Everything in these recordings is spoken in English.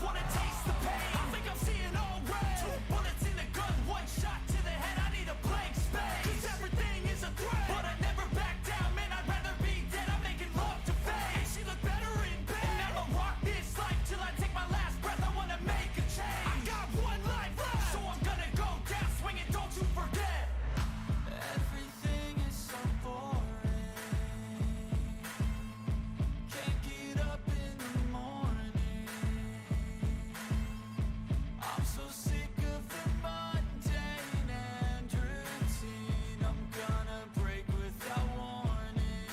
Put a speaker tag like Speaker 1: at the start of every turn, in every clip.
Speaker 1: wanna taste the pain. I think I'm seeing all red. 2 bullets in the gun, 1 shot to the head. I need a blank space. 'Cause everything is a threat, but I never back down. Man, I'd rather be dead. I'm making love to fame. And she look better in bed. And I'ma rock this life till I take my last breath. I wanna make a change. I got 1 life left, so I'm gonna go down swinging. Don't you forget. Everything is so boring. Can't get up in the morning. I'm so sick of the mundane and routine. I'm gonna break without warning.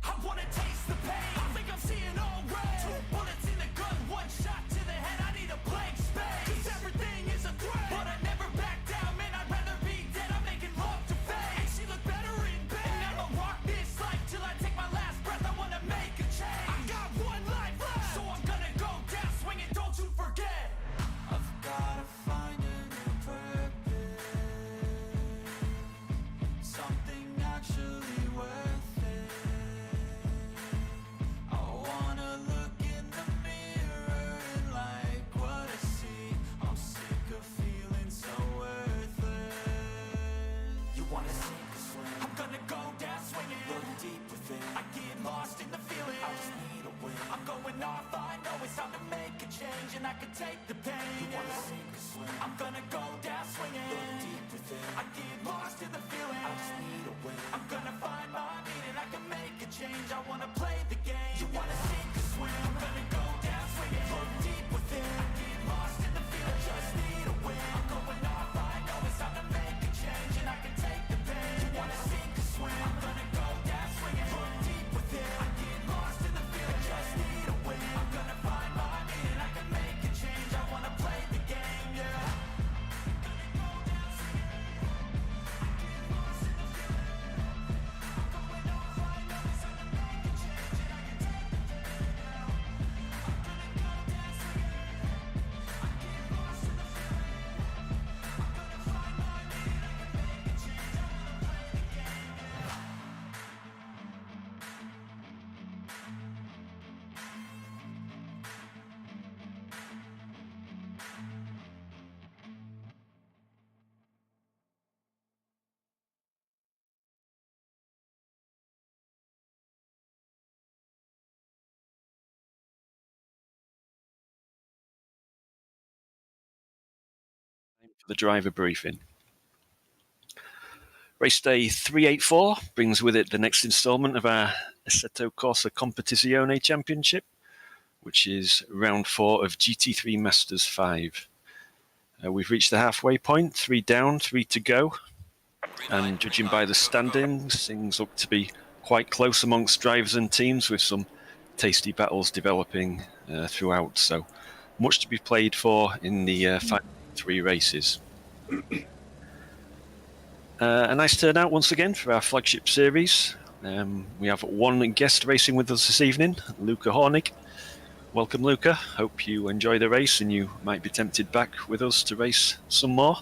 Speaker 1: I wanna taste the pain. I think I'm seeing all red. 2 bullets in the gun, 1 shot to the head. I need a blank space. 'Cause everything is a threat, but I never back down. Man, I'd rather be dead. I'm making love to fame. And she look better in bed. And I'ma rock this life till I take my last breath. I wanna make a change. I got 1 life left, so I'm gonna go down swinging. Don't you forget. I've gotta find a new purpose. Something actually worth it. I wanna look in the mirror and like what I see. I'm sick of feeling so worthless. You wanna sink or swim? I'm gonna go down swinging. Look deep within. I get lost in the feeling. I just need a win. I'm going off. I know it's time to make a change, and I can take the pain. You wanna sink or swim? I'm gonna go down swinging. Look deep within. I get lost in the feeling. I just need a win. I'm gonna find my meaning. I can make a change. I wanna play the game. You wanna sink or swim? I'm gonna go down swinging. Look deep within. I get lost in the feeling. Just need a win. I'm going off. I know it's time to make a change, and I can take the pain. You wanna sink or swim? I'm gonna go down swinging. Look deep within. I get lost in the feeling. Just need a win. I'm gonna find my meaning. I can make a change. I wanna play the game. Yeah.
Speaker 2: For the driver briefing. Race day 384 brings with it the next instalment of our Assetto Corsa Competizione Championship, which is round 4 of GT3 Masters 5. We've reached the halfway point, 3 down, 3 to go, and judging by the standings, things look to be quite close amongst drivers and teams, with some tasty battles developing throughout, so much to be played for in the final 3 races. A nice turnout once again for our flagship series. We have 1 guest racing with us this evening, Luca Hornig. Welcome, Luca. Hope you enjoy the race and you might be tempted back with us to race some more.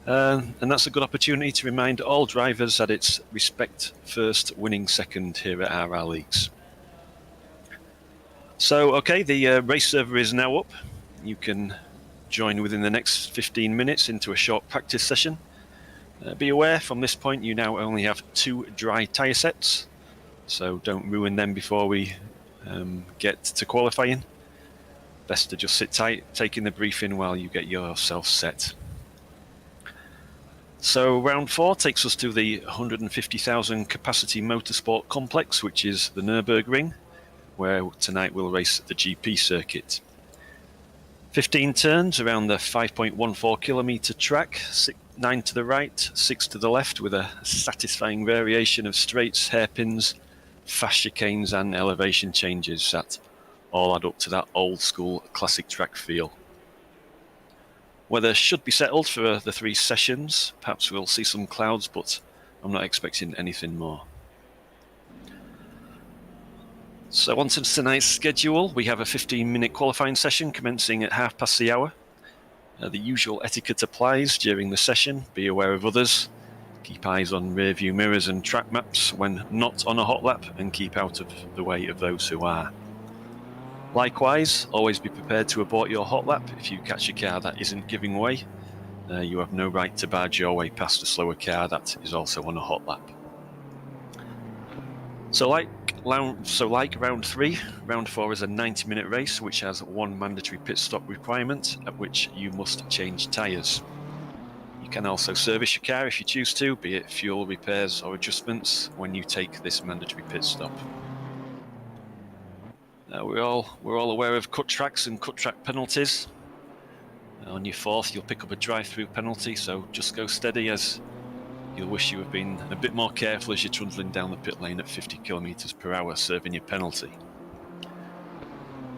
Speaker 2: And that's a good opportunity to remind all drivers that it's respect first, winning second here at RRLeagues. So, okay, the race server is now up. You can join within the next 15 minutes into a short practice session. Be aware, from this point you now only have 2 dry tyre sets, so don't ruin them before we get to qualifying. Best to just sit tight, taking the briefing while you get yourself set. So round 4 takes us to the 150,000 capacity motorsport complex, which is the Nurburgring, where tonight we'll race the GP circuit. 15 turns around the 5.14 kilometre track, 9 to the right, 6 to the left, with a satisfying variation of straights, hairpins, fast chicanes and elevation changes that all add up to that old school classic track feel. Weather should be settled for the 3 sessions. Perhaps we'll see some clouds, but I'm not expecting anything more. So on to tonight's schedule. We have a 15-minute qualifying session commencing at 6:30 the hour. The usual etiquette applies during the session. Be aware of others. Keep eyes on rear view mirrors and track maps when not on a hot lap, and keep out of the way of those who are. Likewise, always be prepared to abort your hot lap if you catch a car that isn't giving way. You have no right to barge your way past a slower car that is also on a hot lap. So like round 3, round 4 is a 90-minute race which has one mandatory pit stop requirement at which you must change tyres. You can also service your car if you choose to, be it fuel repairs or adjustments, when you take this mandatory pit stop. We're all aware of cut tracks and cut track penalties. On your 4th, you'll pick up a drive-through penalty, so just go steady, as you'll wish you had been a bit more careful as you're trundling down the pit lane at 50 km/h serving your penalty.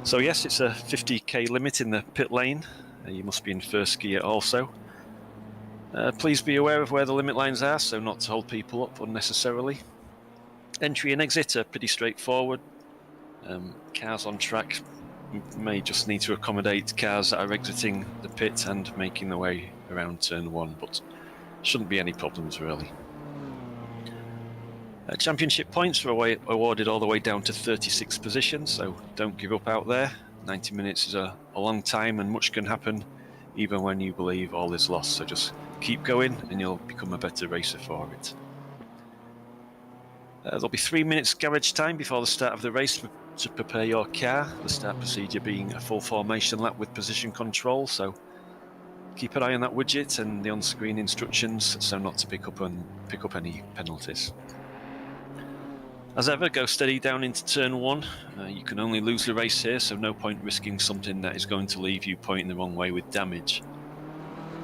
Speaker 2: So yes, it's a 50k limit in the pit lane. You must be in first gear also. Please be aware of where the limit lines are, so not to hold people up unnecessarily. Entry and exit are pretty straightforward. Cars on track may just need to accommodate cars that are exiting the pit and making their way around turn 1, but shouldn't be any problems really. Championship points are awarded all the way down to 36 positions, so don't give up out there. 90 minutes is a long time and much can happen even when you believe all is lost, so just keep going and you'll become a better racer for it. There'll be 3 minutes garage time before the start of the race to prepare your car, the start procedure being a full formation lap with position control, so keep an eye on that widget and the on-screen instructions so not to pick up any penalties. As ever, go steady down into turn 1. You can only lose the race here, so no point risking something that is going to leave you pointing the wrong way with damage.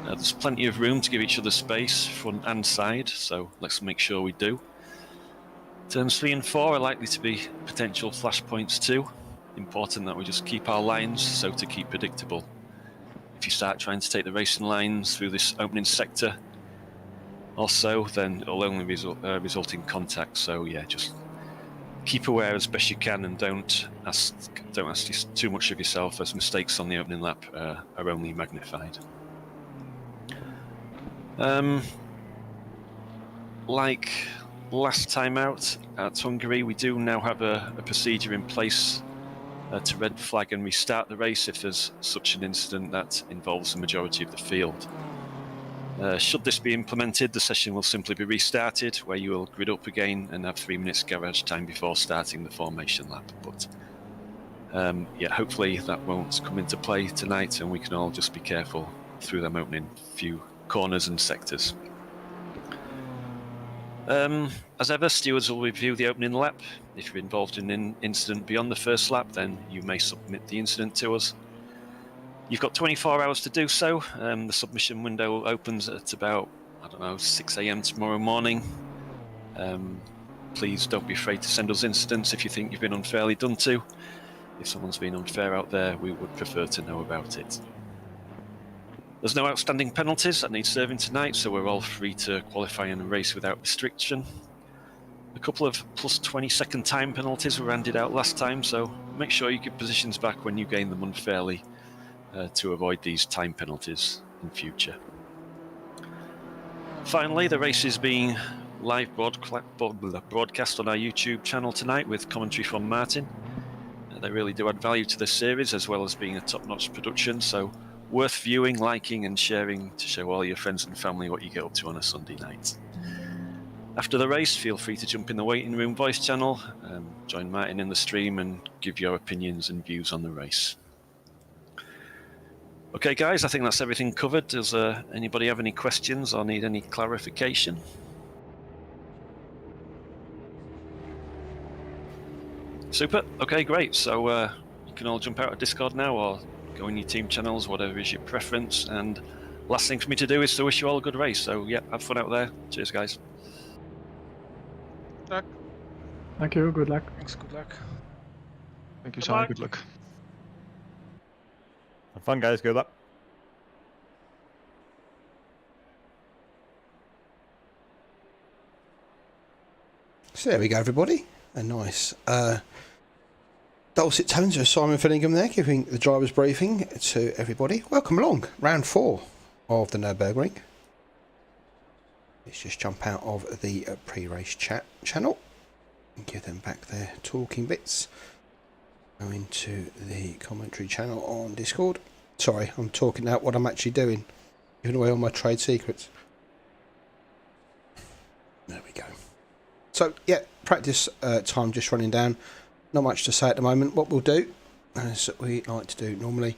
Speaker 2: There's plenty of room to give each other space, front and side, so let's make sure we do. Turns 3 and 4 are likely to be potential flashpoints too. Important that we just keep our lines so to keep predictable. If you start trying to take the racing lines through this opening sector or so, then it'll only result in contact. So yeah, just keep aware as best you can and don't ask too much of yourself, as mistakes on the opening lap are only magnified. Like last time out at Hungary, we do now have a procedure in place to red flag and restart the race if there's such an incident that involves the majority of the field. Should this be implemented, the session will simply be restarted, where you will grid up again and have 3 minutes garage time before starting the formation lap. But yeah, hopefully that won't come into play tonight and we can all just be careful through them opening few corners and sectors. As ever, stewards will review the opening lap. If you're involved in an incident beyond the first lap, then you may submit the incident to us. You've got 24 hours to do so. The submission window opens at about, 6 AM tomorrow morning. Please don't be afraid to send us incidents if you think you've been unfairly done to. If someone's been unfair out there, we would prefer to know about it. There's no outstanding penalties that need serving tonight, so we're all free to qualify and race without restriction. A couple of plus 20-second time penalties were handed out last time, so make sure you get positions back when you gain them unfairly to avoid these time penalties in future. Finally, the race is being live broadcast on our YouTube channel tonight with commentary from Martin. They really do add value to the series as well as being a top-notch production, so worth viewing, liking and sharing to show all your friends and family what you get up to on a Sunday night. After the race, feel free to jump in the waiting room voice channel, join Martin in the stream and give your opinions and views on the race. Okay guys, I think that's everything covered. Does anybody have any questions or need any clarification? Super, okay great. So you can all jump out of Discord now or go in your team channels, whatever is your preference. And last thing for me to do is to wish you all a good race. So yeah, have fun out there. Cheers guys.
Speaker 3: Good luck.
Speaker 4: Thank you, good luck.
Speaker 3: Thanks, good luck.
Speaker 5: Thank you, Simon. Good luck.
Speaker 6: Have fun, guys. Good luck.
Speaker 7: So there we go, everybody. A nice dulcet tones of Simon Fillingham there, giving the driver's briefing to everybody. Welcome along, round 4 of the Nurburgring. Let's just jump out of the pre-race chat channel and give them back their talking bits. Go into the commentary channel on Discord. Sorry, I'm talking out what I'm actually doing, giving away all my trade secrets. There we go. So yeah, practice time just running down. Not much to say at the moment. What we'll do, as we like to do normally,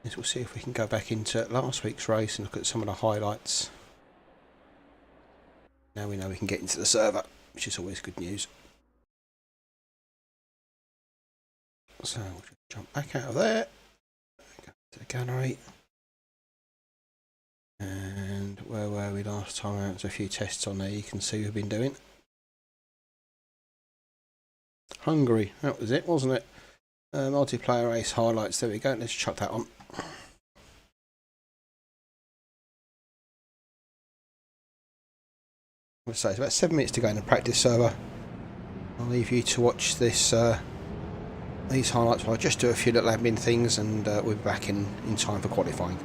Speaker 7: is we'll see if we can go back into last week's race and look at some of the highlights. Now we know we can get into the server, which is always good news. So we'll just jump back out of there, go to the gallery, and where were we last time out? There's a few tests on there you can see we've been doing. Hungary, that was it, wasn't it? Multiplayer race highlights, there we go, let's chuck that on. So it's about 7 minutes to go in the practice server. I'll leave you to watch this these highlights while I just do a few little admin things, and we'll be back in time for qualifying.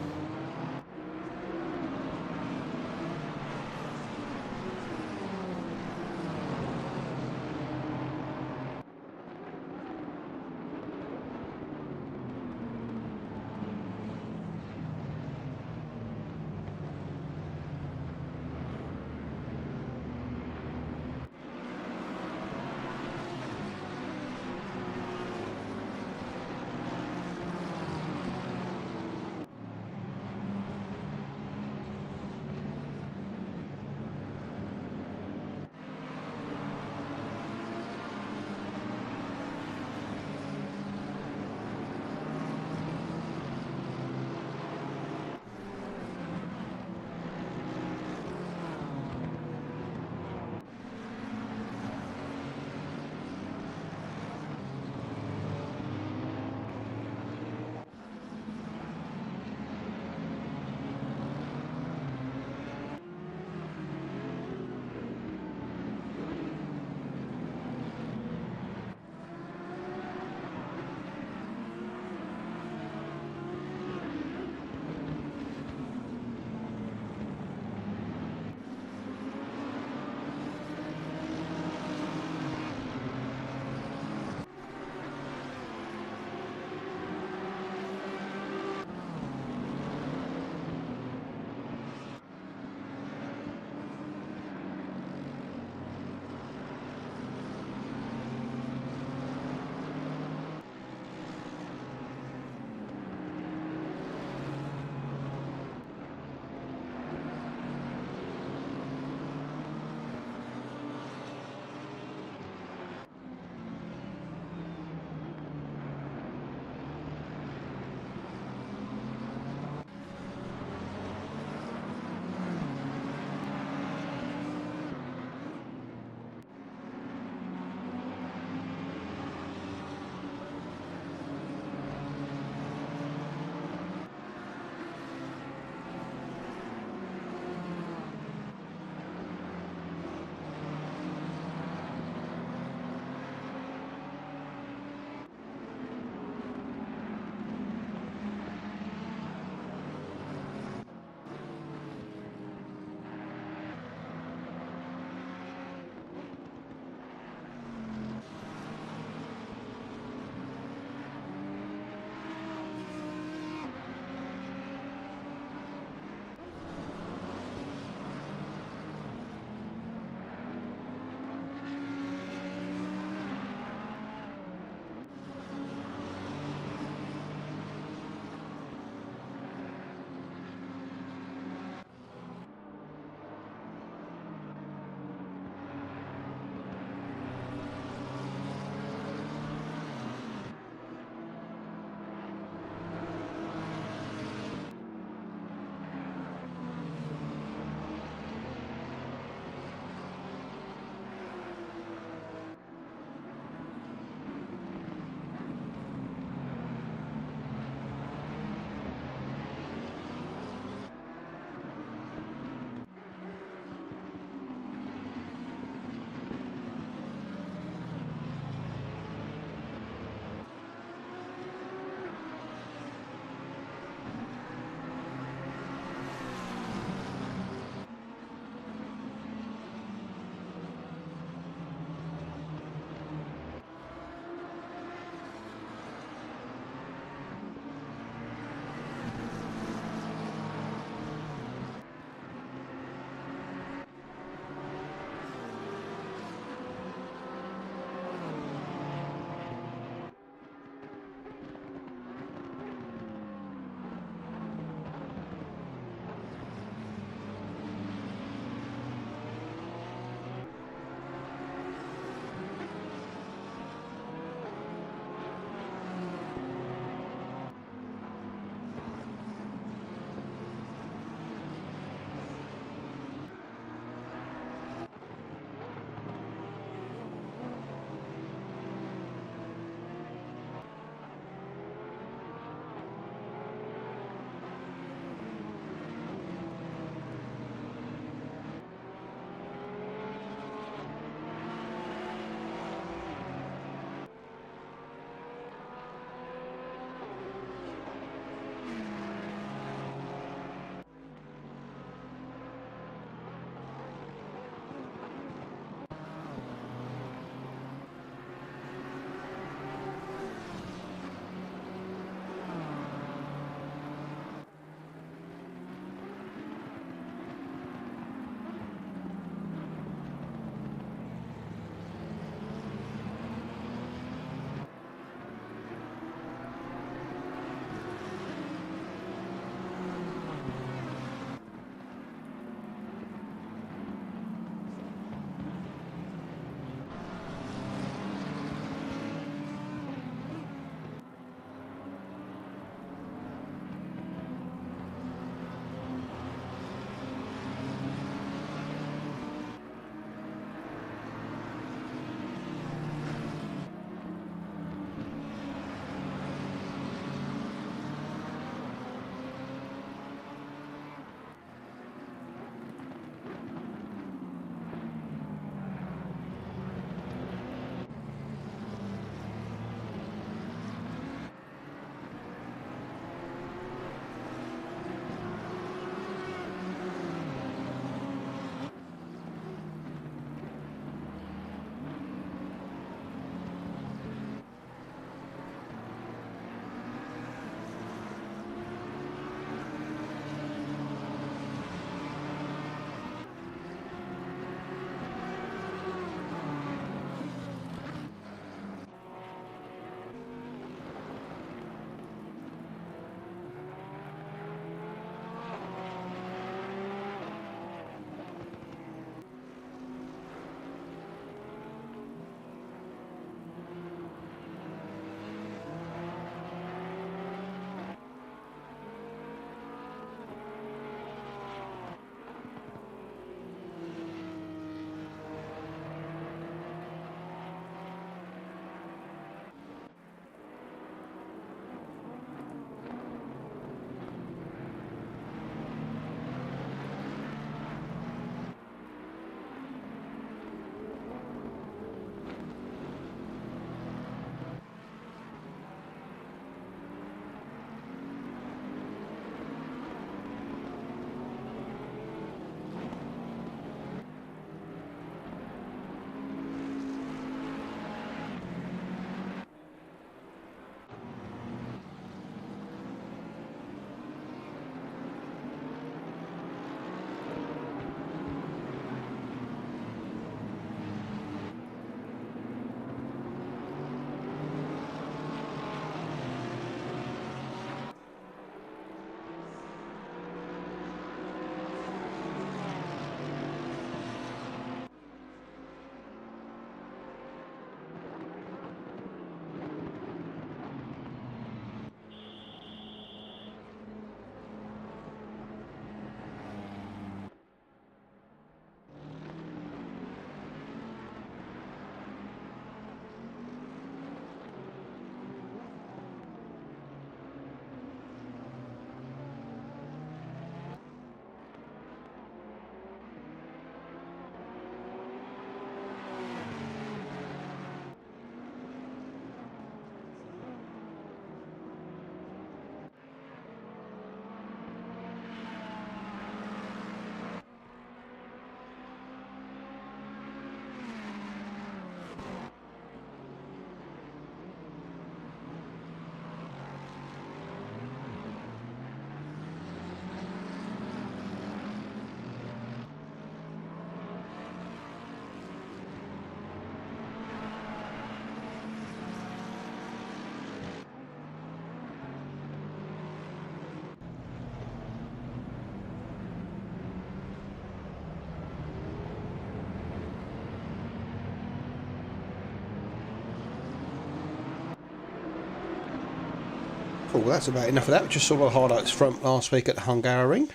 Speaker 7: Cool, well, that's about enough of that. We just saw all the highlights from last week at the Hungaroring.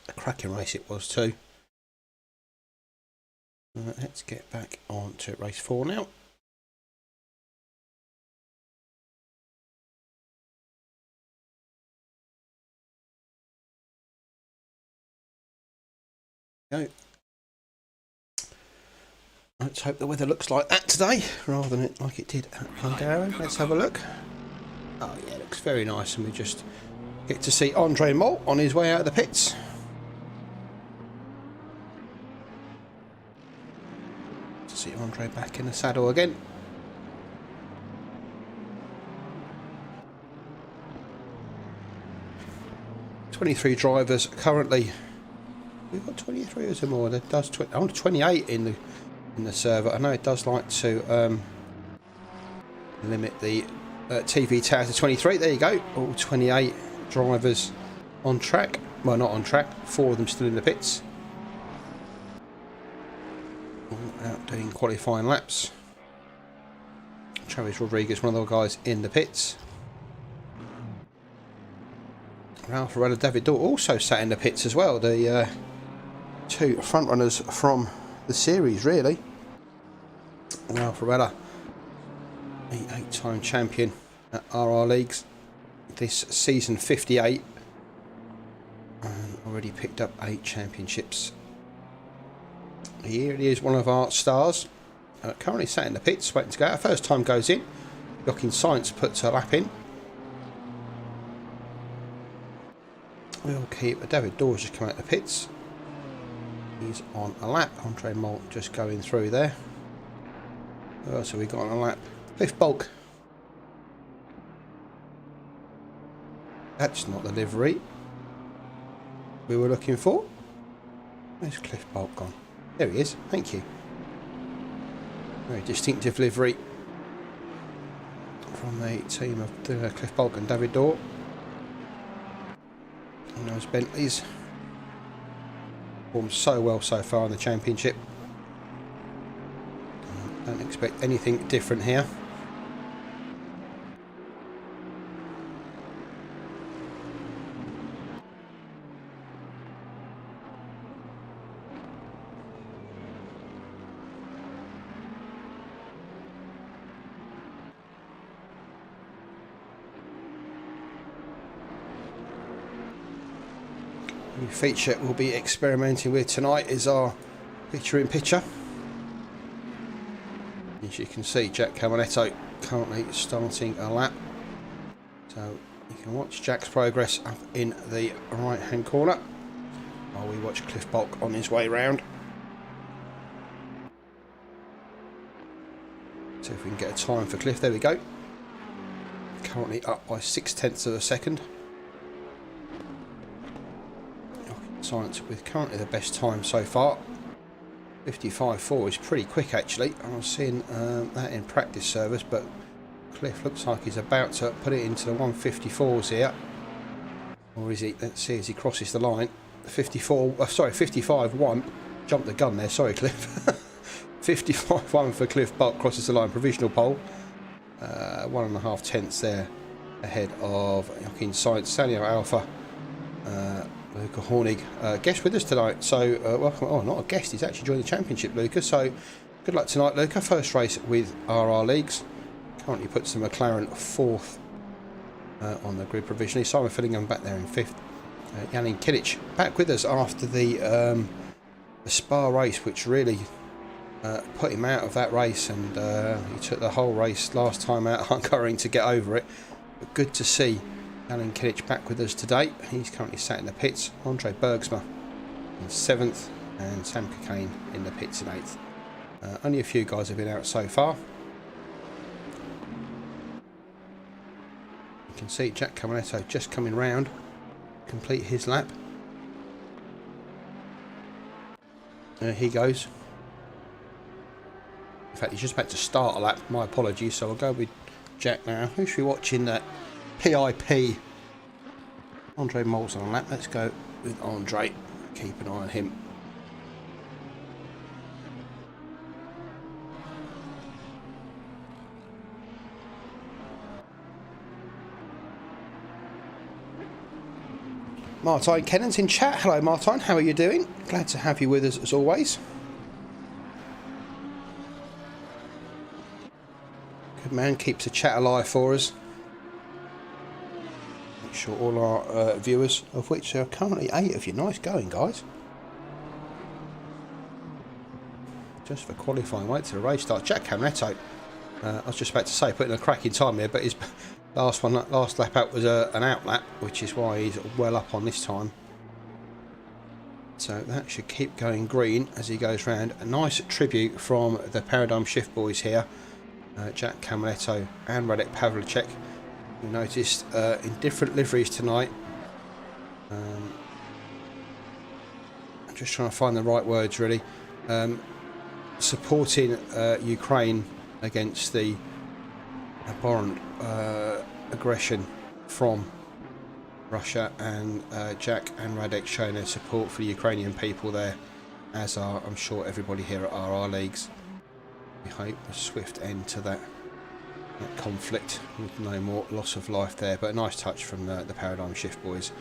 Speaker 7: A cracking race it was too. Let's get back on to race 4 now. Go. Let's hope the weather looks like that today, rather than it like it did at Hungary. Let's have a look. Oh yeah, it looks very nice, and we just get to see Andre Mol on his way out of the pits. To see Andre back in the saddle again. "23 drivers currently." We've got 23 or more. That does 28 in the server. I know it does like to limit the TV tower to 23. There you go. All 28 drivers on track. Well, not on track. 4 of them still in the pits. All out doing qualifying laps. Travis Rodriguez, one of the guys in the pits. Ralph Varela, David Daw also sat in the pits as well. The 2 front runners from the series, really. Ralph Varela, the 8-time champion at RRLeagues, this season 58, and already picked up 8 championships. Here he is, one of our stars. Currently sat in the pits, waiting to go out. First time goes in. Joaquin Sainz puts a lap in. We'll keep David Dawes just come out of the pits. He's on a lap. Andre Mol just going through there. Who else have we got on a lap? Cliff Bulk. That's not the livery we were looking for. Where's Cliff Bulk gone? There he is. Thank you. Very distinctive livery from the team of Cliff Bulk and David Daw. And those Bentleys performed so well so far in the championship. Don't expect anything different here. New feature we'll be experimenting with tonight is our picture-in-picture. As you can see, Jack Caminetto currently starting a lap, so you can watch Jack's progress up in the right hand corner while we watch Cliff Bulk on his way round. See if we can get a time for Cliff. There we go. Currently up by 0.6 of a second. Science with currently the best time so far. 55.4 is pretty quick actually. I was seeing that in practice service, but Cliff looks like he's about to put it into the 154s here. Or is he? Let's see as he crosses the line. 55.1. Jumped the gun there, sorry Cliff. 55.1 for Cliff Bulk, crosses the line, provisional pole. 1.5 tenths there ahead of Joaquin Sainz. Sanio Alpha. Luca Hornig, guest with us tonight, so welcome. Oh, not a guest, he's actually joined the championship, Luca, so good luck tonight, Luca. First race with RRLeagues. Currently puts the McLaren 4th on the grid provisionally. Simon Fillingham back there in 5th. Janin Kilic back with us after the Spa race, which really put him out of that race, and he took the whole race last time out Hungaroring to get over it. But good to see Alan Kilic back with us today. He's currently sat in the pits. Andre Bergsma in 7th and Sam Cockayne in the pits in 8th. Only a few guys have been out so far. You can see Jack Caminetto just coming round, complete his lap. There he goes. In fact, he's just about to start a lap. My apologies. So I'll go with Jack now. Who should we watch in that? PIP. Andre Mol's on a lap. Let's go with Andre. Keep an eye on him. Martine Kennan's in chat. Hello Martine, how are you doing? Glad to have you with us as always. Good man, keeps the chat alive for us. Make sure all our viewers, of which there are currently 8 of you. Nice going, guys. Just for qualifying, wait till the race starts. Jack Camletto, I was just about to say, putting a cracking time here, but his last lap out was an out lap, which is why he's well up on this time. So that should keep going green as he goes round. A nice tribute from the Paradigm Shift boys here. Jack Camletto and Radek Pavlicek, who noticed in different liveries tonight. I'm just trying to find the right words really. Supporting Ukraine against the abhorrent aggression from Russia, and Jack and Radek showing their support for the Ukrainian people there, as are, I'm sure, everybody here at RRLeagues. We hope a swift end to that conflict with no more loss of life there, but a nice touch from the Paradigm Shift boys.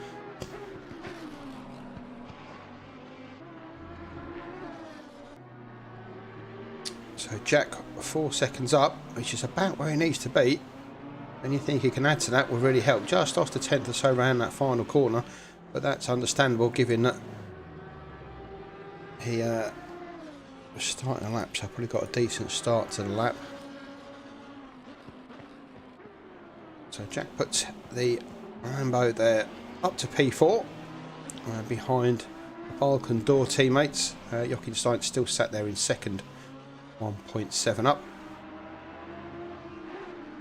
Speaker 7: So Jack 4 seconds up, which is about where he needs to be. Anything he can add to that will really help. Just off the 10th or so around that final corner, but that's understandable given that he was starting a lap, so probably got a decent start to the lap. So Jack puts the Lambo there up to P4 behind the Balkan Door teammates. Jockenstein still sat there in second, 1.7 up.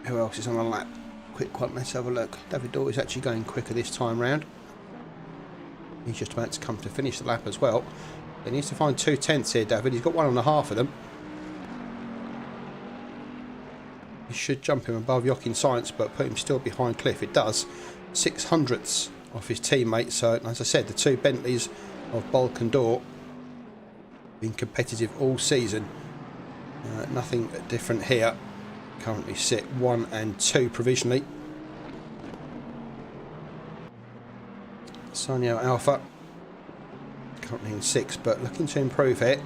Speaker 7: Who else is on a lap? Quick one, let's have a look. David Dorr is actually going quicker this time round. He's just about to come to finish the lap as well. He needs to find 2 tenths here, David. He's got 1.5 of them. He should jump him above Jochen Science, but put him still behind Cliff. It does. 600ths off his teammate. So, as I said, the 2 Bentleys of Balkan Door been competitive all season. Nothing different here. Currently sit 1 and 2 provisionally. Sanyo Alpha currently in 6, but looking to improve it.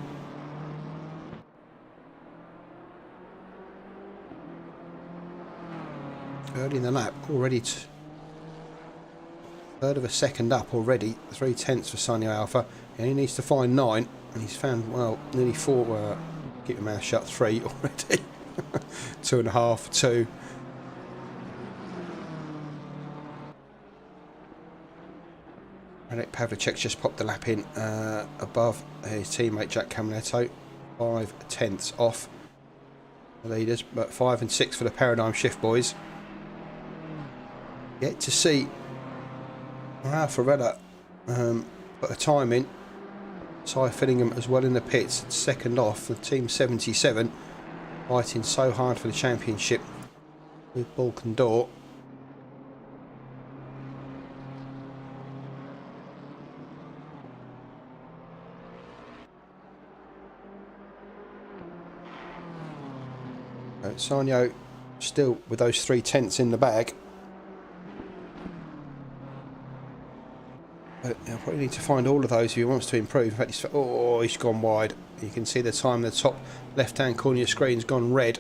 Speaker 7: Early in the lap, already third of a second up already. 3 tenths for Sanyo Alpha. He only needs to find 9, and he's found, well, nearly 4. Keep your mouth shut, 3 already. 2.5, 2. Radek Pavlicek just popped the lap in above his teammate Jack Camletto. 5 tenths off the leaders, but 5 and 6 for the Paradigm Shift boys. Yet to see Farella put a time in. Ty Fillingham as well in the pits, second off. The Team 77 fighting so hard for the championship with Balkan Door. Sanyo still with those 3 tenths in the bag. But he'll probably need to find all of those if he wants to improve. In fact, he's gone wide. You can see the time in the top left-hand corner of your screen's gone red.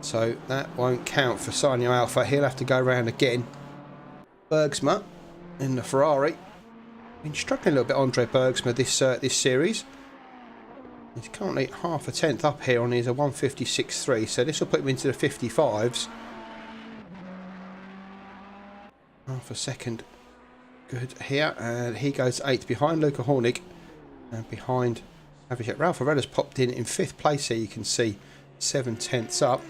Speaker 7: So that won't count for Sanyo Alpha. He'll have to go round again. Bergsma in the Ferrari. Been struggling a little bit, Andre Bergsma, this series. He's currently half a tenth up here on his 156.3, so this will put him into the 55s. Half a second good here, and he goes 8th behind Luca Hornig and behind Avicek. Ralph Arella's popped in 5th place here, you can see 7 tenths up.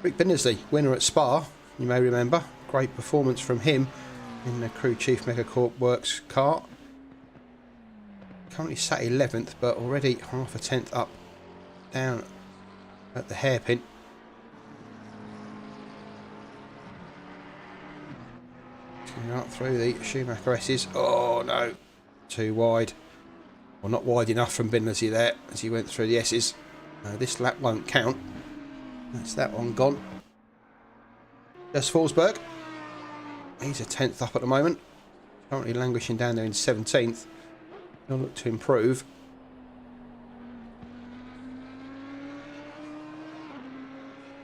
Speaker 7: Rick Binnersley, winner at Spa, you may remember. Great performance from him in the Crew Chief Megacorp Works car. Currently sat 11th, but already half a tenth up down at the hairpin. Coming up through the Schumacher S's. Oh no, too wide. Well, not wide enough from Binnersley there as he went through the S's. This lap won't count. That's that one gone. Just Forsberg. He's a tenth up at the moment. Currently languishing down there in 17th. He'll look to improve.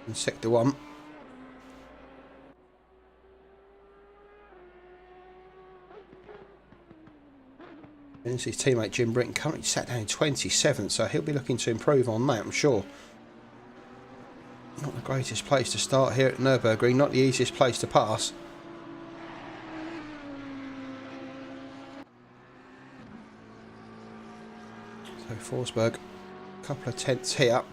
Speaker 7: In Sector 1. And his teammate Jim Britton currently sat down in 27th, so he'll be looking to improve on that, I'm sure. Not the greatest place to start here at Nurburgring, not the easiest place to pass. So Forsberg, a couple of tenths here.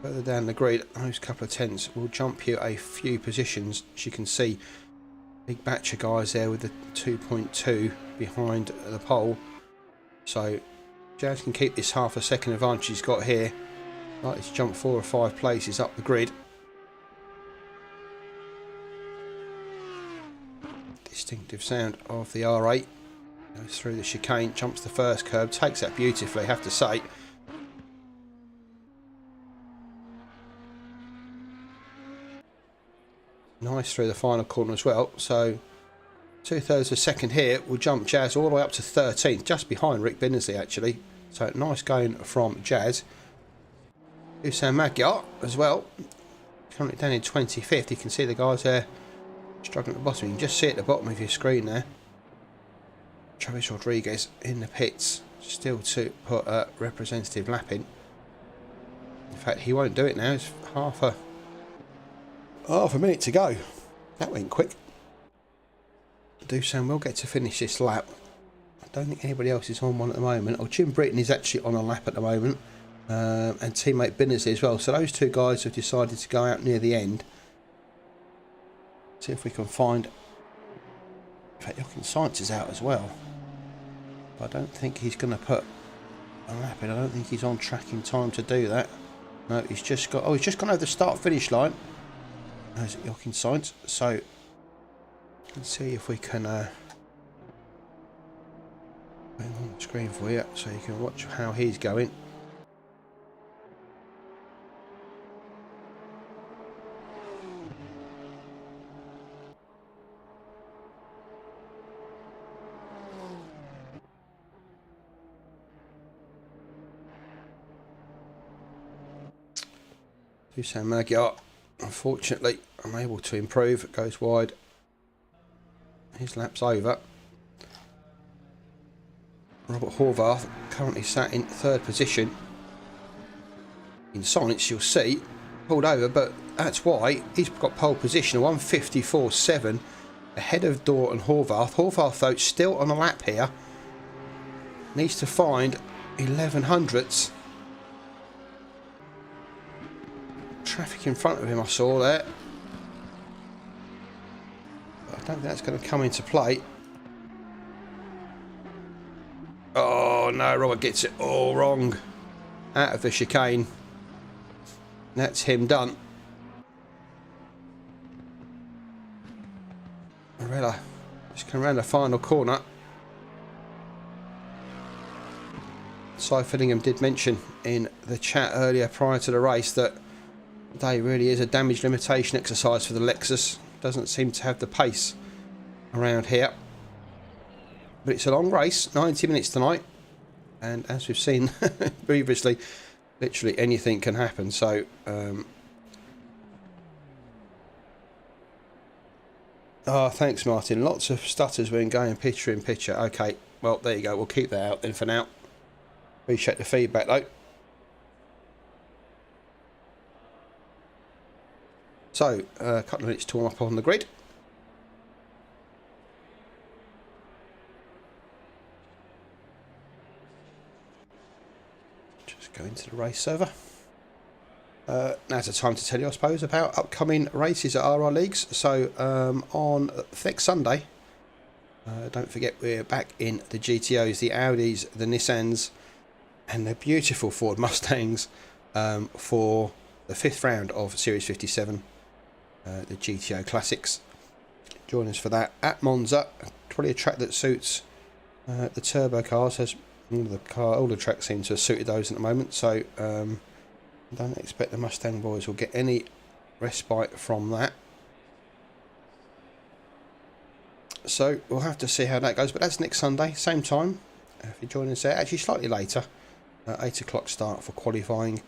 Speaker 7: Further down the grid, those couple of tenths will jump you a few positions. As you can see, big batch of guys there with the 2.2 behind the pole. So Jazz can keep this half a second advantage he's got here. Likely to jump 4 or 5 places up the grid. Distinctive sound of the R8. Goes through the chicane, jumps the first curb, takes that beautifully, I have to say. Nice through the final corner as well. So 2/3 of a second here will jump Jazz all the way up to 13th, just behind Rick Binnersley actually. So nice going from Jazz. Dusan Magyar as well, currently down in 25th. You can see the guys there struggling at the bottom. You can just see at the bottom of your screen there. Travis Rodriguez in the pits, still to put a representative lap in. In fact, he won't do it now. It's half a minute to go. That went quick. Dusan will get to finish this lap. I don't think anybody else is on one at the moment. Oh, Jim Britton is actually on a lap at the moment. And teammate Binnersley as well. So those two guys have decided to go out near the end. See if we can find... In fact, Jochen Science is out as well. But I don't think he's going to put a lap in. I don't think he's on track in time to do that. No, he's just got... Oh, he's just gone over the start-finish line. There's Jochen Science. So, let's see if we can... Put him on the screen for you so you can watch how he's going. Dusan Magyar, unfortunately, unable to improve. It goes wide. His lap's over. Robert Horvath currently sat in 3rd position. In Science, you'll see, pulled over, but that's why he's got pole position, 154.7, ahead of Dorr and Horvath. Horvath, though, still on a lap here. Needs to find 11 hundredths. Traffic in front of him I saw there. But I don't think that's going to come into play. Oh no, Robert gets it all wrong. Out of the chicane. That's him done. Morella just come around the final corner. Cy Fillingham did mention in the chat earlier prior to the race that today really is a damage limitation exercise for the Lexus. Doesn't seem to have the pace around here. But it's a long race, 90 minutes tonight. And as we've seen previously, literally anything can happen. So, oh, thanks, Martin. Lots of stutters when going picture in picture. Okay, well, there you go. We'll keep that out then for now. Appreciate the feedback, though. So, a couple of minutes to warm up on the grid. Just go into the race server. Now's the time to tell you, I suppose, about upcoming races at RRLeagues. So, on next Sunday, don't forget we're back in the GTOs, the Audis, the Nissans, and the beautiful Ford Mustangs for the 5th round of Series 57. The GTO Classics. Join us for that at Monza. Probably a track that suits the turbo cars. As all the tracks seem to have suited those at the moment. So I don't expect the Mustang boys will get any respite from that. So we'll have to see how that goes. But that's next Sunday, same time. If you join us there, actually slightly later, 8 o'clock start for qualifying.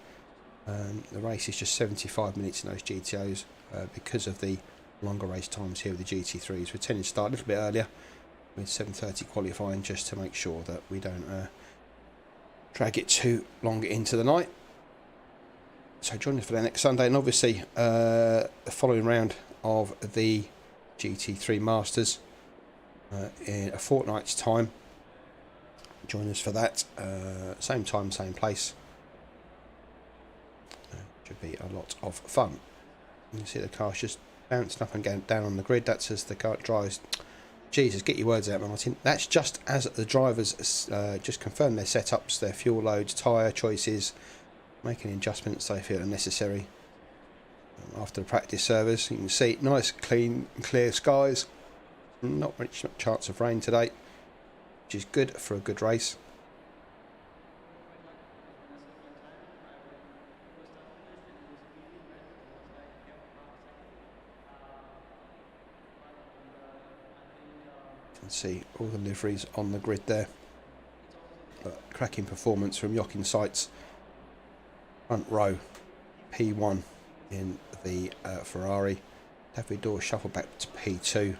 Speaker 7: The race is just 75 minutes in those GTOs because of the longer race times here with the GT3s. We're tending to start a little bit earlier with 7:30 qualifying, just to make sure that we don't drag it too long into the night. So join us for that next Sunday, and obviously the following round of the GT3 Masters in a fortnight's time. Join us for that, same time, same place. Should be a lot of fun. You can see the car's just bouncing up and going down on the grid. That's as the car drives. Jesus, get your words out, Martin. That's just as the drivers just confirm their setups, their fuel loads, tyre choices, making adjustments they feel are necessary. After the practice service, you can see nice, clean, clear skies. Not much chance of rain today, which is good for a good race. You can see all the liveries on the grid there. But cracking performance from Yock Insights. Front row, P1 in the Ferrari. David Dorr shuffled back to P2.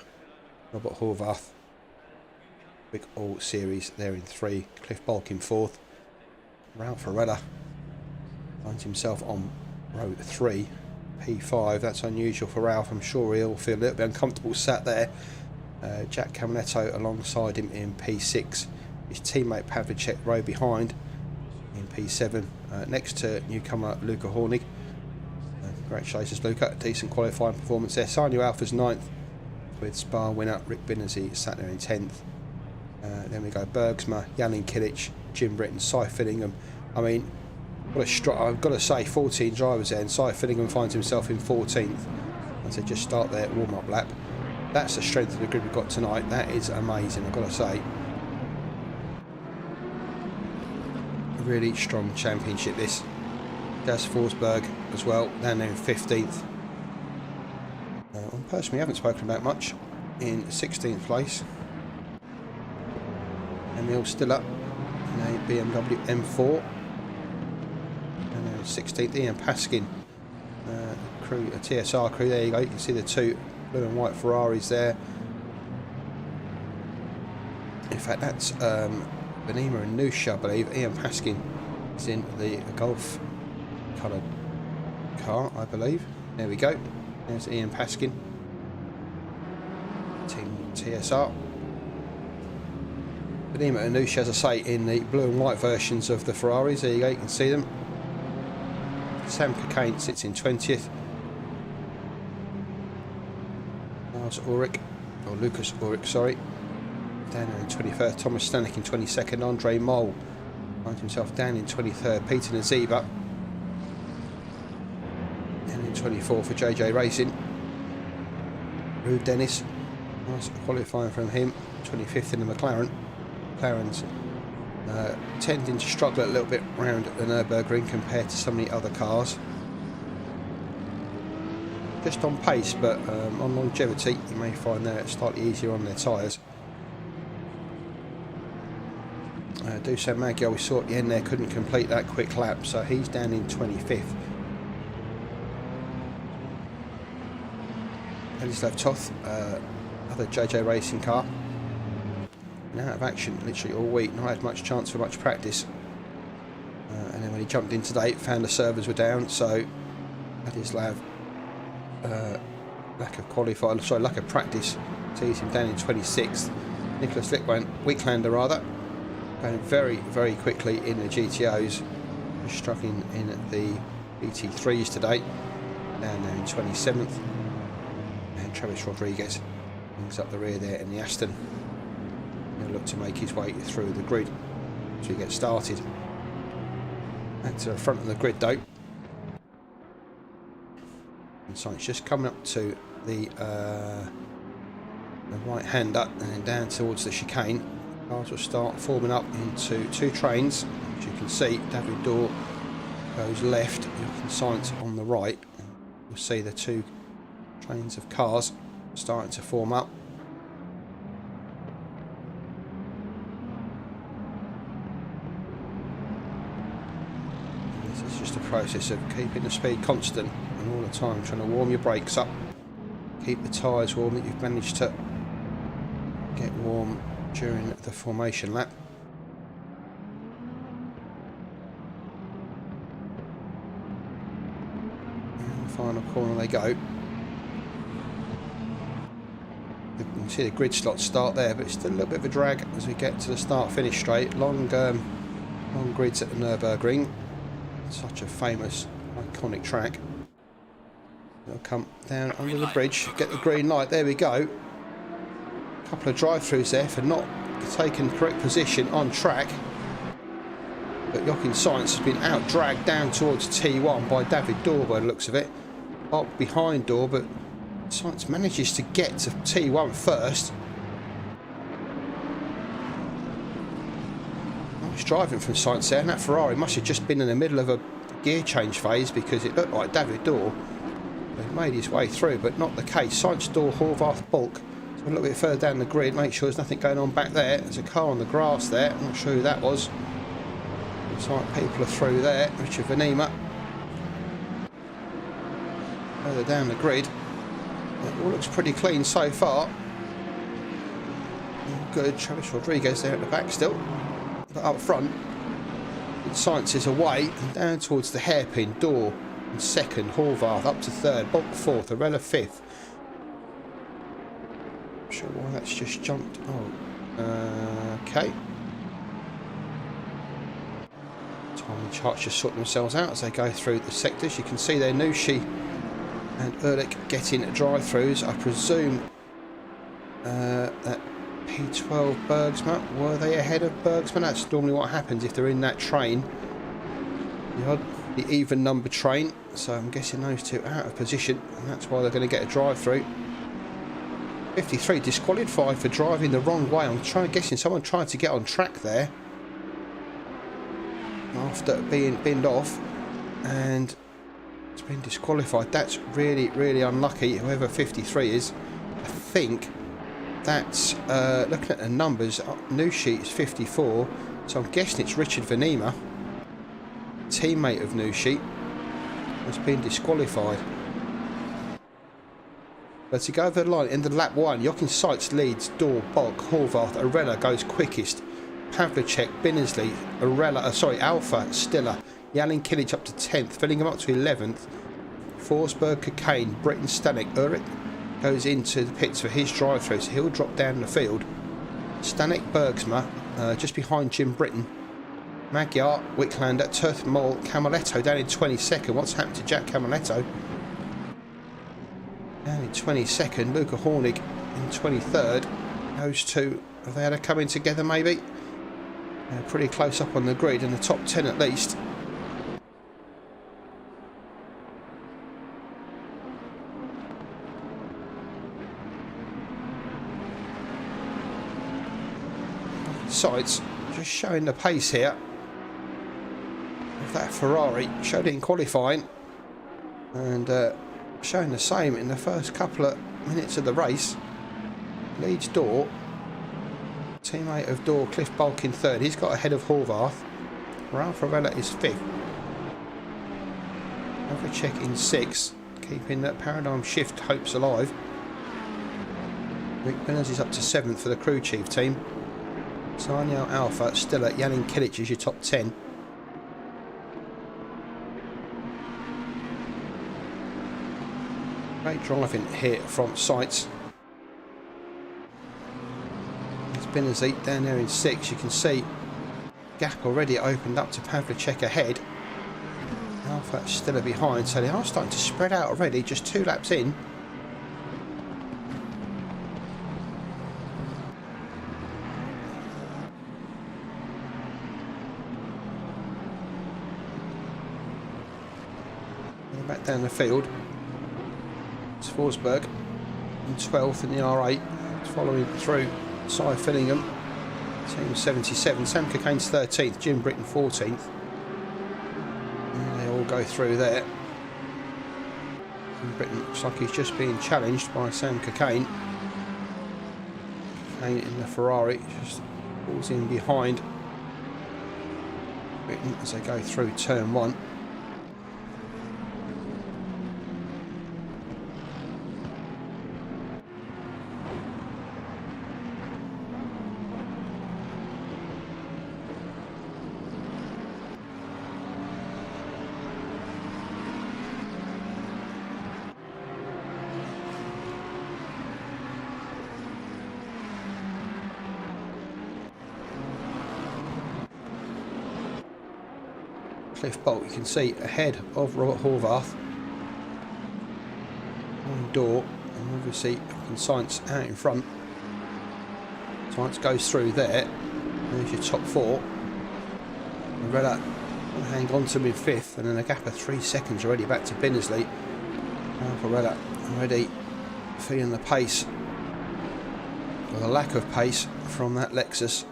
Speaker 7: Robert Horvath, Quick All Series there in 3. Cliff Bulk in 4th. Ralph Ferrella finds himself on row 3. P5, that's unusual for Ralph. I'm sure he'll feel a little bit uncomfortable sat there. Jack Caminetto alongside him in P6. His teammate Pavlicek row behind in P7. Next to newcomer Luca Hornig. Congratulations, Luca. Decent qualifying performance there. Sanyu Alpha's 9th, with Spa winner Rick Binnersy sat there in 10th. Then we go Bergsma, Jalin Kilic, Jim Britton, Cy Fillingham. I mean, what a I've got to say, 14 drivers there, and Cy Fillingham finds himself in 14th. As they just start their warm-up lap. That's the strength of the grid we've got tonight. That is amazing, I've got to say. A really strong championship, this. Jas Forsberg as well, down there in 15th. One person we haven't spoken about much in 16th place. Emil still up in a BMW M4. And then 16th, Ian Paskin, crew, a TSR crew. There you go, you can see the two blue and white Ferraris there. In fact, that's Benima and Nusha, I believe. Ian Paskin is in the Golf coloured car, I believe. There we go. There's Ian Paskin, Team TSR. Benima and Nusha, as I say, in the blue and white versions of the Ferraris. There you go, you can see them. Sam Cockayne sits in 20th. Lars Ulrich, or Lucas Ulrich, sorry, down there in 21st. Thomas Stanek in 22nd. Andre Mole finds himself down in 23rd. Peter Naziba down in 24th for JJ Racing. Rude Dennis, nice qualifying from him. 25th in the McLaren. McLaren's tending to struggle a little bit around the Nurburgring compared to some of the other cars. Just on pace, but on longevity, you may find they're slightly easier on their tyres. Dusan Magyar, we saw at the end there, couldn't complete that quick lap, so he's down in 25th. Elislav Toth, other JJ Racing car, been out of action literally all week, not had much chance for much practice. And then when he jumped in today, found the servers were down, so Elislav, lack of practice sees him down in 26th. Nicholas Wicklander rather, going very, very quickly in the GTOs, struggling in the GT3s today, down there in 27th. And Travis Rodriguez brings up the rear there in the Aston. He'll look to make his way through the grid as we get started. Back to the front of the grid though. And so it's just coming up to the right hander and then down towards the chicane. Cars will start forming up into two trains. As you can see, David Dorr goes left, Jochen Sainz on the right. You'll see the two trains of cars starting to form up. process of keeping the speed constant and all the time trying to warm your brakes up, keep the tyres warm that you've managed to get warm during the formation lap. And the final corner they go. You can see the grid slots start there, but it's still a little bit of a drag as we get to the start-finish straight. Long grids at the Nurburgring. Such a famous, iconic track. They'll come down under the bridge, get the green light. There we go. A couple of drive-throughs there for not taking the correct position on track. But Jochen Science has been out-dragged down towards T1 by David Dorr by the looks of it. Up behind Dorr, but Science manages to get to T1 first. Nice driving from Science there, and that Ferrari must have just been in the middle of a gear change phase because it looked like David Dorr had made his way through, but not the case. Science, Dorr, Horvath, Bulk. So a little bit further down the grid, make sure there's nothing going on back there. There's a car on the grass there, I'm not sure who that was. Looks like people are through there. Richard Venema. Further down the grid. It all looks pretty clean so far. Good, Travis Rodriguez there at the back still. But up front, Science is away and down towards the hairpin. Dorr in second, Horvath up to third, Bulk fourth, Arella fifth. Not sure why that's just jumped. Oh, okay. Timing charts just sort themselves out as they go through the sectors. You can see there Nushi and Ehrlich getting drive-throughs. I presume that P12 Bergsma, were they ahead of Bergsma? That's normally what happens if they're in that train. The even number train. So I'm guessing those two out of position, and that's why they're going to get a drive-through. 53 disqualified for driving the wrong way. I'm guessing someone tried to get on track there after being binned off, and it's been disqualified. That's really, really unlucky, whoever 53 is. I think that's, looking at the numbers, new sheet is 54, so I'm guessing it's Richard Venema, teammate of new sheet, has been disqualified. But to go over the line, in the lap 1, Jochen Seitz leads, Dorr, Bulk, Horvath, Arella goes quickest, Pavlicek, Binnersley, Alpha, Stiller, Jalin Kilic up to 10th, filling him up to 11th. Forsberg, Cocaine, Britton, Stanek, Ulrich goes into the pits for his drive-through, so he'll drop down the field. Stanek, Bergsma, just behind Jim Britton. Magyar, Wicklander, Turthmol, Camaletto down in 22nd. What's happened to Jack Camaletto? Down in 22nd. Luca Hornig in 23rd. Those two, have they had a coming together maybe? They're pretty close up on the grid, in the top 10 at least. Sides just showing the pace here of that Ferrari. Showed it in qualifying and showing the same in the first couple of minutes of the race. Leads Dorr, teammate of Dorr, Cliff Bulk in third. He's got ahead of Horvath. Ralph Arella is fifth. Pavlicek in sixth, keeping that paradigm shift hopes alive. Rick Benners is up to seventh for the crew chief team. Sarniel, Alpha, Stiller, Jalin Kilic is your top 10. Great driving here from Seitz. There's Binnersley down there in 6. You can see gap already opened up to Pavlicek ahead. Alpha Stiller behind, so they are starting to spread out already, just 2 laps in. Back down the field, it's Forsberg in 12th in the R8, following through Cy Fillingham, team 77, Sam Cocaine's 13th, Jim Britton 14th, and they all go through there. Jim Britton looks like he's just being challenged by Sam Cocaine. Cocaine in the Ferrari just pulls in behind Britton as they go through turn 1. Cliff Bolt, you can see ahead of Robert Horvath. On door, and obviously Science out in front. Science goes through there. There's your top four. Arella will hang on to mid fifth, and then a gap of 3 seconds already back to Binnersley. Arella already feeling the pace, or the lack of pace, from that Lexus.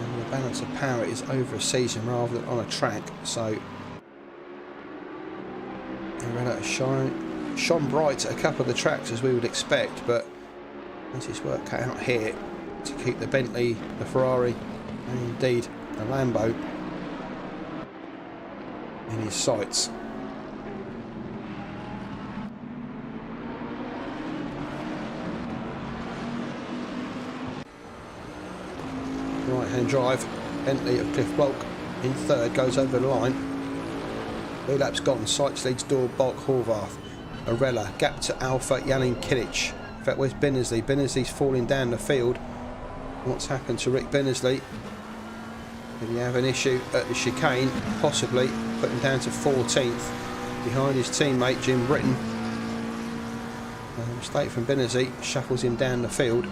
Speaker 7: And the balance of power is over a season rather than on a track, so Arella has shone bright at a couple of the tracks as we would expect, but there's his work cut out here to keep the Bentley, the Ferrari, and indeed the Lambo in his sights. Right hand drive, Bentley of Cliff Bulk in third, goes over the line. 3 laps gone, Sights leads Door, Bulk, Horvath. Arella, gap to Alpha, Jalin Kilic. In fact, where's Binnersley? Binnersley's falling down the field. What's happened to Rick Binnersley? Did he have an issue at the chicane? Possibly. Put him down to 14th behind his teammate Jim Britton. A mistake from Binnersley, shuffles him down the field.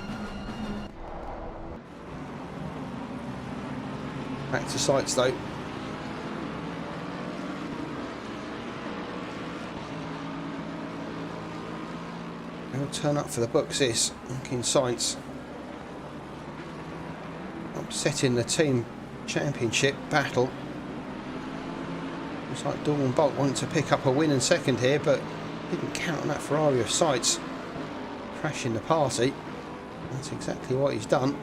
Speaker 7: Back to Sights though. He'll turn up for the books this, looking Science. Upsetting the team championship battle. Looks like Dawn Bolt wanted to pick up a win in second here, but didn't count on that Ferrari of Sights crashing the party. That's exactly what he's done.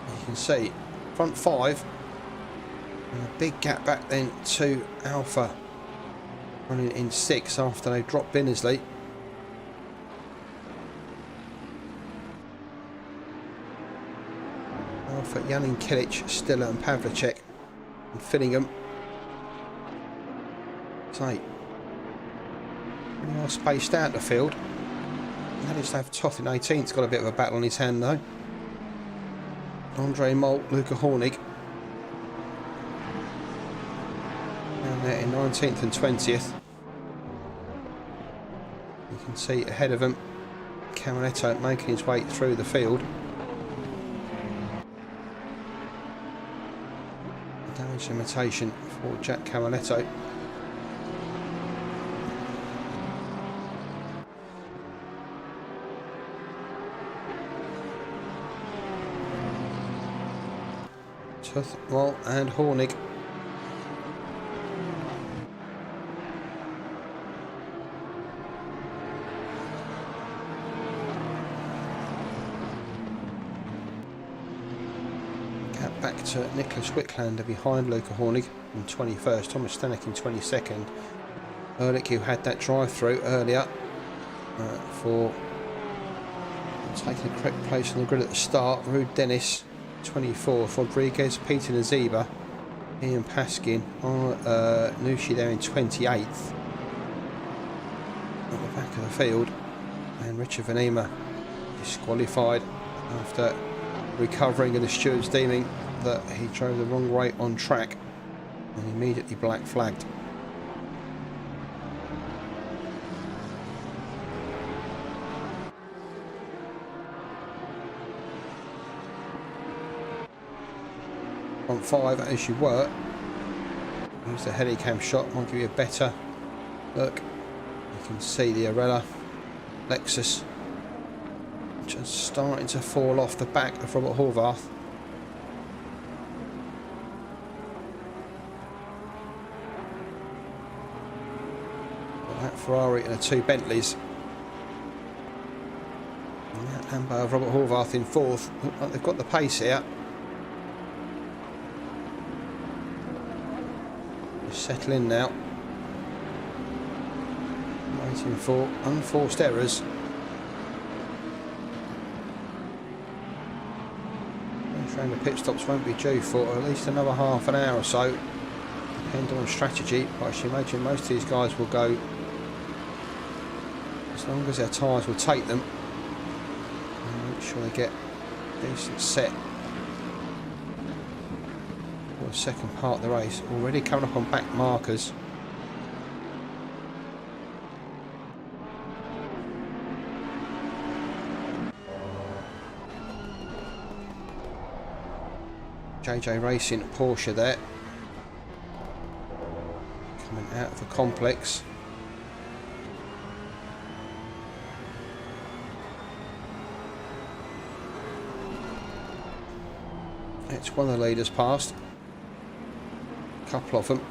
Speaker 7: As you can see, front 5, and a big gap back then to Alpha, running in 6 after they dropped Binnersley. Alpha, Jalin Kilic, Stiller and Pavlicek, and Fillingham. So, pretty well spaced out the field. Ladislav Toth in 18th, got a bit of a battle on his hand though. Andre Molt, Luca Hornig down there in 19th and 20th. You can see ahead of him Camaletto making his way through the field. Damage limitation for Jack Camaletto. Tuthwell and Hornig. Gap back to Nicholas Wicklander behind Luca Hornig in 21st, Thomas Stanek in 22nd. Ehrlich, who had that drive through earlier for taking the correct place on the grid at the start. Rude Dennis 24th, Rodriguez, Peter Naziba, Ian Paskin, Nushi there in 28th at the back of the field, and Richard Vanema disqualified after recovering and the stewards deeming that he drove the wrong way on track and immediately black flagged. On 5 as you were. Here's the helicam shot, might give you a better look. You can see the Arella Lexus just starting to fall off the back of Robert Horvath. Got that Ferrari and the 2 Bentleys. And that Lambo of Robert Horvath in 4th. Look like they've got the pace here. Settle in now. Waiting for unforced errors. The pit stops won't be due for at least another half an hour or so, depending on strategy, but I should imagine most of these guys will go as long as their tyres will take them, and make sure they get Decent set. For the second part of the race. Already coming up on back markers. JJ Racing Porsche there. Coming out of the complex. It's one of the leaders past. A couple of them.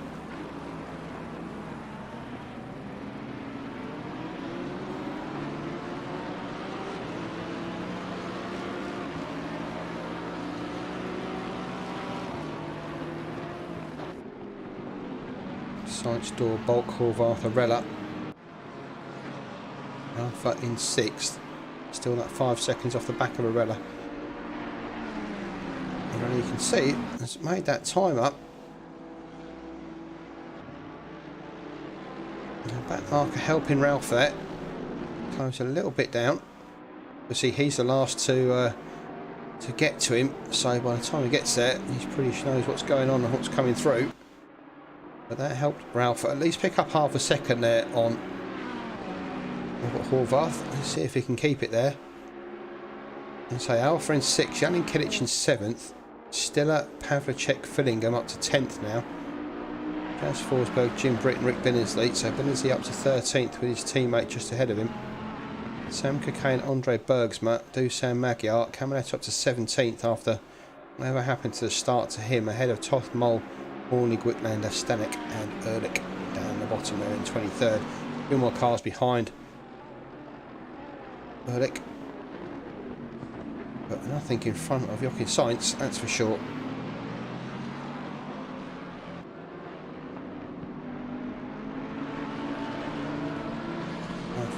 Speaker 7: Science Door, Bulk, Horvath, Arella. Alpha in 6th. Still that 5 seconds off the back of Arella. And you can see has made that time up. The back marker helping Ralph there. Close a little bit down. You see he's the last to get to him. So by the time he gets there, he's pretty sure knows what's going on and what's coming through. But that helped Ralph at least pick up half a second there on Horvath. Let's see if he can keep it there. And say Alpha in 6th, Janin Kilic in 7th, Stiller, Pavlicek, Fillingham up to 10th now. Gas Forsberg, Jim Britton, Rick Binnersley. So Binnersley up to 13th with his teammate just ahead of him. Sam Cocaine, Andre Bergsma, Dusan Magyar, Camanet up to 17th after whatever happened to the start to him, ahead of Toth Mole, Hornig, Wicklander, Stanek and Ehrlich down the bottom there in 23rd. 2 more cars behind Ehrlich, but nothing in front of Jochen Sainz, that's for sure.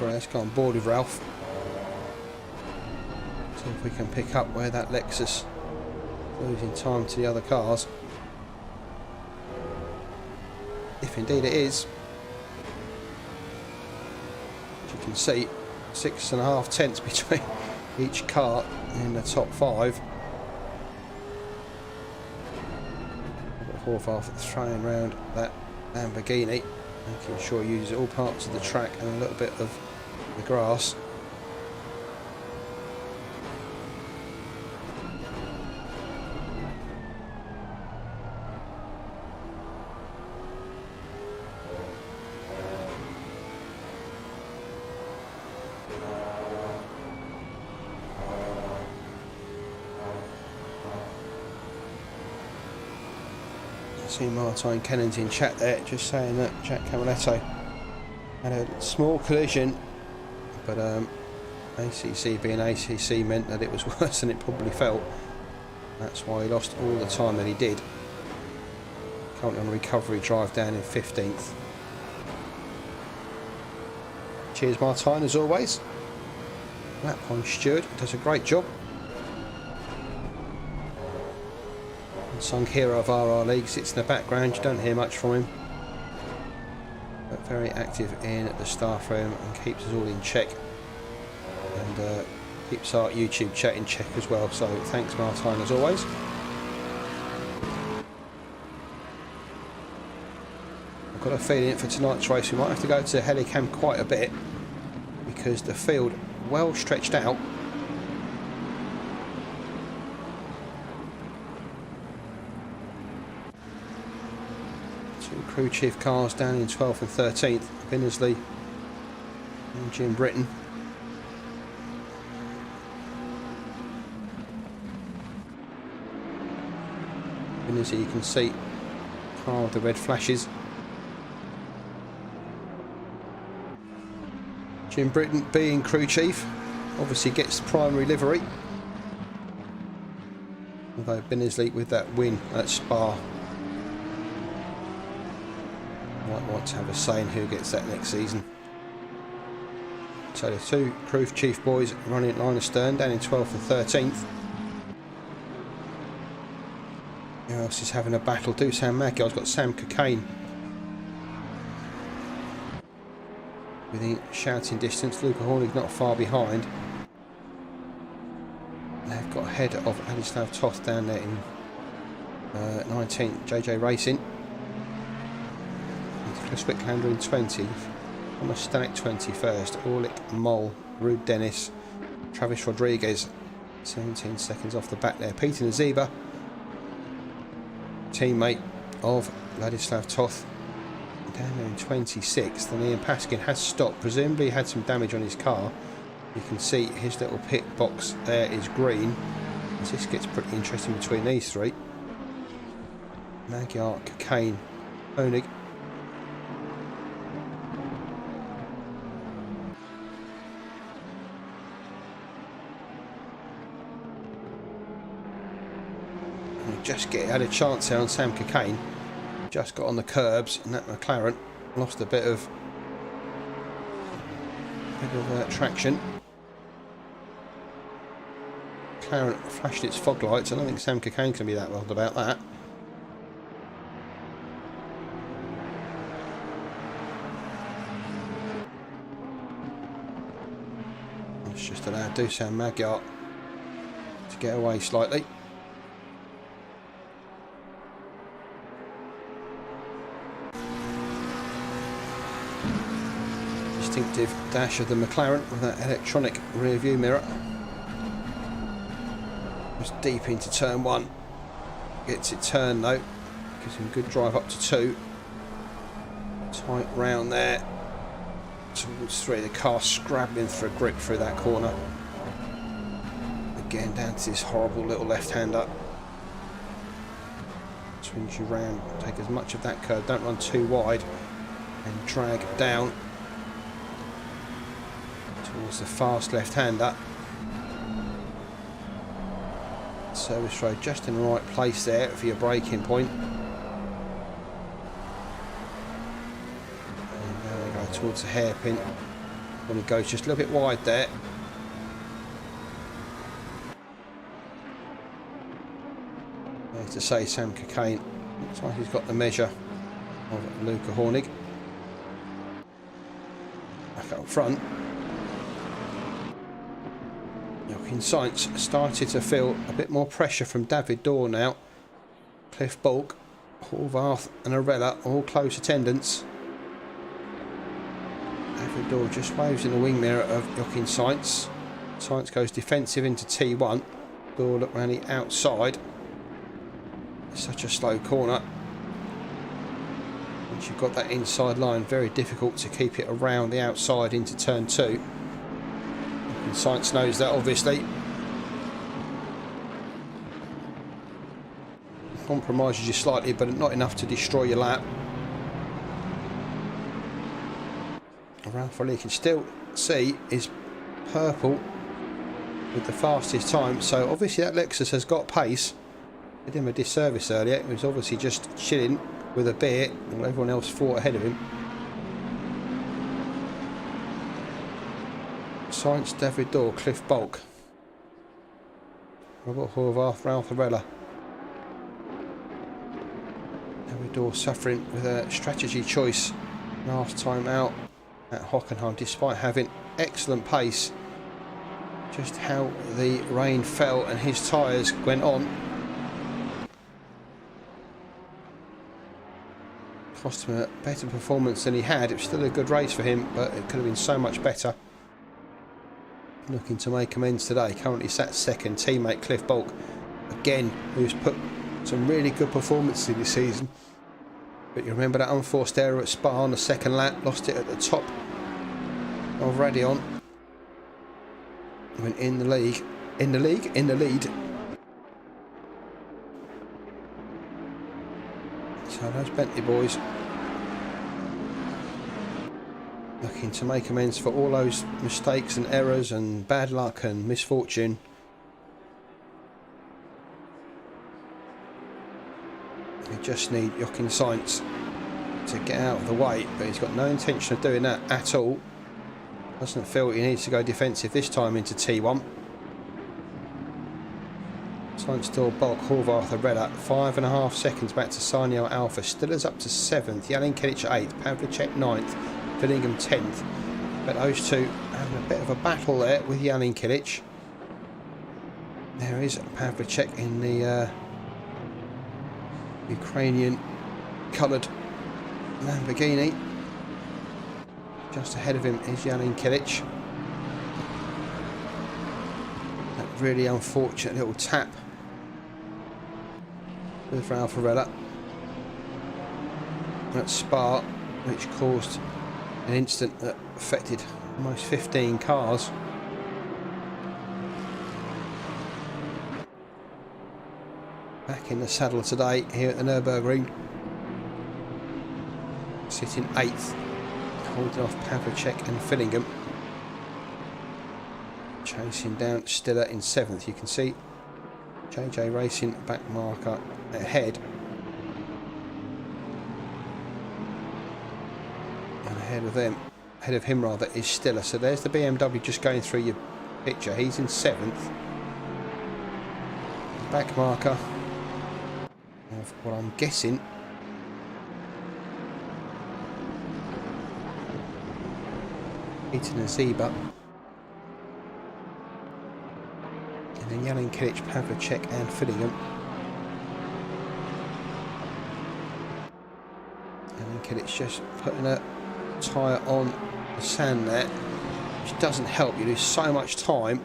Speaker 7: Let's go on board with Ralph. See if we can pick up where that Lexus losing time to the other cars. If indeed it is. As you can see, 6.5 tenths between each car in the top 5. Horvath throwing around that Lamborghini, making sure he uses all parts of the track and a little bit of the grass. See Martine Kennan's in chat there, just saying that Jack Camaletto had a small collision, but ACC being ACC meant that it was worse than it probably felt. That's why he lost all the time that he did. Currently on a recovery drive down in 15th. Cheers Martine as always. Lap time steward does a great job. Sung hero of RRLeagues sits in the background, you don't hear much from him, but very active in the staff room and keeps us all in check, and keeps our YouTube chat in check as well, so thanks Martine as always. I've got a feeling for tonight's race we might have to go to Helicam quite a bit, because the field well stretched out. Crew chief cars down in 12th and 13th, Binnersley and Jim Britton. Binnersley, you can see car with the red flashes. Jim Britton being crew chief, obviously gets the primary livery. Although Binnersley with that win at Spa might want to have a say in who gets that next season. So the 2 crew chief boys running at line astern down in 12th and 13th. Who else is having a battle? Dusan Magyar's got Sam Cocaine within shouting distance. Luca Hornig not far behind. They've got ahead of Ladislav Toth down there in 19th, JJ Racing. Chris Wicklander in 20th, Thomas Stanek 21st, Orlik Moll, Rude Dennis, Travis Rodriguez 17 seconds off the back there. Peter Naziba, teammate of Ladislav Toth, down there in 26th, and Ian Paskin has stopped, presumably had some damage on his car. You can see his little pit box there is green, as this gets pretty interesting between these three. Magyar, Kane, Honig. Just had a chance there on Sam Cockayne. Just got on the curbs, and that McLaren lost a bit of traction. McLaren flashed its fog lights. I don't think Sam Cockayne can be that bothered about that. It's just allowed Dusan Magyar to get away slightly. Distinctive dash of the McLaren with that electronic rear view mirror. Just deep into turn 1. Gets it turned though. Gives him good drive up to 2. Tight round there. Towards 3. The car scrabbling for a grip through that corner. Again down to this horrible little left-hander. Swings you round. Take as much of that curve. Don't run too wide. And drag down towards the fast left-hander. Service road just in the right place there for your braking point. And there we go towards the hairpin. When it goes just a little bit wide there. As to say, Sam Cockayne looks like he's got the measure of Luca Hornig. Back up front. Joachim Sainz started to feel a bit more pressure from David Dorr now. Cliff Bulk, Horvath and Arella all close attendance. David Dorr just waves in the wing mirror of Joachim Sainz. Sainz goes defensive into T1. Dorr look round the outside. It's such a slow corner. Once you've got that inside line, very difficult to keep it around the outside into turn 2. And Sainz knows that, obviously. Compromises you slightly, but not enough to destroy your lap. Ralph Foley can still see is purple with the fastest time, so obviously that Lexus has got pace. Did him a disservice earlier. He was obviously just chilling with a beer while everyone else fought ahead of him. Sainz, David Dorr, Cliff Bulk, Robert Horvath, Ralph Arella. David Dorr suffering with a strategy choice last time out at Hockenheim, despite having excellent pace. Just how the rain fell and his tyres went on. Cost him a better performance than he had. It was still a good race for him, but it could have been so much better. Looking to make amends today. Currently sat second. Teammate Cliff Bulk, again, who's put some really good performances in this season. But you remember that unforced error at Spa on the second lap. Lost it at the top of Radion. Went in the league. In the lead. So those Bentley boys looking to make amends for all those mistakes and errors and bad luck and misfortune. They just need Joachim Sainz to get out of the way, but he's got no intention of doing that at all. Doesn't feel he needs to go defensive this time into T1. Sainz still Bulk, Horvath, Arella, 5.5 seconds back to Sarniel Alpha. Stiller's up to 7th, Jalin Kilic 8th, Pavlicek 9th, Fillingham 10th. But those two having a bit of a battle there with Jalin Kilic. There is Pavlicek in the Ukrainian coloured Lamborghini. Just ahead of him is Jalin Kilic. That really unfortunate little tap with Alfarella at Spa, which caused an incident that affected almost 15 cars. Back in the saddle today here at the Nurburgring, sitting 8th, holding off Pavlicek and Fillingham. Chasing down Stiller in 7th. You can see JJ Racing back marker ahead. And ahead of him rather, is Stiller. So there's the BMW just going through your picture. He's in 7th. Back marker of what I'm guessing Eaton and Zeba. And then Jalin Kilic, Pavlicek and Fillingham. And then Kilic just putting a tyre on the sand there, which doesn't help. You lose so much time,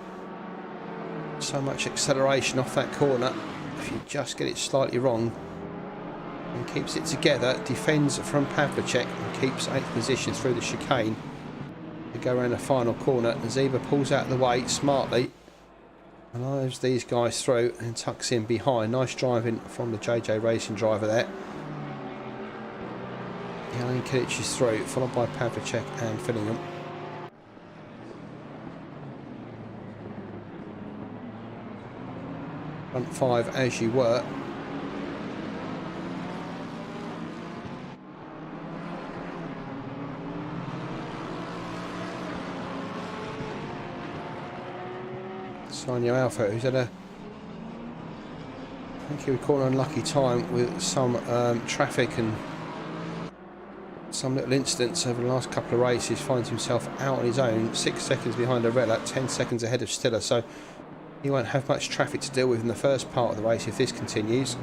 Speaker 7: so much acceleration off that corner if you just get it slightly wrong. And keeps it together, defends from Pavlicek and keeps 8th position through the chicane to go around the final corner. Zeba pulls out of the way smartly, allows these guys through and tucks in behind. Nice driving from the JJ Racing driver there. Jalin Kilic is through, followed by Pavlicek and Fillingham. Front 5 as you were. Sanyo Alpha, who's had a, I think he would call an unlucky time with some traffic and some little incidents over the last couple of races, finds himself out on his own, 6 seconds behind Arella, 10 seconds ahead of Stiller, so he won't have much traffic to deal with in the first part of the race if this continues.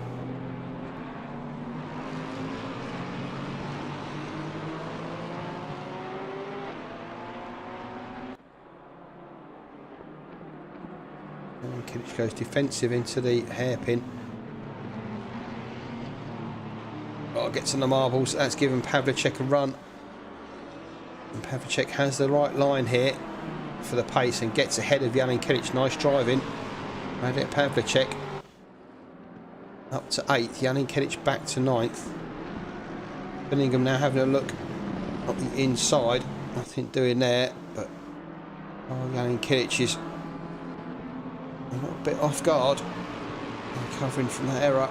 Speaker 7: And Kilic goes defensive into the hairpin. Oh, gets on the marbles. That's given Pavlicek a run. And Pavlicek has the right line here for the pace and gets ahead of Jalin Kilic. Nice driving. Radek Pavlicek up to 8th. Jalin Kilic back to 9th. Fillingham now having a look at the inside. Nothing doing there, but Jalin Kilic is a little bit off guard, recovering from that error.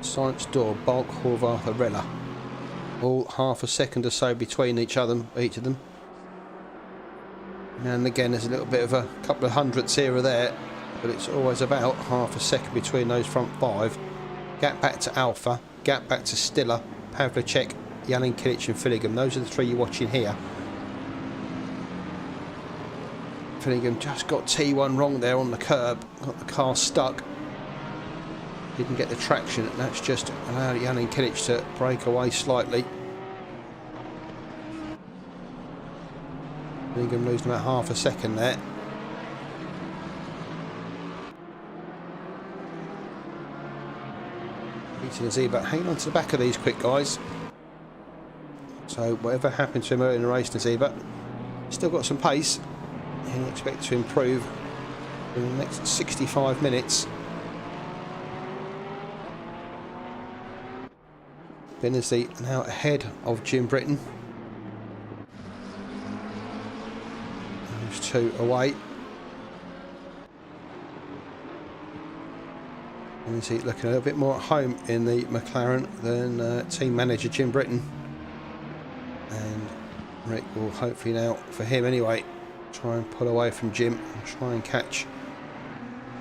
Speaker 7: Science Door, Bulk, Horvath, Arella. All half a second or so between each of them. Now and again there's a little bit of a couple of hundredths here or there, but it's always about half a second between those front 5. Gap back to Alpha, gap back to Stiller, Pavlicek, Jalin Kilic and Fillingham. Those are the 3 you're watching here. Fillingham just got T1 wrong there on the curb, got the car stuck. Didn't get the traction, and that's just allowed Jalin Kilic to break away slightly. Fillingham losing about half a second there. Eaton and Zeba hanging on to the back of these quick guys. So whatever happened to him early in the race, Zeba still got some pace and expect to improve in the next 65 minutes. Benazzi now ahead of Jim Britton. Those 2 away. Benazzi looking a little bit more at home in the McLaren than team manager Jim Britton. And Rick will hopefully now, for him anyway, try and pull away from Jim and try and catch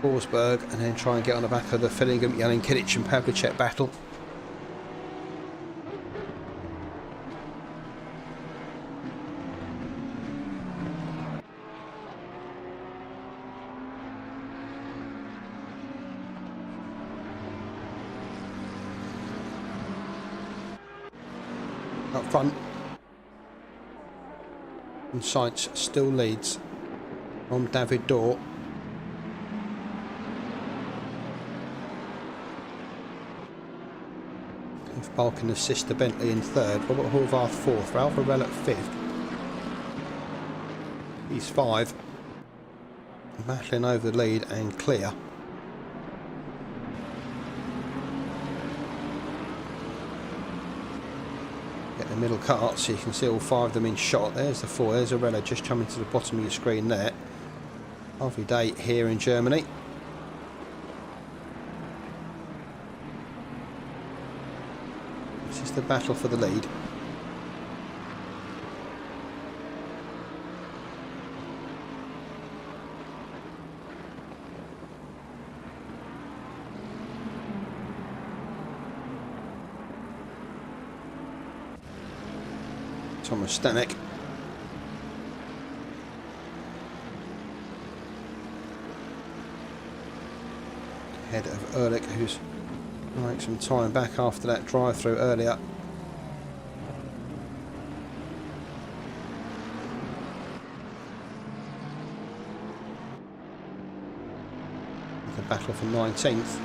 Speaker 7: Forsberg, and then try and get on the back of the Fillingham, Jan Kilic and Pavlicek battle. Up front, and Sainz still leads from David Dorr. Cliff Balkin assists to Bentley in third, Robert Horvath fourth, Ralph Arell at fifth. He's 5, battling over the lead and clear. Get the middle cart so you can see all 5 of them in shot. There's the 4, there's Arella just coming to the bottom of your screen there. Lovely day here in Germany. This is the battle for the lead. Thomas Stanek. Ahead of Ehrlich, who's making some time back after that drive through earlier. The battle for 19th.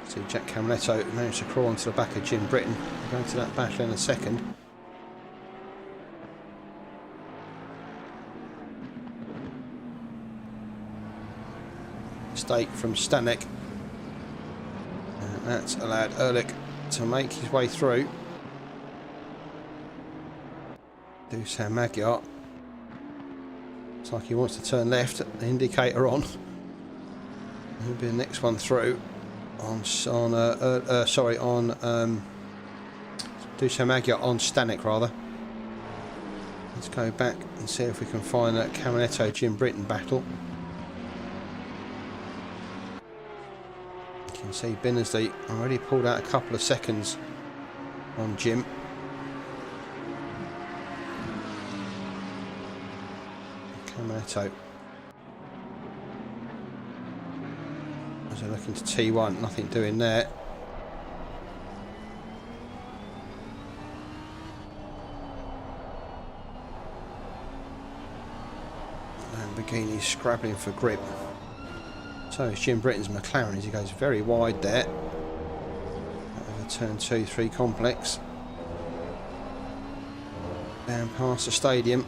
Speaker 7: See Jack Camiletto managed to crawl onto the back of Jim Britton. We'll go into that battle in a second. Mistake from Stanek. And that's allowed Ehrlich to make his way through. Dusan Magyar. Looks like he wants to turn left, the indicator on. He'll be the next one through. On Dusan Magyar, on Stanek rather. Let's go back and see if we can find that Camiletto Jim Britton battle. You can see Binnersley already pulled out a couple of seconds on Jim. Camiletto. So looking to T1, nothing doing there. Lamborghini's scrabbling for grip. So is Jim Britton's McLaren as he goes very wide there. Over turn 2-3 complex. Down past the stadium.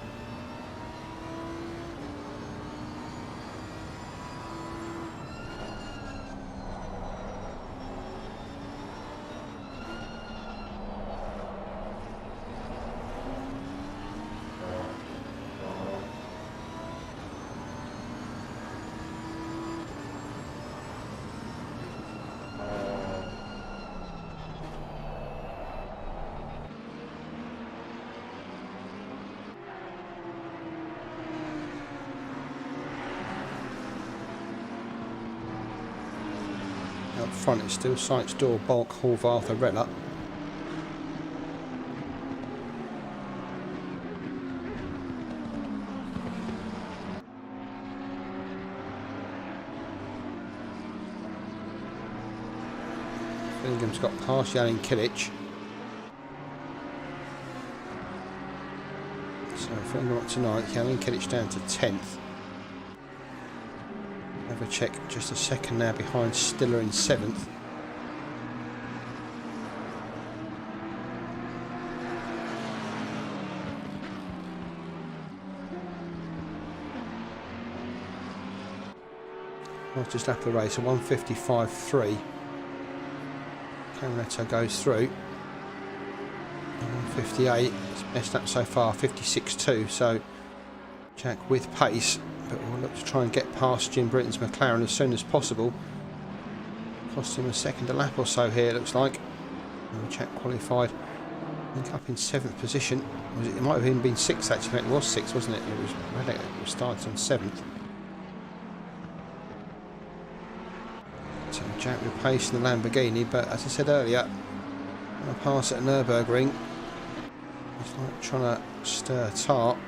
Speaker 7: Up front it's still Sainz, Dorr, Balk, Horvath, Arella. Fillingham's got past Jan Kilic. So Fillingham up to 9th, Jan Kilic down to 10th. Have a check just a second now behind Stiller in 7th. Fastest lap of the race, a 1:55.3. Camiletto goes through. 1:58, it's best lap so far, 56.2, so Jack with pace, but we'll look to try and get past Jim Britton's McLaren as soon as possible. Cost him a second a lap or so here, looks like. And Jack qualified, I think, up in 7th position. It might have even been 6th actually. It was 6th, wasn't it? It was started on 7th. So Jack with pace in the Lamborghini, but as I said earlier, a pass at Nurburgring. It's like trying to stir a tart.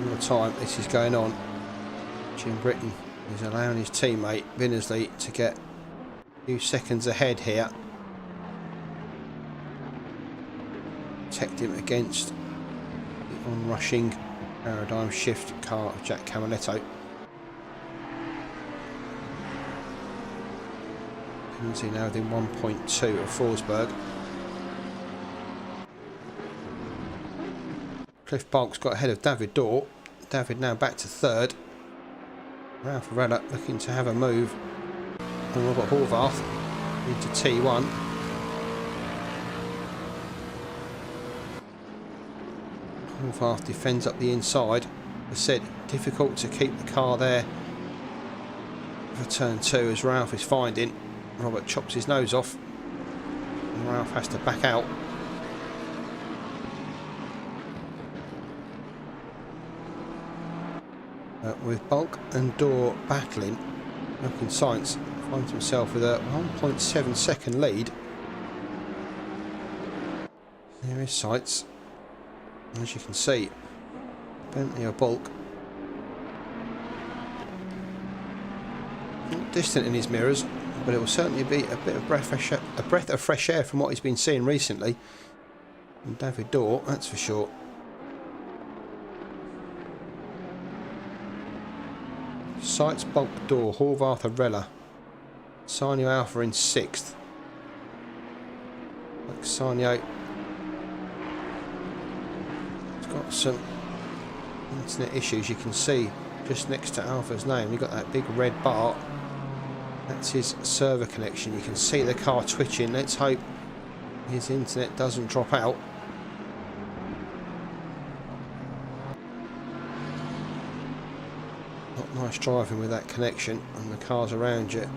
Speaker 7: All the time this is going on, Jim Britton is allowing his teammate Vinnersley to get a few seconds ahead here. Protect him against the onrushing paradigm shift car of Jack Camaletto. Vinnersley now within 1.2 of Forsberg. Cliff Bulk's got ahead of David Dorr. David now back to 3rd. Ralph Varela looking to have a move on Robert Horvath into T1. Horvath defends up the inside. As said, difficult to keep the car there for turn 2 as Ralph is finding. Robert chops his nose off and Ralph has to back out. With Bulk and Dorr battling, Milton Science finds himself with a 1.7 second lead. There is Sights. As you can see, Bentley or Bulk not distant in his mirrors, but it will certainly be a bit of a breath of fresh air from what he's been seeing recently. And David Dorr, that's for sure. Sights, Bulk, Dorr, Horvath, Arella. Sanyo Alpha in 6th. Like Sanyo got some internet issues. You can see just next to Alpha's name you've got that big red bar. That's his server connection. You can see the car twitching. Let's hope his internet doesn't drop out. Not nice driving with that connection and the cars around you.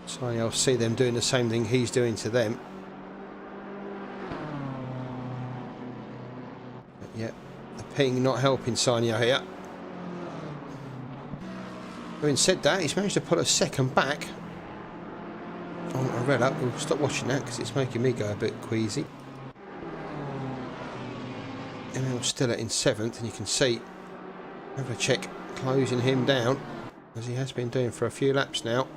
Speaker 7: So I'll see them doing the same thing he's doing to them. Yep, the ping not helping Sanyo here. Having said that, he's managed to put a second back on Arella. We'll stop watching that because it's making me go a bit queasy. Emil Stiller in 7th, and you can see Havlicek closing him down as he has been doing for a few laps now.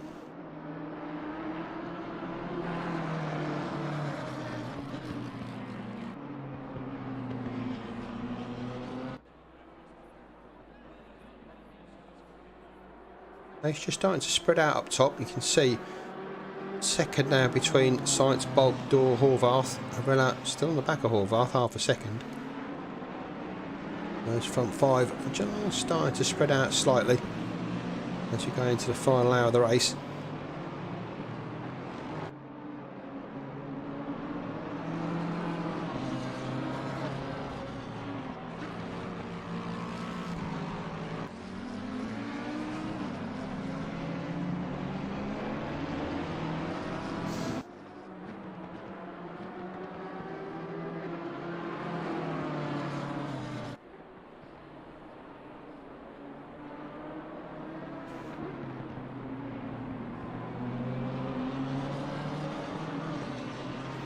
Speaker 7: It's just starting to spread out up top. You can see second now between Science, Bulk, Dorr, Horvath. Arella still on the back of Horvath, half a second. Those front 5 just starting to spread out slightly as we go into the final hour of the race.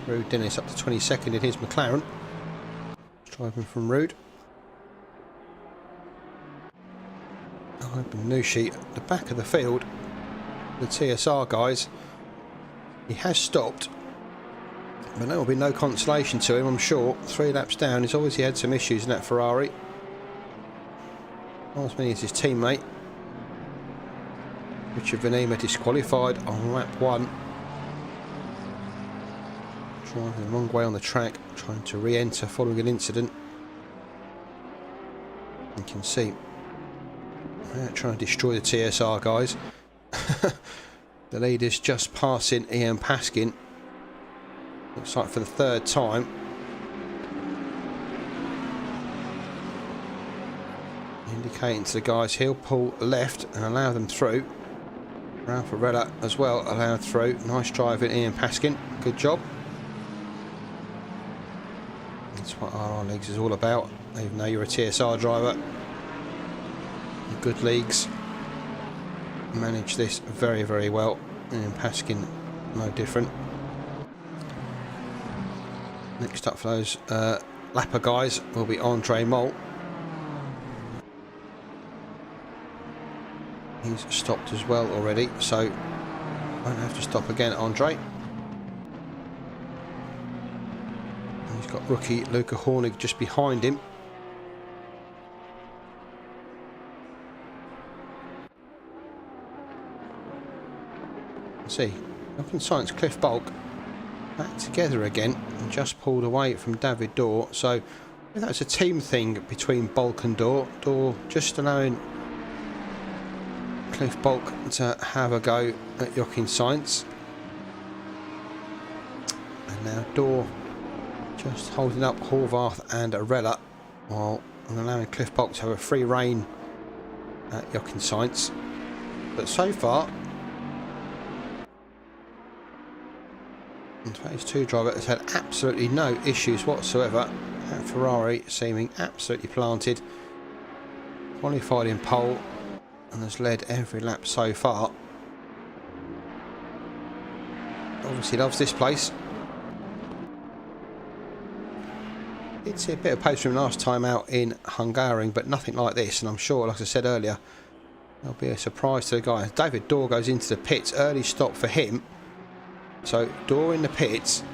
Speaker 7: Rude Dennis up to 22nd in his McLaren. Driving from Rude. Ivan Nushi at the back of the field. The TSR guys. He has stopped, but there will be no consolation to him, I'm sure. 3 laps down. He's obviously had some issues in that Ferrari. Not as many as his teammate. Richard Venema disqualified on lap 1. Driving the wrong way on the track, trying to re-enter following an incident. You can see They're trying to destroy the TSR guys. The leader's just passing Ian Paskin. Looks like for the third time. Indicating to the guys he'll pull left and allow them through. Ralph Arella as well allowed through. Nice driving Ian Paskin. Good job. That's what RRLeagues is all about. Even though you're a TSR driver, the good leagues manage this very, very well. And Paskin, no different. Next up for those lapper guys will be Andre Mol. He's stopped as well already, so won't have to stop again, Andre. And he's got rookie Luca Hornig just behind him. See, Jochen Science, Cliff Bulk back together again and just pulled away from David Dorr. So that's a team thing between Bulk and Dorr. Dorr just allowing Cliff Bulk to have a go at Jochen Science. And now Dorr just holding up Horvath and Arella while allowing Cliff Bulk to have a free rein at Jochen Science. But so far, in phase 2 driver has had absolutely no issues whatsoever. That Ferrari seeming absolutely planted. Qualified in pole and has led every lap so far. Obviously loves this place. Did see a bit of pace from last time out in Hungaroring, but nothing like this, and I'm sure, like I said earlier, there'll be a surprise to the guy. David Dorr goes into the pits, early stop for him. So Dorr in the pits,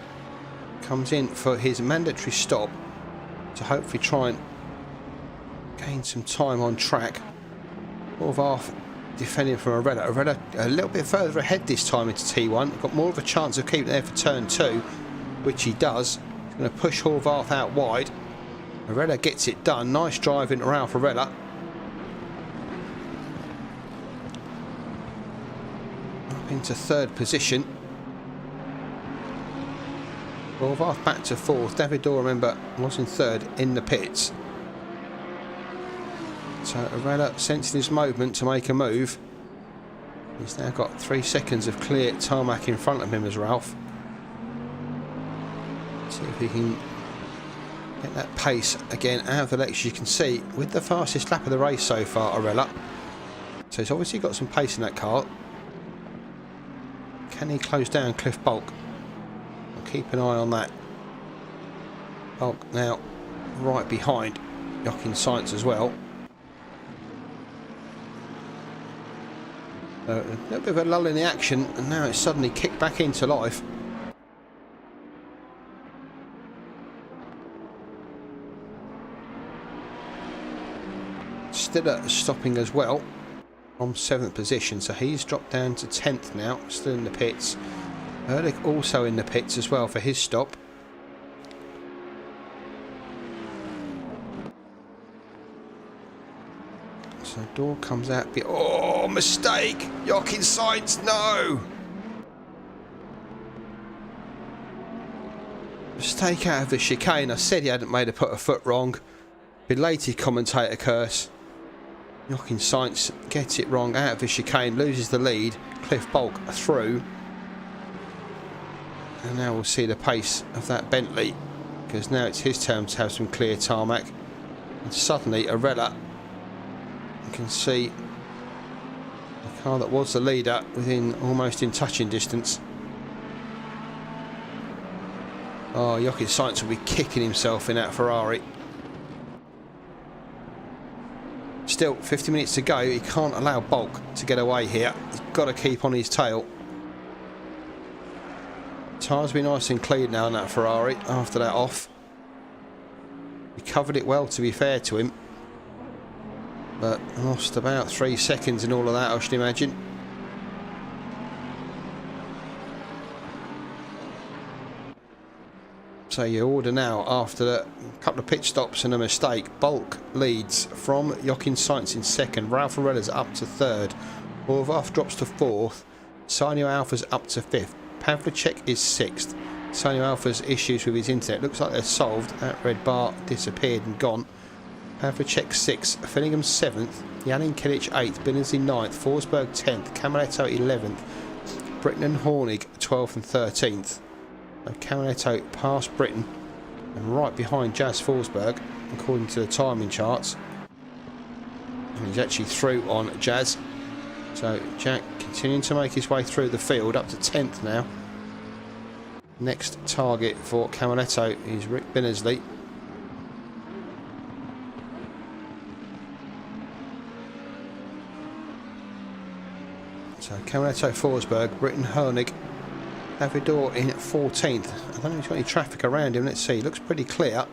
Speaker 7: comes in for his mandatory stop to hopefully try and gain some time on track. Horvath defending from Arella. Arella a little bit further ahead this time into T1. Got more of a chance of keeping there for turn 2, which he does. He's going to push Horvath out wide. Arella gets it done. Nice driving Ralph Arella. Up into third position. Horvath back to fourth. David Dorr, remember, was in third in the pits. So Arella sensing his movement to make a move. He's now got 3 seconds of clear tarmac in front of him as Ralph. See if he can get that pace again out of the lecture. You can see with the fastest lap of the race so far, Arella. So he's obviously got some pace in that car. Can he close down Cliff Bulk? Keep an eye on that. Bulk now right behind Jochen Science as well. A little bit of a lull in the action, and now it's suddenly kicked back into life. Stiller stopping as well from 7th position, so he's dropped down to 10th now, still in the pits. Ehrlich also in the pits as well for his stop. So Dorr comes out. Oh, mistake! Jochen Science, no! Mistake out of the chicane. I said he hadn't made a put a foot wrong. Belated commentator curse. Jochen Science gets it wrong out of the chicane, loses the lead. Cliff Bulk through. And now we'll see the pace of that Bentley, because now it's his turn to have some clear tarmac. And suddenly Arella, you can see the car that was the leader within almost in touching distance. Oh, Jochen Science will be kicking himself in that Ferrari. Still 50 minutes to go. He can't allow Bulk to get away here. He's got to keep on his tail. Tyres be nice and clean now on that Ferrari after that off. He covered it well, to be fair to him, but lost about 3 seconds in all of that, I should imagine. So your order now, after a couple of pit stops and a mistake: Bulk leads from Jochen Sainz in second, Ralph Arella's up to third, Horvath drops to fourth, Sanyo Alpha's up to fifth, Pavlicek is sixth. Sanyo Alpha's issues with his internet looks like they're solved. That red bar disappeared and gone. Pavlicek 6th, Finningham 7th, Janin Kilic 8th, Benazzi 9th, Forsberg 10th, Camaletto 11th, Britton and Hornig 12th and 13th. Camaletto past Britton and right behind Jazz Forsberg according to the timing charts. And he's actually through on Jazz. So Jack continuing to make his way through the field up to 10th now. Next target for Camaletto is Rick Binnersley. So Camaletto, Forsberg, Britton, Hernig, Davidor in 14th. I don't know if there's got any traffic around him. Let's see. Looks pretty clear.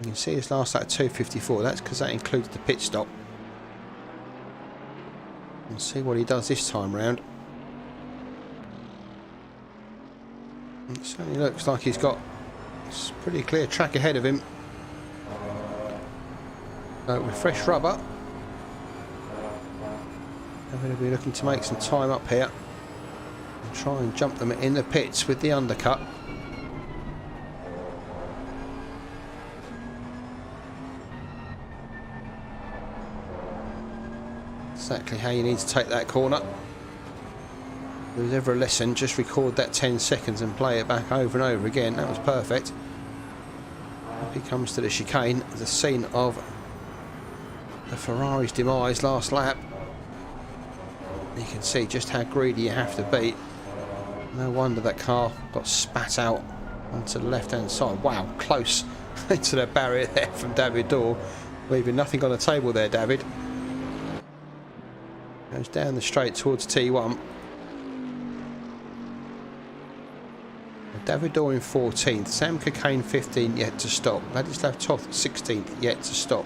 Speaker 7: You can see his last lap at 2:54. That's because that includes the pit stop. We'll see what he does this time round. It certainly looks like he's got a pretty clear track ahead of him. With fresh rubber, I'm going to be looking to make some time up here and try and jump them in the pits with the undercut. Exactly how you need to take that corner. If there's ever a lesson, just record that 10 seconds and play it back over and over again. That was perfect. Up he comes to the chicane, the scene of the Ferrari's demise last lap. You can see just how greedy you have to be. No wonder that car got spat out onto the left hand side. Wow, close into the barrier there from David Dorr, leaving nothing on the table there. David goes down the straight towards T1. David Dorr in 14th, Sam Cockayne 15th, yet to stop. Ladislav Toth 16th, yet to stop.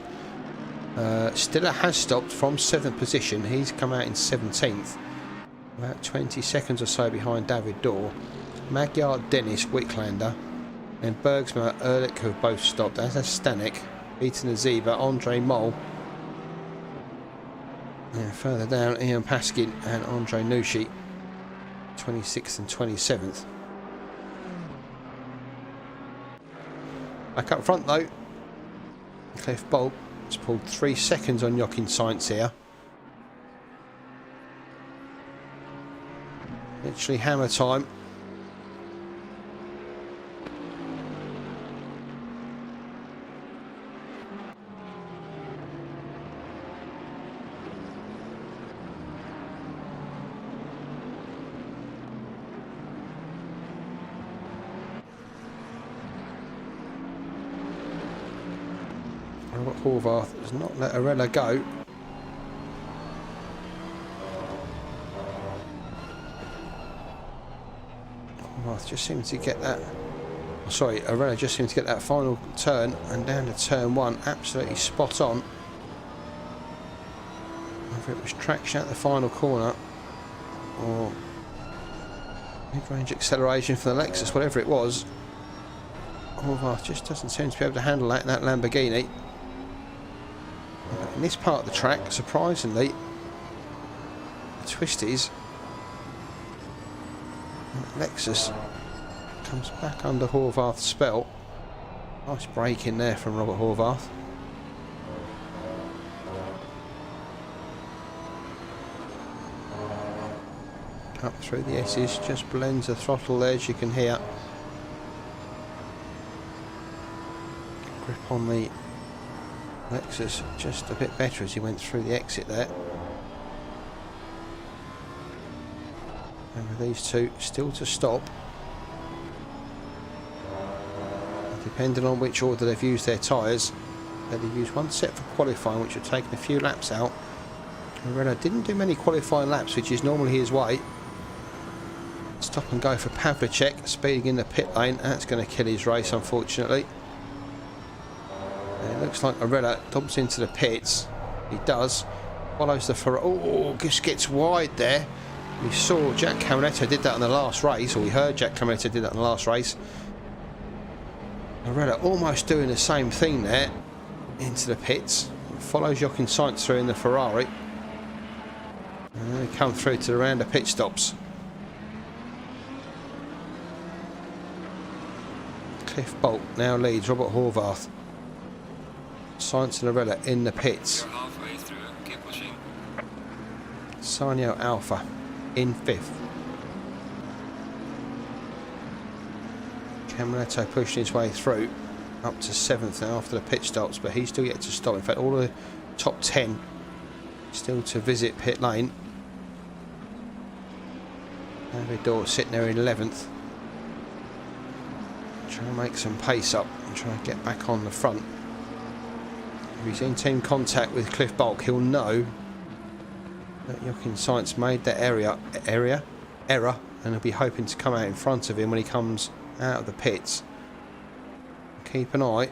Speaker 7: Stiller has stopped from 7th position. He's come out in 17th, about 20 seconds or so behind David Dorr. Magyar, Dennis, Wicklander and Bergsma, Ehrlich have both stopped, as has Stanek, Ethan Aziva, Andre Moll. And further down, Ian Paskin and Andre Nushi, 26th and 27th. Back up front though, Cliff Bolt has pulled 3 seconds on Jochen Sainz here. Literally hammer time. Horvath does not let Arella go. Horvath just seems to get that. Sorry, Arella just seems to get that final turn and down to turn 1, absolutely spot on. Whether it was traction at the final corner or mid-range acceleration for the Lexus, whatever it was, Horvath just doesn't seem to be able to handle that in that Lamborghini. In this part of the track, surprisingly, the twisties, Lexus comes back under Horvath's spell. Nice break in there from Robert Horvath. Up through the S's, just blends the throttle there, as you can hear. Grip on the Lexus just a bit better as he went through the exit there. And with these two still to stop, depending on which order they've used their tyres, they've used one set for qualifying, which have taken a few laps out. Moreno didn't do many qualifying laps, which is normally his way. Stop and go for Pavlicek, speeding in the pit lane. That's going to kill his race, unfortunately. And it looks like Arella dumps into the pits. He does. Follows the Ferrari. Oh, just gets wide there. We saw Jack Camaletto did that in the last race, or we heard Jack Camaletto did that in the last race. Arella almost doing the same thing there into the pits. Follows Jochen Sainz through in the Ferrari. And they come through to the round of pit stops. Cliff Bolt now leads Robert Horvath. Sainz and Arella in the pits.
Speaker 3: You're halfway through. Keep pushing.
Speaker 7: Sanyo Alpha in 5th. Camaretto pushing his way through up to 7th now after the pit stops, but he's still yet to stop. In fact, all the top 10 still to visit pit lane. David sitting there in 11th. Trying to make some pace up and try to get back on the front. If he's in team contact with Cliff Bulk, he'll know that Jochen Sainz made that error, and he'll be hoping to come out in front of him when he comes out of the pits. Keep an eye.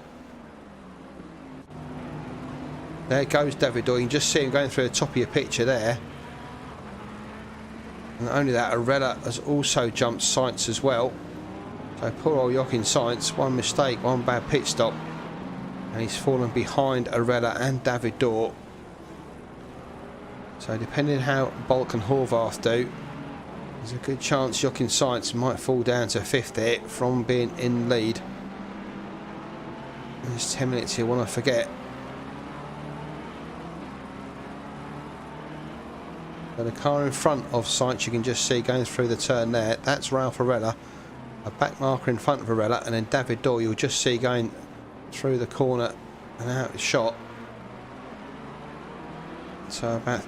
Speaker 7: There goes David. You can just see him going through the top of your picture there. And not only that, Arella has also jumped Sainz as well. So poor old Jochen Sainz, one mistake, one bad pit stop, and he's fallen behind Arella and David Dorr. So depending on how Bulk and Horvath do, there's a good chance Jochen Sainz might fall down to 5th there from being in lead. There's 10 minutes here, want to forget. So the car in front of Sainz, you can just see going through the turn there. That's Ralph Arella. A back marker in front of Arella, and then David Dorr you'll just see going through the corner and out the shot. So about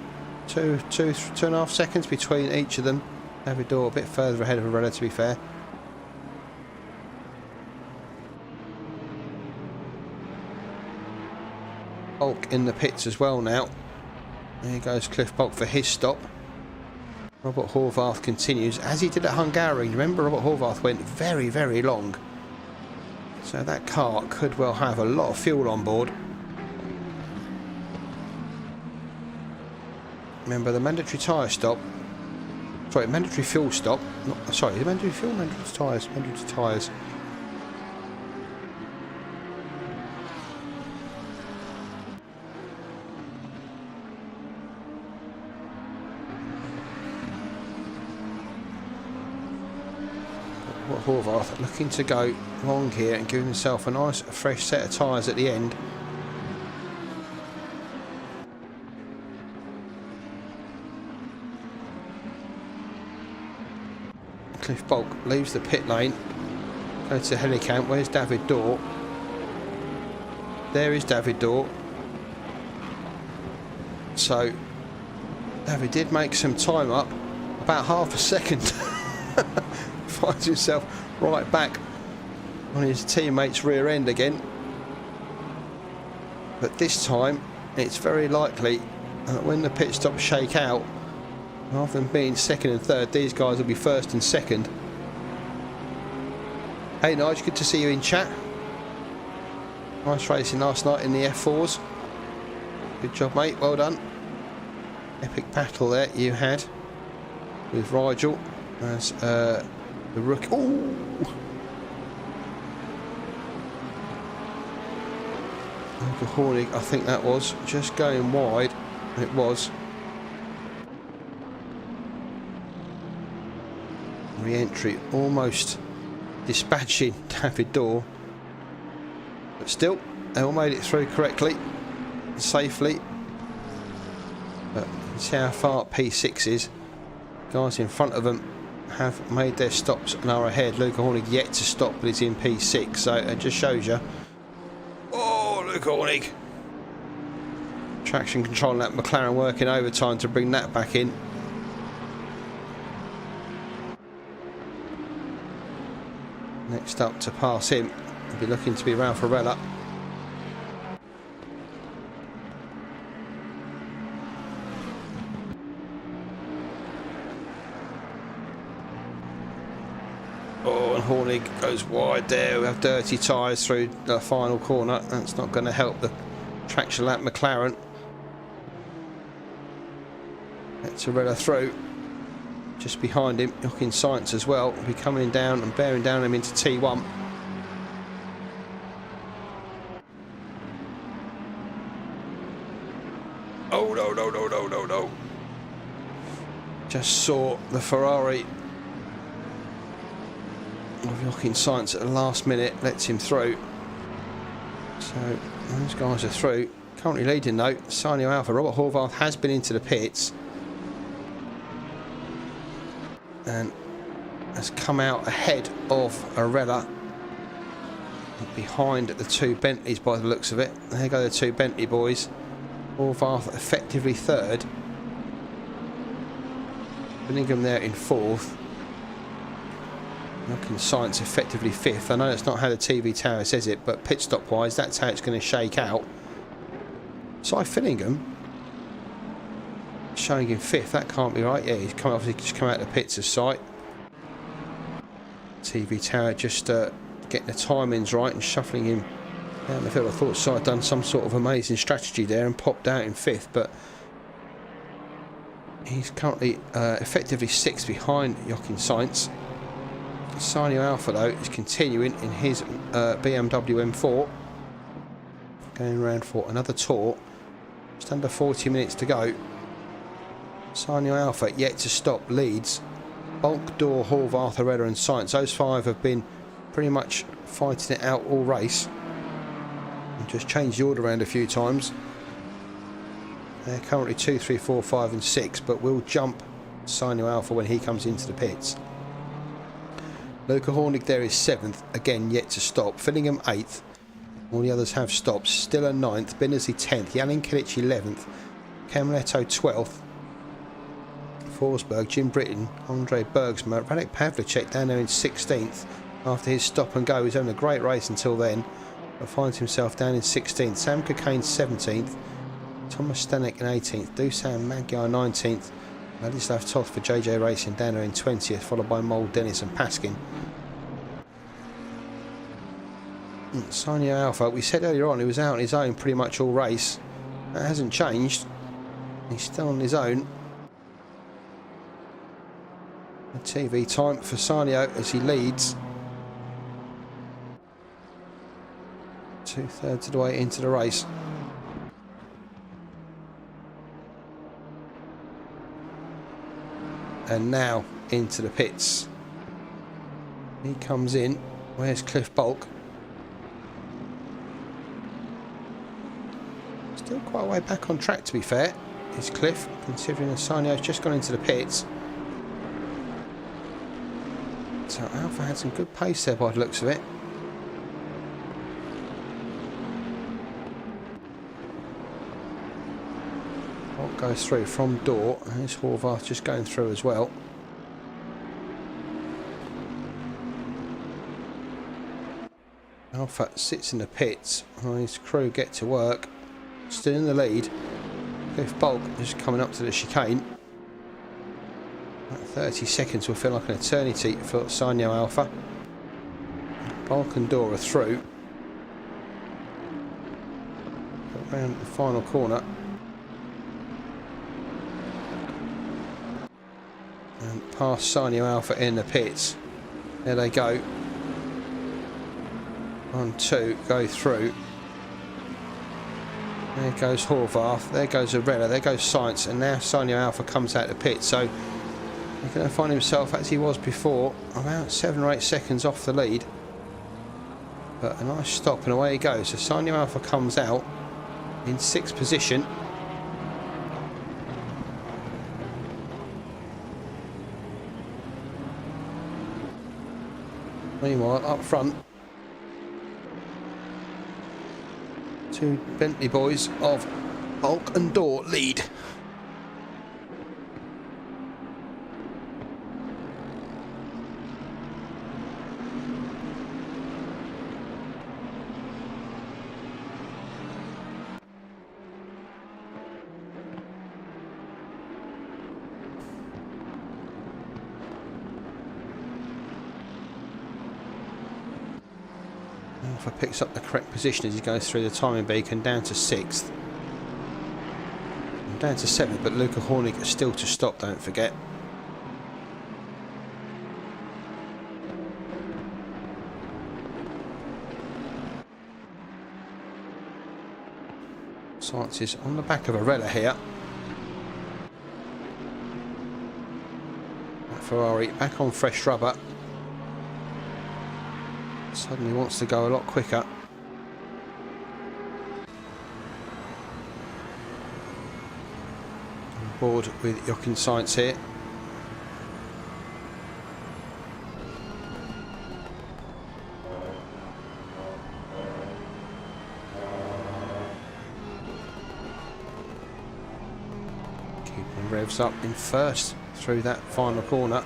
Speaker 7: two and a half seconds between each of them. David Dorr a bit further ahead of Arella, to be fair. Bulk in the pits as well now. There goes Cliff Bulk for his stop. Robert Horvath continues, as he did at Hungary. Remember, Robert Horvath went very, very long. So that car could well have a lot of fuel on board. Remember, the mandatory tyre stop. Sorry, mandatory fuel stop. Sorry, mandatory fuel, mandatory tyres, mandatory tyres. Horvath looking to go long here and give himself a nice fresh set of tyres at the end. Cliff Bulk leaves the pit lane, goes to Helicamp. Where's David Dorr? There is David Dorr. So David did make some time up, about half a second. Finds himself right back on his teammate's rear end again. But this time it's very likely that when the pit stops shake out, rather than being second and third, these guys will be first and second. Hey Nigel, good to see you in chat. Nice racing last night in the F4s. Good job, mate, well done. Epic battle there you had with Rigel as the rookie. Ooh! Luca Hornig, I think that was just going wide. It was. Re-entry almost dispatching David Dorr, but still they all made it through correctly, safely. But you can see how far P6 is. Guys in front of them have made their stops and are ahead. Luca Hornig yet to stop, but he's in P6, so it just shows you. Oh, Luca Hornig! Traction control on that McLaren working overtime to bring that back in. Next up to pass him will be looking to be Ralph Arella. Oh, and Hornig goes wide there. We have dirty tyres through the final corner. That's not going to help the traction lap McLaren. That's Arella through. Just behind him, Jochen Sainz as well, will be coming down and bearing down him into T1. Oh, no, no, no, no, no, no. Just saw the Ferrari of Joachim Sainz at the last minute, lets him through. So those guys are through. Currently leading though, Sanyo Alpha. Robert Horvath has been into the pits and has come out ahead of Arella, behind the two Bentleys by the looks of it. There go the two Bentley boys. Horvath effectively third. Billingham there in fourth. Joachim Sainz effectively fifth. I know that's not how the TV tower says it, but pit stop wise, that's how it's going to shake out. Cy Fillingham showing him fifth. That can't be right. Yeah, he's obviously just come out of the pits of sight. TV tower just getting the timings right and shuffling him down the field. I thought Cy had done some sort of amazing strategy there and popped out in fifth, but he's currently effectively sixth behind Joachim Sainz. Sanyo Alpha though is continuing in his BMW M4, going around for another tour. Just under 40 minutes to go. Sanyo Alpha yet to stop, leads Bulk, Door, Horvath, Arella and Sainz. Those five have been pretty much fighting it out all race. And just changed the order around a few times. They're currently 2, 3, 4, 5 and 6, but will jump Sanyo Alpha when he comes into the pits. Luca Hornig there is 7th, again yet to stop. Fillingham 8th. All the others have stopped. Stiller 9th, Benazzi 10th, Jan Kilic 11th, Camaletto 12th, Forsberg, Jim Britton, Andre Bergsma, Radek Pavlicek down there in 16th after his stop and go. He's having a great race until then, but finds himself down in 16th. Sam Cocaine 17th, Thomas Stanek in 18th, Dusan Magyar 19th, Ladislav Toth for JJ Racing down there in 20th, followed by Mole, Dennis and Paskin. Sanyo Alpha, we said earlier on he was out on his own pretty much all race. That hasn't changed. He's still on his own. The TV time for Sanyo as he leads. 2/3 of the way into the race. And now into the pits. He comes in. Where's Cliff Bulk? Still quite a way back on track, to be fair, is Cliff, considering Sanyo's just gone into the pits. So Alpha had some good pace there by the looks of it. Bulk goes through from Door, and there's Horvath just going through as well. Alpha sits in the pits, and his crew get to work. Still in the lead. Cliff Bulk is coming up to the chicane. That 30 seconds will feel like an eternity for Sanyo Alpha. Bulk and Door are through. Around the final corner. And past Sanyo Alpha in the pits. There they go. 1, 2, go through. There goes Horvath, there goes Arella, there goes Sainz, and now Sanyo Alpha comes out of the pit. So he's going to find himself, as he was before, about 7 or 8 seconds off the lead. But a nice stop and away he goes. So Sanyo Alpha comes out in 6th position. Meanwhile, up front, two Bentley boys of Bulk and Door lead. Alpha picks up the correct position as he goes through the timing beacon down to 6th. And down to 7th, but Luca Hornig is still to stop, don't forget. Science is on the back of Arella here. That Ferrari back on fresh rubber. Suddenly wants to go a lot quicker. On board with Jochen Science here. Keeping revs up in first through that final corner.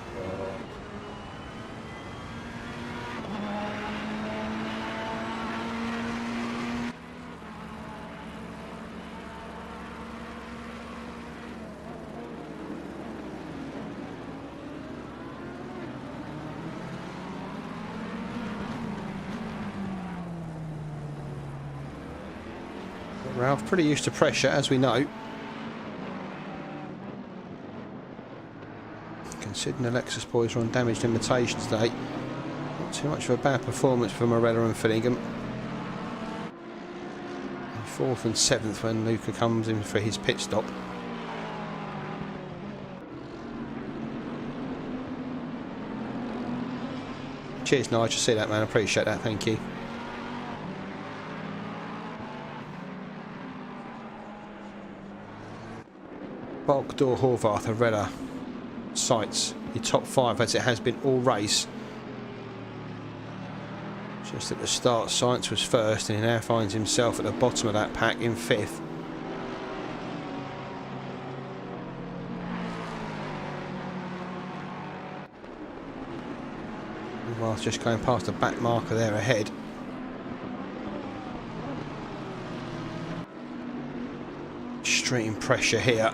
Speaker 7: Ralph pretty used to pressure, as we know. Considering the Lexus boys were on damaged limitation today, not too much of a bad performance for Morella and Fillingham. 4th and 7th when Luca comes in for his pit stop. Cheers, Nigel. See that, man. Appreciate that. Thank you. Bulk, Door, Horvath, Arella, Sights, your top 5 as it has been all race. Just at the start, Science was first and he now finds himself at the bottom of that pack in 5th. Whilst just going past the back marker there ahead. Extreme pressure here.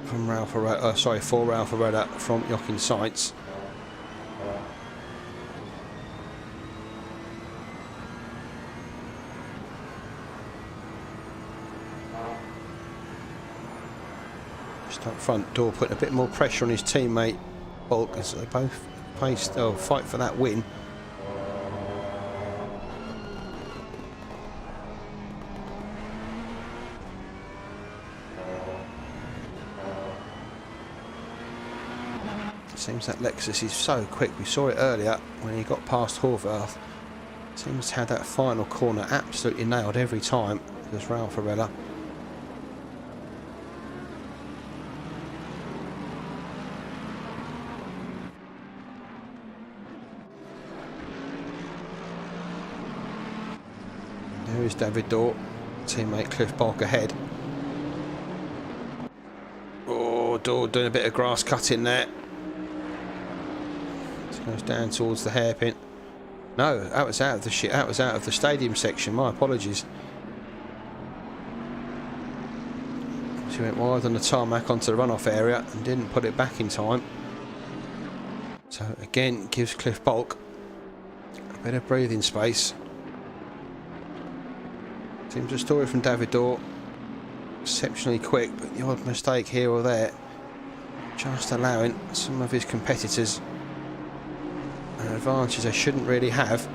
Speaker 7: From Ralph Arella, for Ralph Arella from Jochen Science. Just up front, Door putting a bit more pressure on his teammate Bulk as they both fight for that win. Seems that Lexus is so quick. We saw it earlier when he got past Horvath. Seems to have that final corner absolutely nailed every time. There's Ralph Arella. There is David Dorr, teammate Cliff Bulk ahead. Oh, Dorr doing a bit of grass cutting there. Goes down towards the hairpin. No, that was out of the that was out of the stadium section. My apologies. She went wide on the tarmac onto the runoff area and didn't put it back in time. So again, gives Cliff Bulk a bit of breathing space. Seems a story from David Dorr. Exceptionally quick, but the odd mistake here or there, just allowing some of his competitors an advantage they shouldn't really have.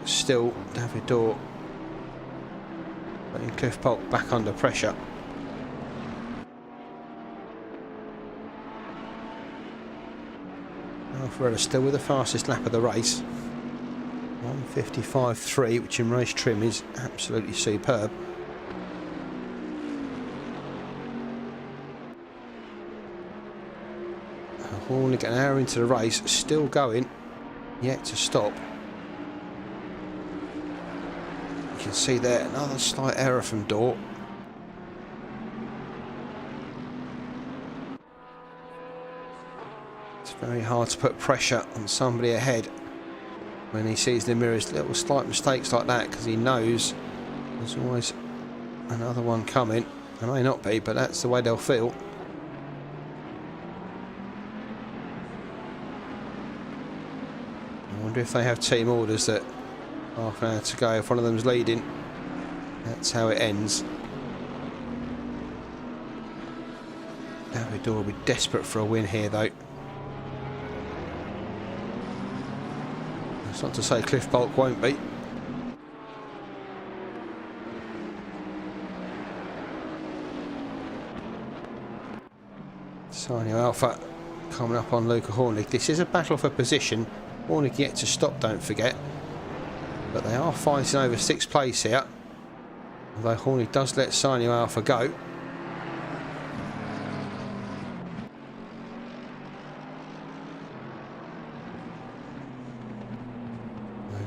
Speaker 7: Still, David Dorr putting Cliff Bulk back under pressure. Alvarez still with the fastest lap of the race. 1:55.3, which in race trim is absolutely superb. Only an hour into the race, still going, yet to stop. You can see there another slight error from Dorr. It's very hard to put pressure on somebody ahead when he sees the mirrors, little slight mistakes like that, because he knows there's always another one coming. There may not be, but that's the way they'll feel. I wonder if they have team orders that half an hour to go, if one of them's leading, that's how it ends. David Dorr will be desperate for a win here though. That's not to say Cliff Bulk won't be. Sanyo Alpha coming up on Luca Hornig. This is a battle for position. Hornig yet to stop, don't forget. But they are fighting over 6th place here. Although Hornig does let Sanyo Alpha go.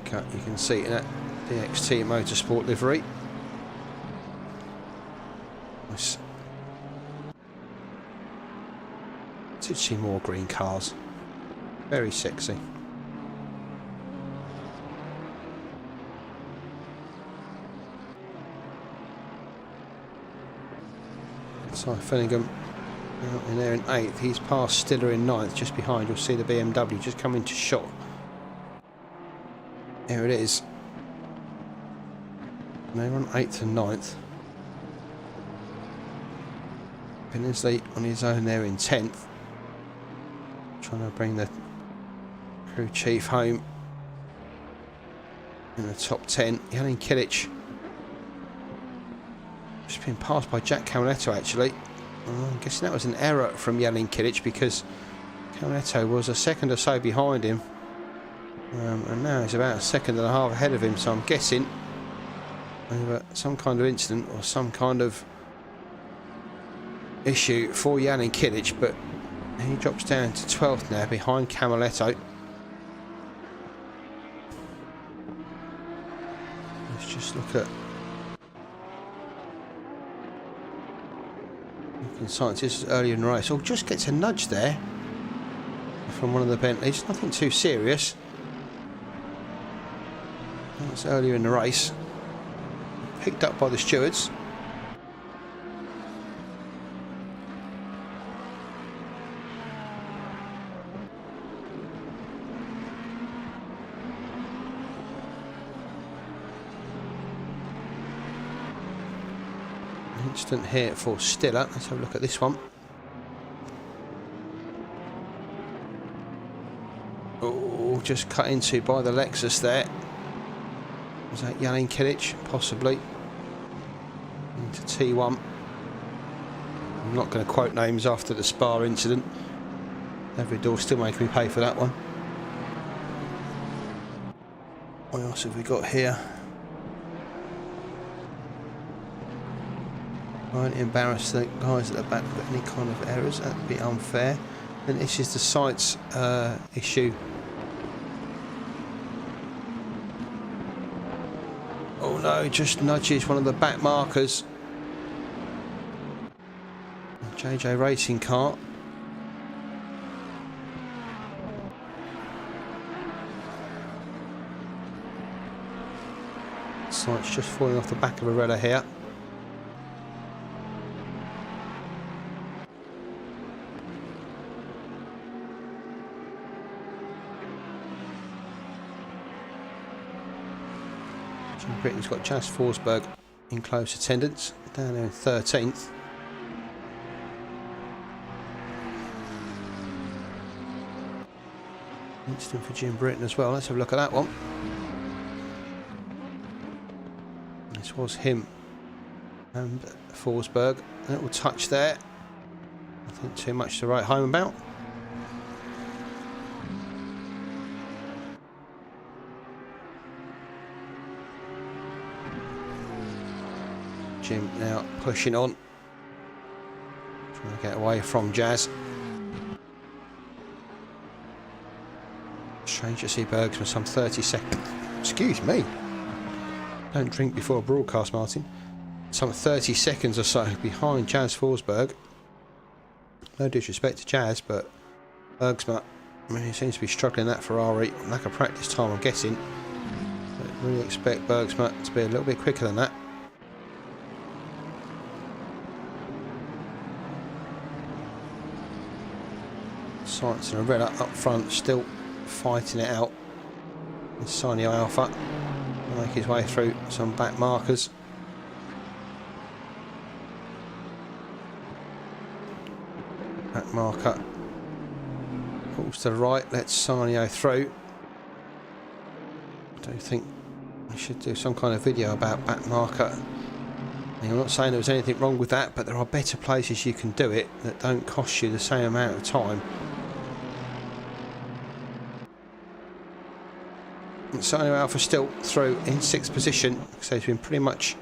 Speaker 7: Okay, you can see it in that DXT Motorsport livery. Nice. Did see more green cars. Very sexy. So Finningham out in there in 8th. He's past Stiller in 9th. Just behind, you'll see the BMW just come into shot. Here it is. And they're on 8th and 9th. Pinnersley on his own there in 10th. Trying to bring the crew chief home in the top 10. Jan Kilic just been passed by Jack Camaletto actually. I'm guessing that was an error from Jan Kilic because Camaletto was a second or so behind him. And now he's about a second and a half ahead of him, so I'm guessing over some kind of incident or some kind of issue for Jan Kilic, but he drops down to 12th now behind Camaletto. Let's just look at Science. This is earlier in the race. Oh, just gets a nudge there from one of the Bentleys. Nothing too serious. That's earlier in the race. Picked up by the stewards. Instant here for Stiller. Let's have a look at this one. Oh, just cut into by the Lexus there. Was that Jan Kilic? Possibly. Into T1. I'm not going to quote names after the Spa incident. Every door still making me pay for that one. What else have we got here? Won't embarrass the guys at the back with any kind of errors. That'd be unfair. And this is the sights issue. Oh no, just nudges one of the back markers. JJ Racing car. Sights just falling off the back of a Rella here. Britain's got Jas Forsberg in close attendance, down there in 13th. Instant for Jim Britton as well. Let's have a look at that one. This was him and Forsberg. A little touch there. Nothing too much to write home about. Jim now pushing on, trying to get away from Jazz. Strange to see Bergsman some 30 seconds. Excuse me. Don't drink before a broadcast, Martin. Some 30 seconds or so behind Jazz Forsberg. No disrespect to Jazz, but Bergsman, I mean, he seems to be struggling that Ferrari. Lack of practice time, I'm guessing. But really expect Bergsman to be a little bit quicker than that. Science and Arella up front, still fighting it out. And Sanyo Alpha will make his way through some back markers. Back marker pulls to the right, lets Sanyo through. I don't think we should do some kind of video about back marker And I'm not saying there was anything wrong with that, but there are better places you can do it that don't cost you the same amount of time. So anyway, Alpha still through in 6th position, so he's been pretty much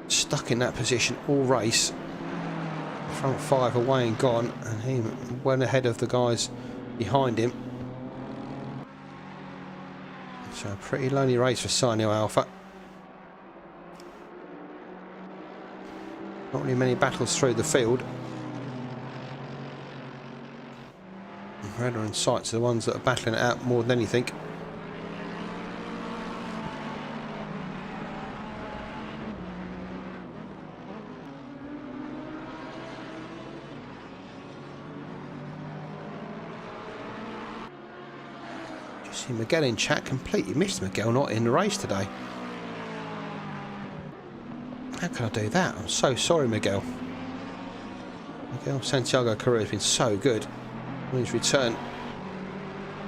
Speaker 7: stuck in that position all race. Front 5 away and gone, and he went ahead of the guys behind him. So a pretty lonely race for Sanyo Alpha. Not really many battles through the field. Redder and Sights are the ones that are battling it out more than anything. See Miguel in chat, completely missed Miguel not in the race today. How can I do that? I'm so sorry, Miguel. Miguel Santiago career has been so good on his return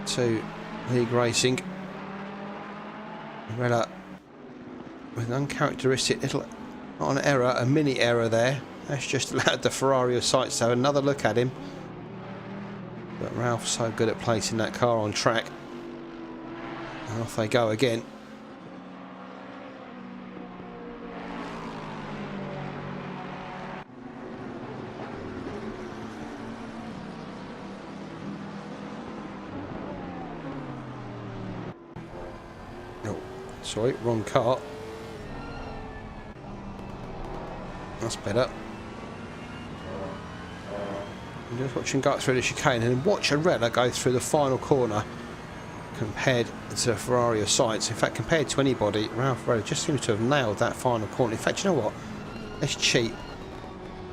Speaker 7: to league racing. Morella with an uncharacteristic little, not an error, a mini error there. That's just allowed the Ferrari of Sights to have another look at him. But Ralph's so good at placing that car on track. And off they go again. Oh, sorry, wrong car. That's better. I'm just watching go through the chicane and watch Arella go through the final corner. Compared to Ferrari of Sights, in fact compared to anybody, Ralph Arella just seems to have nailed that final corner. In fact, you know what, let's cheat,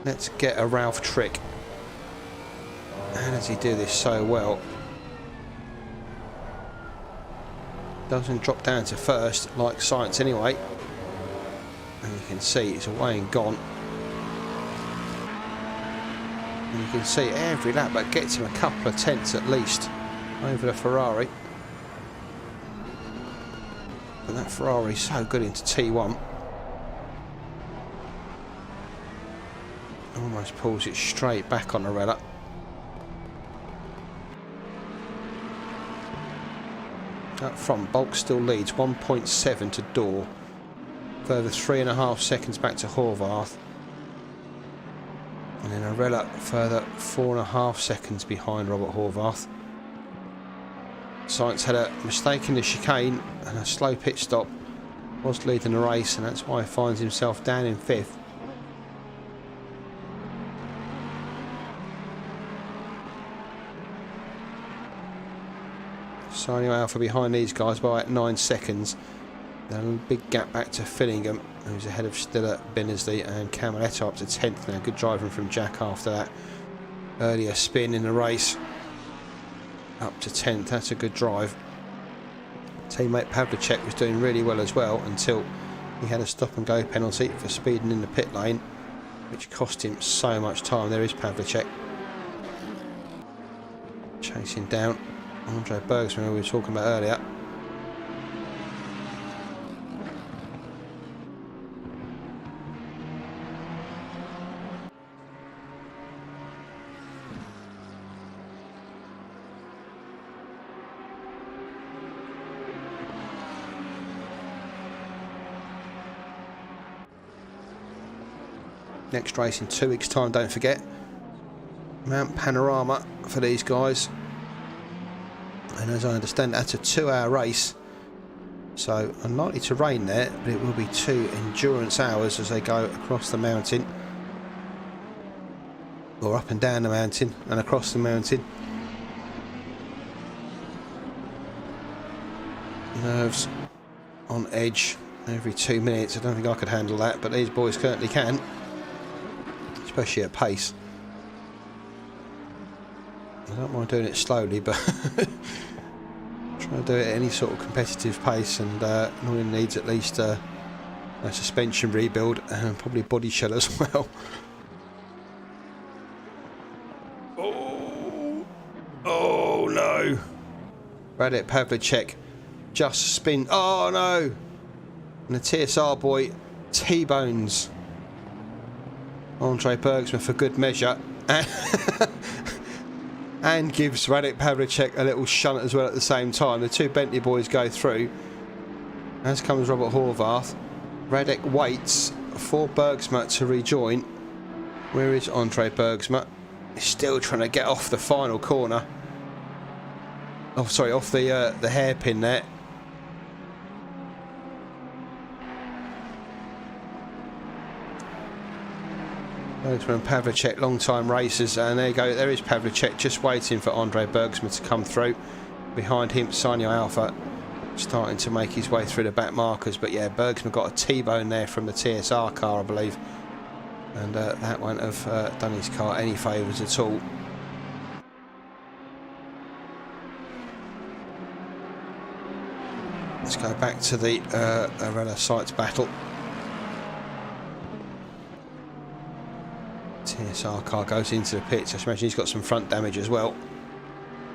Speaker 7: let's get a Ralph trick. How does he do this so well? Doesn't drop down to first like Sights anyway, and you can see it's away and gone, and you can see every lap that gets him a couple of tenths at least over the Ferrari. But that Ferrari's so good into T1. Almost pulls it straight back on Arella. Up front, Bulk still leads 1.7 to Door. Further 3.5 seconds back to Horvath. And then Arella further 4.5 seconds behind Robert Horvath. Sights had a mistake in the chicane and a slow pit stop, was leading the race, and that's why he finds himself down in 5th. Sanyo Alpha behind these guys by about 9 seconds. Then a big gap back to Fillingham, who's ahead of Stiller, Bennesley and Camaletto up to 10th now. Good driving from Jack after that earlier spin in the race. Up to 10th, that's a good drive. Teammate Pavlicek was doing really well as well until he had a stop and go penalty for speeding in the pit lane, which cost him so much time. There is Pavlicek chasing down Andre Bergsman, who we were talking about earlier. Next race in 2 weeks' time, don't forget. Mount Panorama for these guys. And as I understand, that's a 2-hour race. So unlikely to rain there, but it will be 2 endurance hours as they go across the mountain. Or up and down the mountain and across the mountain. Nerves on edge every 2 minutes. I don't think I could handle that, but these boys currently can. Especially at pace. I don't mind doing it slowly, but trying to do it at any sort of competitive pace, and normally needs at least a suspension rebuild and probably body shell as well. Oh no! Radek Pavlicek just spin. Oh no! And the TSR boy T-bones Andre Bergsma for good measure. And gives Radek Pavlicek a little shunt as well at the same time. The two Bentley boys go through. As comes Robert Horvath. Radek waits for Bergsma to rejoin. Where is Andre Bergsma? He's still trying to get off the final corner. Oh, sorry, off the hairpin there. Bergsma and Pavlicek, long-time racers, and there you go. There is Pavlicek just waiting for Andre Bergsma to come through. Behind him, Sanyo Alpha starting to make his way through the back markers, but yeah, Bergsma got a T-bone there from the TSR car, I believe, and that won't have done his car any favours at all. Let's go back to the Arella Sites battle. TSR car goes into the pits. I imagine he's got some front damage as well,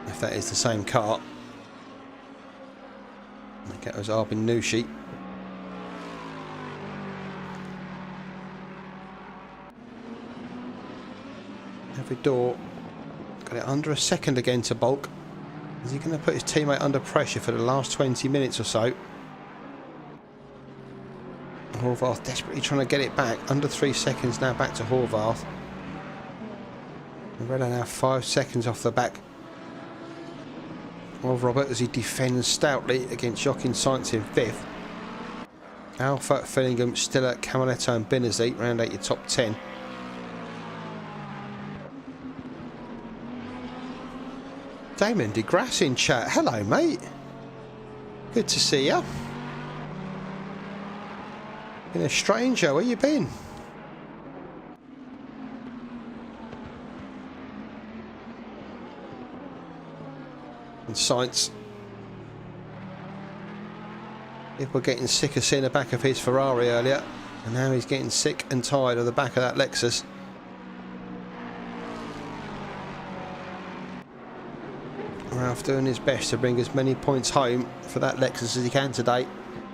Speaker 7: if that is the same car. I think that was Arbin Nushi. Every door got it under a second again to Bulk. Is he going to put his teammate under pressure for the last 20 minutes or so? Horvath desperately trying to get it back. Under 3 seconds now, back to Horvath. Arella now 5 seconds off the back of Robert as he defends stoutly against Jochen Sainz in 5th. Alpha, Fillingham, Stiller, Camaletto and Benazzi round out your top 10. Damon DeGrasse in chat. Hello, mate. Good to see you. Been a stranger. Where you been? And Sainz. People getting sick of seeing the back of his Ferrari earlier, and now he's getting sick and tired of the back of that Lexus. Ralph doing his best to bring as many points home for that Lexus as he can today.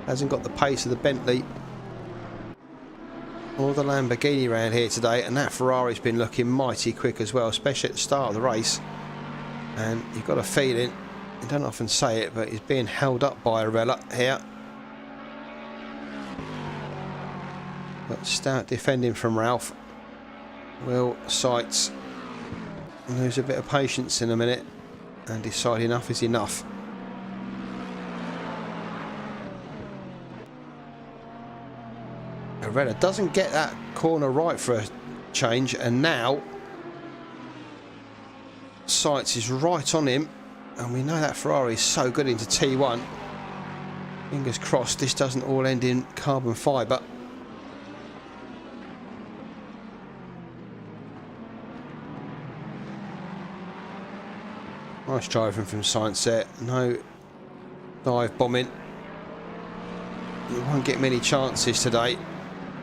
Speaker 7: Hasn't got the pace of the Bentley or the Lamborghini around here today, and that Ferrari's been looking mighty quick as well, especially at the start of the race. And you've got a feeling, I don't often say it, but he's being held up by Arella here. But stout defending from Ralph. Will Sites lose a bit of patience in a minute and decide enough is enough. Arella doesn't get that corner right for a change, and now Sites is right on him, and we know that Ferrari is so good into T1. Fingers crossed this doesn't all end in carbon fibre. Nice driving from Sainz there. No dive bombing. He won't get many chances today,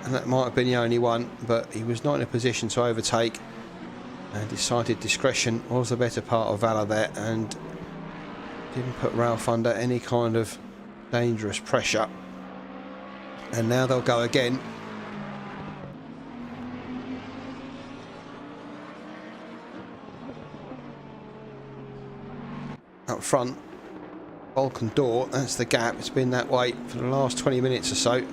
Speaker 7: and that might have been the only one, but he was not in a position to overtake, and decided discretion was the better part of valour there, and didn't put Ralph under any kind of dangerous pressure. And now they'll go again. Up front, Bulk and Door, that's the gap. It's been that way for the last 20 minutes or so.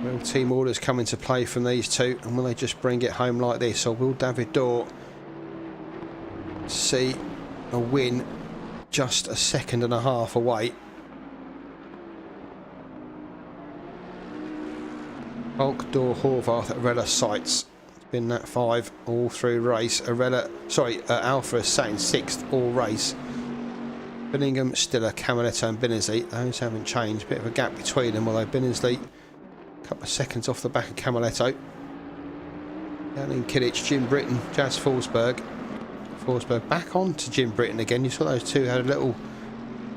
Speaker 7: Will team orders come into play from these two, and will they just bring it home like this, or will David Door see a win just a second and a half away? Bulk, Door, Horvath, Arella, Sites. It's been that 5 all through race. Alpha is sat in 6th all race. Billingham, Stiller, Camaletto and Benazzi. Those haven't changed. Bit of a gap between them, although Benazzi a couple of seconds off the back of Camaletto. Down in Kidditch, Jim Britton, Jazz Forsberg. Forsberg back on to Jim Britton again. You saw those two had a little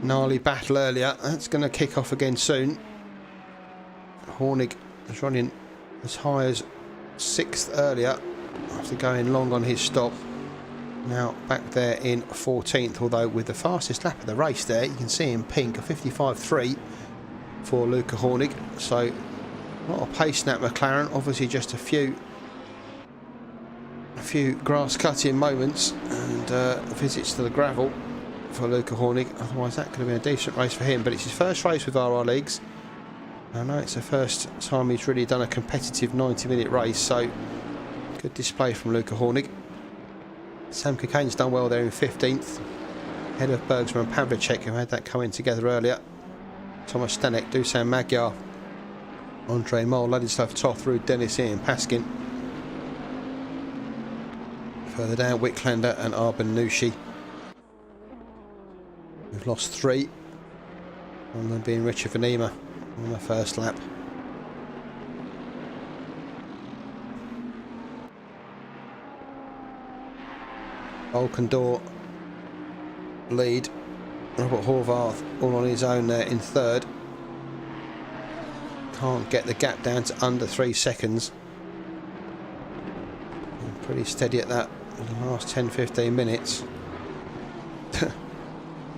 Speaker 7: gnarly battle earlier. That's going to kick off again soon. Hornig was running as high as 6th earlier after going long on his stop. Now back there in 14th, although with the fastest lap of the race there, you can see in pink a 55.3 for Luca Hornig. So a lot of pace in that McLaren, obviously just a few grass cutting moments and visits to the gravel for Luca Hornig. Otherwise that could have been a decent race for him, but it's his first race with RRLeagues. I know it's the first time he's really done a competitive 90-minute race, so good display from Luca Hornig. Sam Cocaine's done well there in 15th, ahead of Bergsma and Pavlicek, who had that coming together earlier. Thomas Stanek, Dusan Magyar, Andre Mol, Ladislav Toth, Ruud Dennis, Ian Paskin. Further down, Wicklander and Arben Nushi. We've lost 3, one of them being Richard Vanema on the first lap. Valkendorf lead, Robert Horvath all on his own there in 3rd. Can't get the gap down to under 3 seconds. And pretty steady at that in the last 10-15 minutes.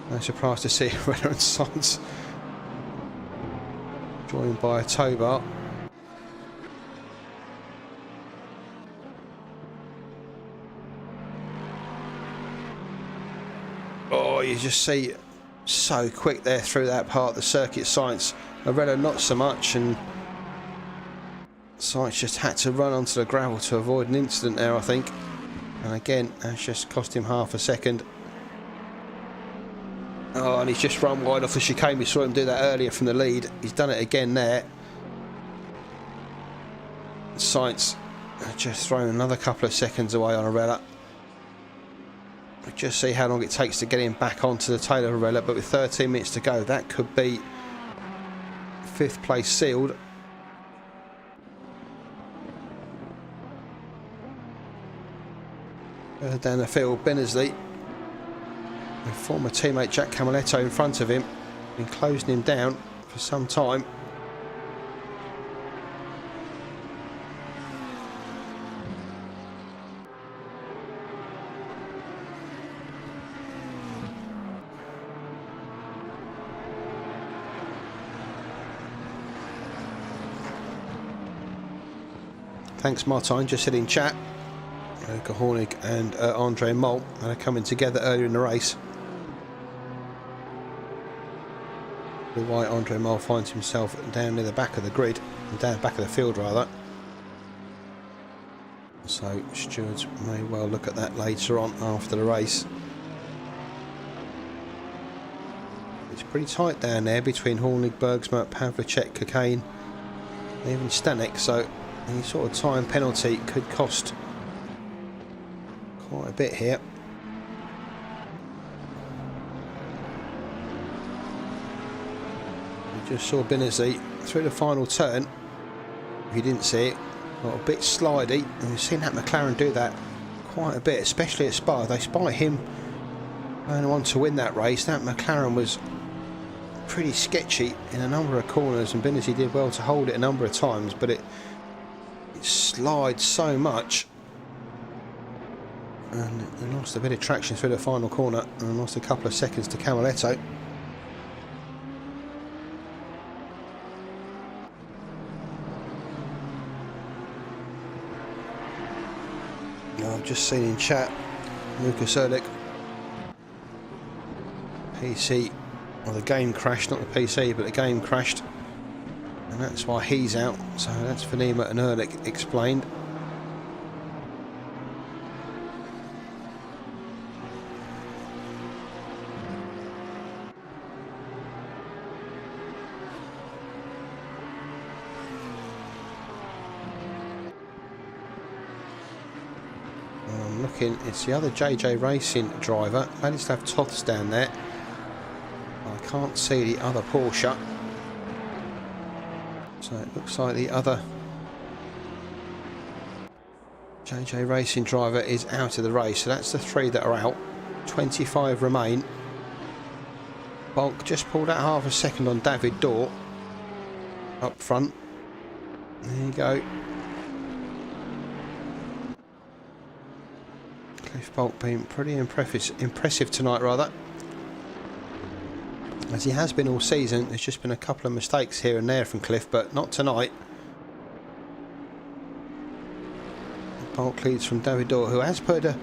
Speaker 7: No surprise to see Renner and Sainz joined by a tow bar. Oh, you just see so quick there through that part of the circuit. Sainz, Arella not so much, and Sainz just had to run onto the gravel to avoid an incident there, I think. And again, that's just cost him half a second. Oh, and he's just run wide off the chicane. We saw him do that earlier from the lead. He's done it again there. Sainz just thrown another couple of seconds away on Arella. We'll just see how long it takes to get him back onto the tail of Arella, but with 13 minutes to go, that could be 5th place sealed. Further down the field, Bennesley, with former teammate Jack Camaletto in front of him, been closing him down for some time. Thanks Martin, just said in chat, Luca Hornig and Andre Mol are coming together earlier in the race. Why Andre Mol finds himself down near the back of the grid, down back of the field rather. So stewards may well look at that later on after the race. It's pretty tight down there between Hornig, Bergsma, Pavlicek, Cocaine, and even Stanek, so any sort of time penalty could cost quite a bit here. We just saw Benazzi through the final turn. If you didn't see it, got a bit slidey, and we've seen that McLaren do that quite a bit, especially at Spa. They spy him going on to win that race. That McLaren was pretty sketchy in a number of corners, and Benazzi did well to hold it a number of times, but it slides so much, and it lost a bit of traction through the final corner and lost a couple of seconds to Camaletto. Now I've just seen in chat Lucas Ehrlich, PC, well the game crashed, not the PC but the game crashed, and that's why he's out. So that's Vanema and Ehrlich explained. I'm looking, it's the other JJ Racing driver, Ladislav Toth's down there. I can't see the other Porsche. So it looks like the other JJ Racing driver is out of the race. So that's the 3 that are out. 25 remain. Bonk just pulled out half a second on David Dorr up front. There you go. Cliff Bolt being pretty impressive tonight, rather. As he has been all season. There's just been a couple of mistakes here and there from Cliff, but not tonight. Bolt leads from David Dorr, who has put a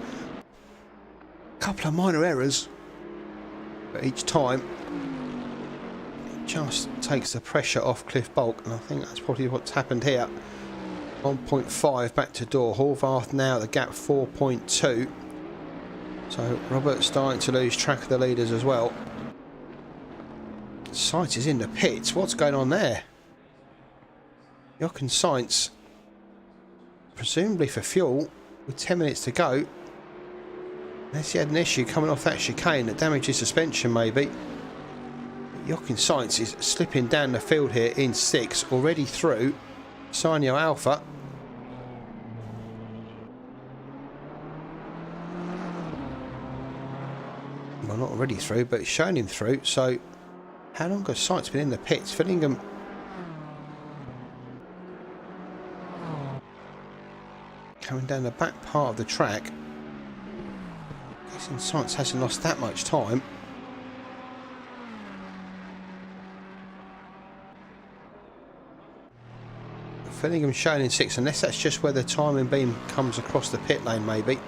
Speaker 7: couple of minor errors, but each time it just takes the pressure off Cliff Bolt, and I think that's probably what's happened here. 1.5 back to Dorr. Horvath now the gap 4.2. So Robert's starting to lose track of the leaders as well. Sainz is in the pits. What's going on there? Jochen Sainz, presumably for fuel, with 10 minutes to go. Unless he had an issue coming off that chicane that damaged his suspension, maybe. Jochen Sainz is slipping down the field here in 6, already through Sanyo Alpha. Well, not already through, but it's shown him through. So, how long has Sainz been in the pits? Fillingham coming down the back part of the track. Guessing Sainz hasn't lost that much time. Fillingham shown in 6, unless that's just where the timing beam comes across the pit lane, maybe.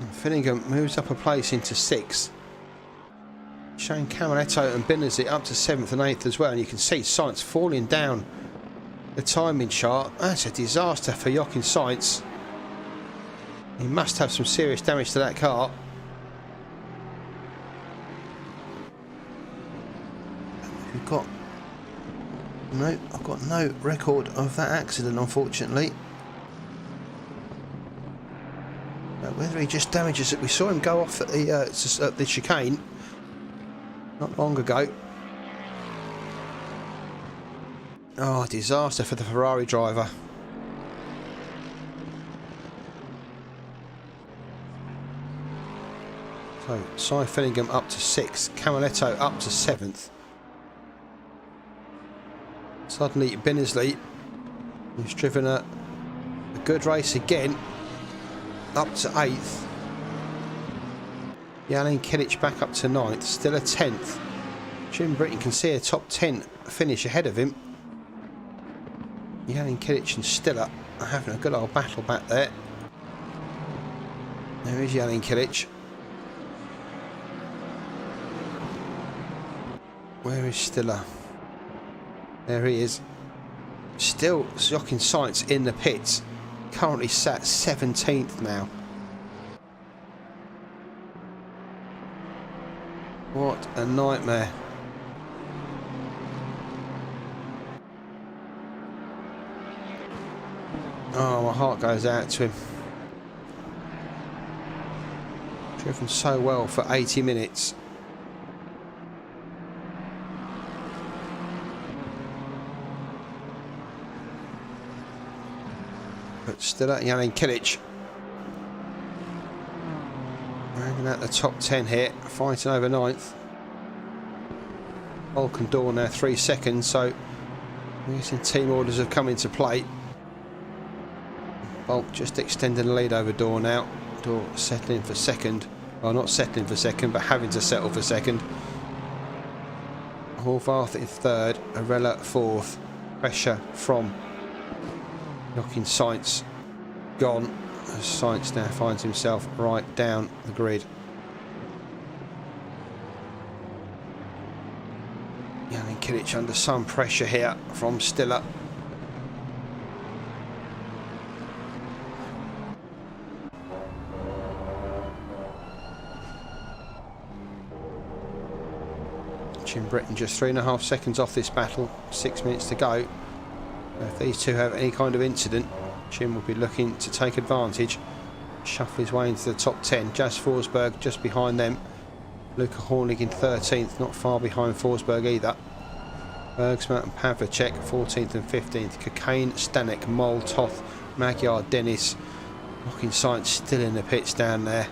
Speaker 7: And Fillingham moves up a place into 6. Showing Camaletto and Binnersley up to 7th and 8th as well, and you can see Sainz falling down the timing chart. That's a disaster for Jochen Sainz. He must have some serious damage to that car. We've got no, I've got no record of that accident, unfortunately. But whether he just damages it, we saw him go off at the chicane not long ago. Oh, disaster for the Ferrari driver. So, Cy Fillingham up to 6th, Camaletto up to 7th. Suddenly, Binnersley, who's driven a good race again, up to 8th. Jan Kilic back up to 9th, still a 10th. Jim Britton can see a top 10 finish ahead of him. Jan Kilic and Stiller are having a good old battle back there. There is Jan Kilic. Where is Stiller? There he is. Still Jochen Sainz in the pits. Currently sat 17th now. What a nightmare. Oh, my heart goes out to him. Driven so well for 80 minutes. But still at Jan Kilic. Rounding out the top 10 here, fighting over 9th. Volk and Dorr now 3 seconds, so we're guessing team orders have come into play. Volk just extending the lead over Dorr now. Dorr settling for 2nd. Well, not settling for 2nd, but having to settle for 2nd. Horvath in 3rd, Arella 4th. Pressure from Jochen Sainz gone, as Sainz now finds himself right down the grid. Jan Kilic under some pressure here from Stiller. Jim Britton just 3.5 seconds off this battle, 6 minutes to go. If these two have any kind of incident, Jim will be looking to take advantage, shuffle his way into the top 10. Jas Forsberg just behind them. Luca Hornig in 13th, not far behind Forsberg either. Bergsma and Pavlicek 14th and 15th. Cocaine, Stanek, Mol, Toth, Magyar, Dennis. Jochen Sainz still in the pits down there.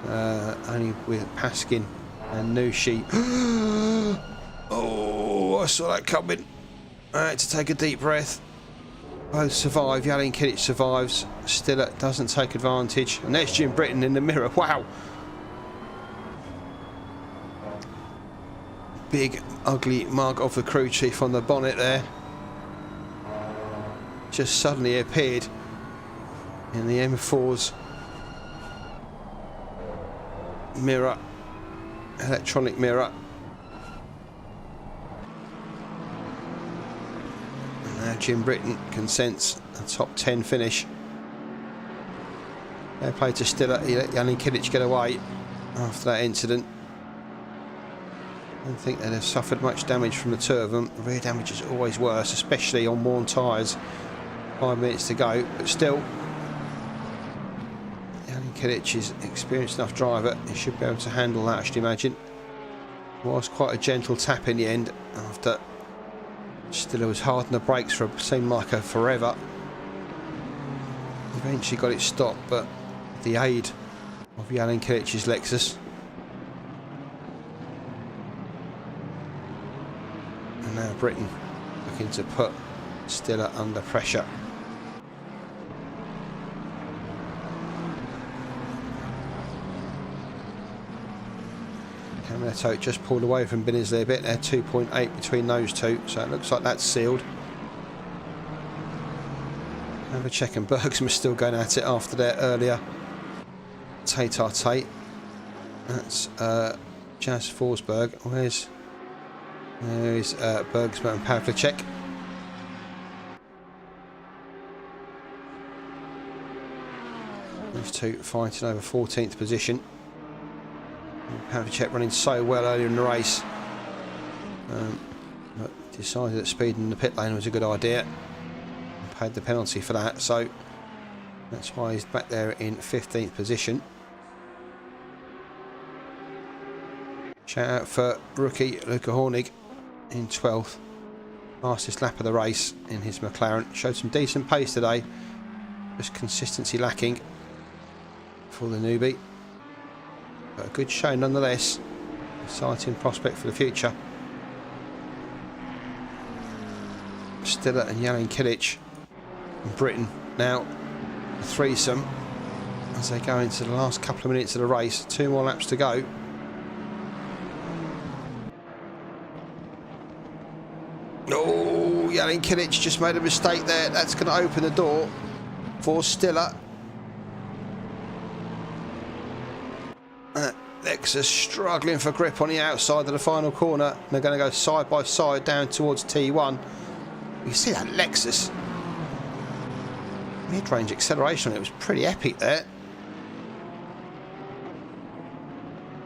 Speaker 7: Only with Paskin and Nushi. Oh, I saw that coming. I had to take a deep breath. Both survive. Jan Kilic survives. Stiller doesn't take advantage. And there's Jim Britton in the mirror. Wow. Big ugly mug of the crew chief on the bonnet there. Just suddenly appeared in the M4's mirror, electronic mirror. And now Jim Britton can sense a top 10 finish. Fair play to Stiller. He let Jan Kilic get away after that incident. I don't think they'd have suffered much damage from the two of them. Rear damage is always worse, especially on worn tyres. 5 minutes to go, but still, Jan Kilic is an experienced enough driver. He should be able to handle that, I should imagine. It was quite a gentle tap in the end after Stiller was hard on the brakes for seemed like a forever. Eventually got it stopped, but with the aid of Jan Kilic's Lexus. And now Britton looking to put Stiller under pressure. Camletto just pulled away from Binnersley a bit there, 2.8 between those two, so it looks like that's sealed. Have a check, and Bergsman's still going at it after their earlier tete-a-tete. That's Jas Forsberg. There's Bergsman and Pavlicek. Those two fighting over 14th position. Pavlicek running so well earlier in the race, but decided that speeding in the pit lane was a good idea and paid the penalty for that, so that's why he's back there in 15th position. Shout out for rookie Luca Hornig in 12th, fastest lap of the race in his McLaren. Showed some decent pace today, just consistency lacking for the newbie. But a good show nonetheless. Exciting prospect for the future. Stiller and Jan Kilic and Britton now a threesome as they go into the last couple of minutes of the race. 2 more laps to go. Oh, Jan Kilic just made a mistake there. That's going to open the door for Stiller. Lexus struggling for grip on the outside of the final corner. They're going to go side by side down towards T1. You see that Lexus mid-range acceleration on it was pretty epic there.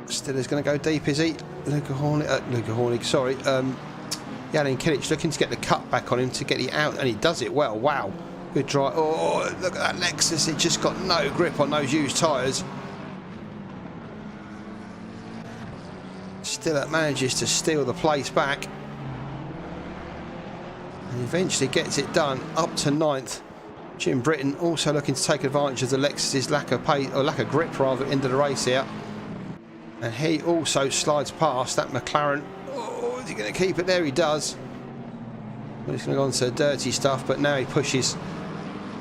Speaker 7: Stiller's going to go deep, is he? Luca Hornig, sorry. Jan Kilic looking to get the cut back on him to get it out, and he does it well. Wow, good drive. Oh, look at that Lexus. It just got no grip on those Hughes tyres. Stiller manages to steal the place back and eventually gets it done up to 9th. Jim Britton also looking to take advantage of the Lexus's lack of pace, or lack of grip rather, into the race here, and he also slides past that McLaren. Oh, is he going to keep it there? He does. Well, he's going to go on to the dirty stuff, but now he pushes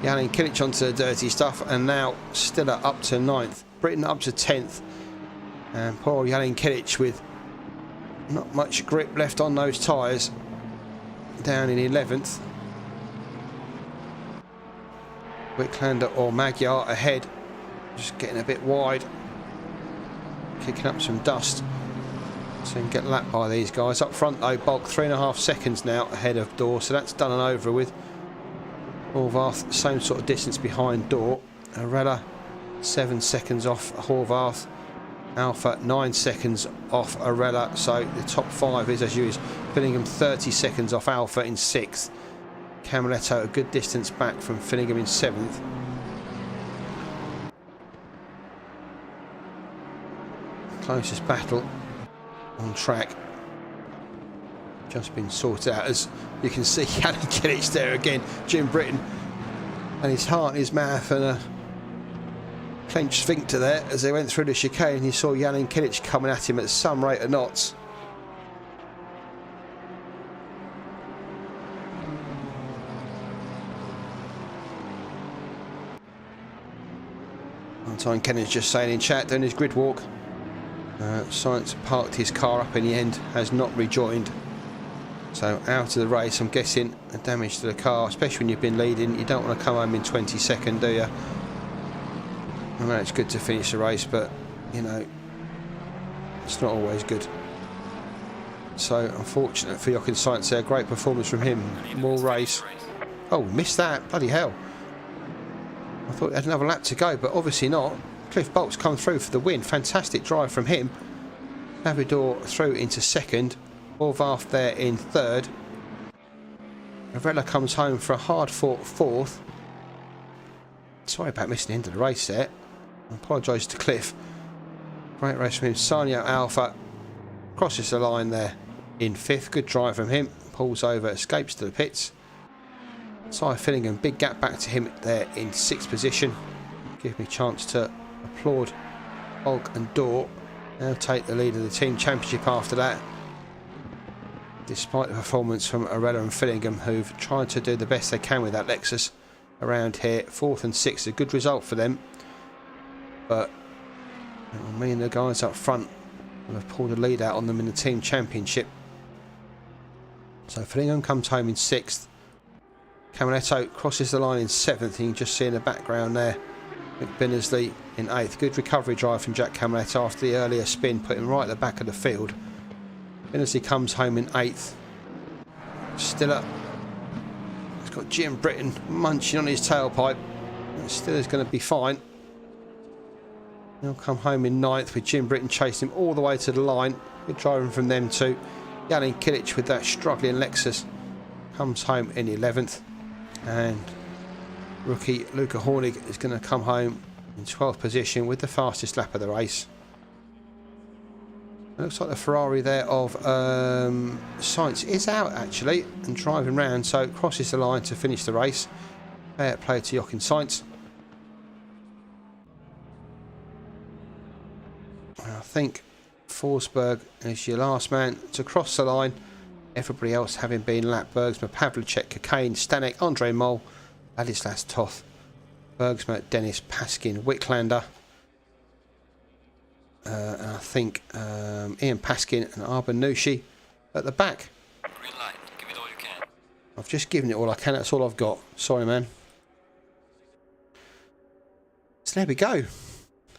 Speaker 7: Jan Kilic onto the dirty stuff, and now Stiller up to 9th, Britton up to 10th, and poor Jan Kilic with not much grip left on those tyres, down in 11th. Wicklander or Magyar ahead, just getting a bit wide, kicking up some dust, so you can get lapped by these guys. Up front though, Bulk 3.5 seconds now ahead of Dorr, so that's done and over with. Horvath same sort of distance behind Dorr. Arella 7 seconds off Horvath. Alpha 9 seconds off Arella, so the top 5 is as usual. Fillingham 30 seconds off Alpha in 6th. Camletto a good distance back from Fillingham in 7th. Closest battle on track just been sorted out, as you can see. Jan Kilic there again, Jim Britton, and his heart in his mouth and a clenched sphincter there as they went through the chicane, and you saw Jan Kilic coming at him at some rate of knots. Valentine Kennan's just saying in chat, doing his grid walk. Science parked his car up in the end, has not rejoined. So out of the race, I'm guessing the damage to the car, especially when you've been leading. You don't want to come home in 22nd, do you? I know it's good to finish the race, but, you know, it's not always good. So, unfortunate for Jochen Science there. Great performance from him. More race. Oh, missed that. Bloody hell. I thought he had another lap to go, but obviously not. Cliff Bolt's come through for the win. Fantastic drive from him. Navidor through into second. Orvarth there in third. Arella comes home for a hard-fought fourth. Sorry about missing the end of the race there. I apologise to Cliff. Great race from him. Sanyo Alpha crosses the line there in fifth. Good drive from him. Pulls over, escapes to the pits. Cy Fillingham, big gap back to him there in sixth position. Give me a chance to applaud Olk and Dorr. Now take the lead of the team championship after that. Despite the performance from Arella and Fillingham, who've tried to do the best they can with that Lexus around here. Fourth and sixth, a good result for them. But it will mean the guys up front will have pulled a lead out on them in the team championship. So Fillingham comes home in sixth. Camaletto crosses the line in seventh. You can just see in the background there Mick Binnersley in eighth. Good recovery drive from Jack Camaletto after the earlier spin, put him right at the back of the field. Binnersley comes home in eighth. Stiller, he's got Jim Britton munching on his tailpipe. Stiller's going to be fine. He'll come home in ninth with Jim Britton chasing him all the way to the line. Good driving from them too. Jalin Kilic with that struggling Lexus comes home in 11th. And rookie Luca Hornig is going to come home in 12th position with the fastest lap of the race. It looks like the Ferrari there of Sainz is out actually and driving round, so it crosses the line to finish the race. Fair play to Jochen Sainz. I think Forsberg is your last man to cross the line. Everybody else having been lapped: Bergsma, Pavlicek, Cocaine, Stanek, Andre Mol, Ladislas Toth, Bergsma, Dennis, Paskin, Wicklander, and I think Ian Paskin and Arbanushi at the back.
Speaker 3: Green light. Give it all you can.
Speaker 7: I've just given it all I can. That's all I've got. Sorry, man. So there we go.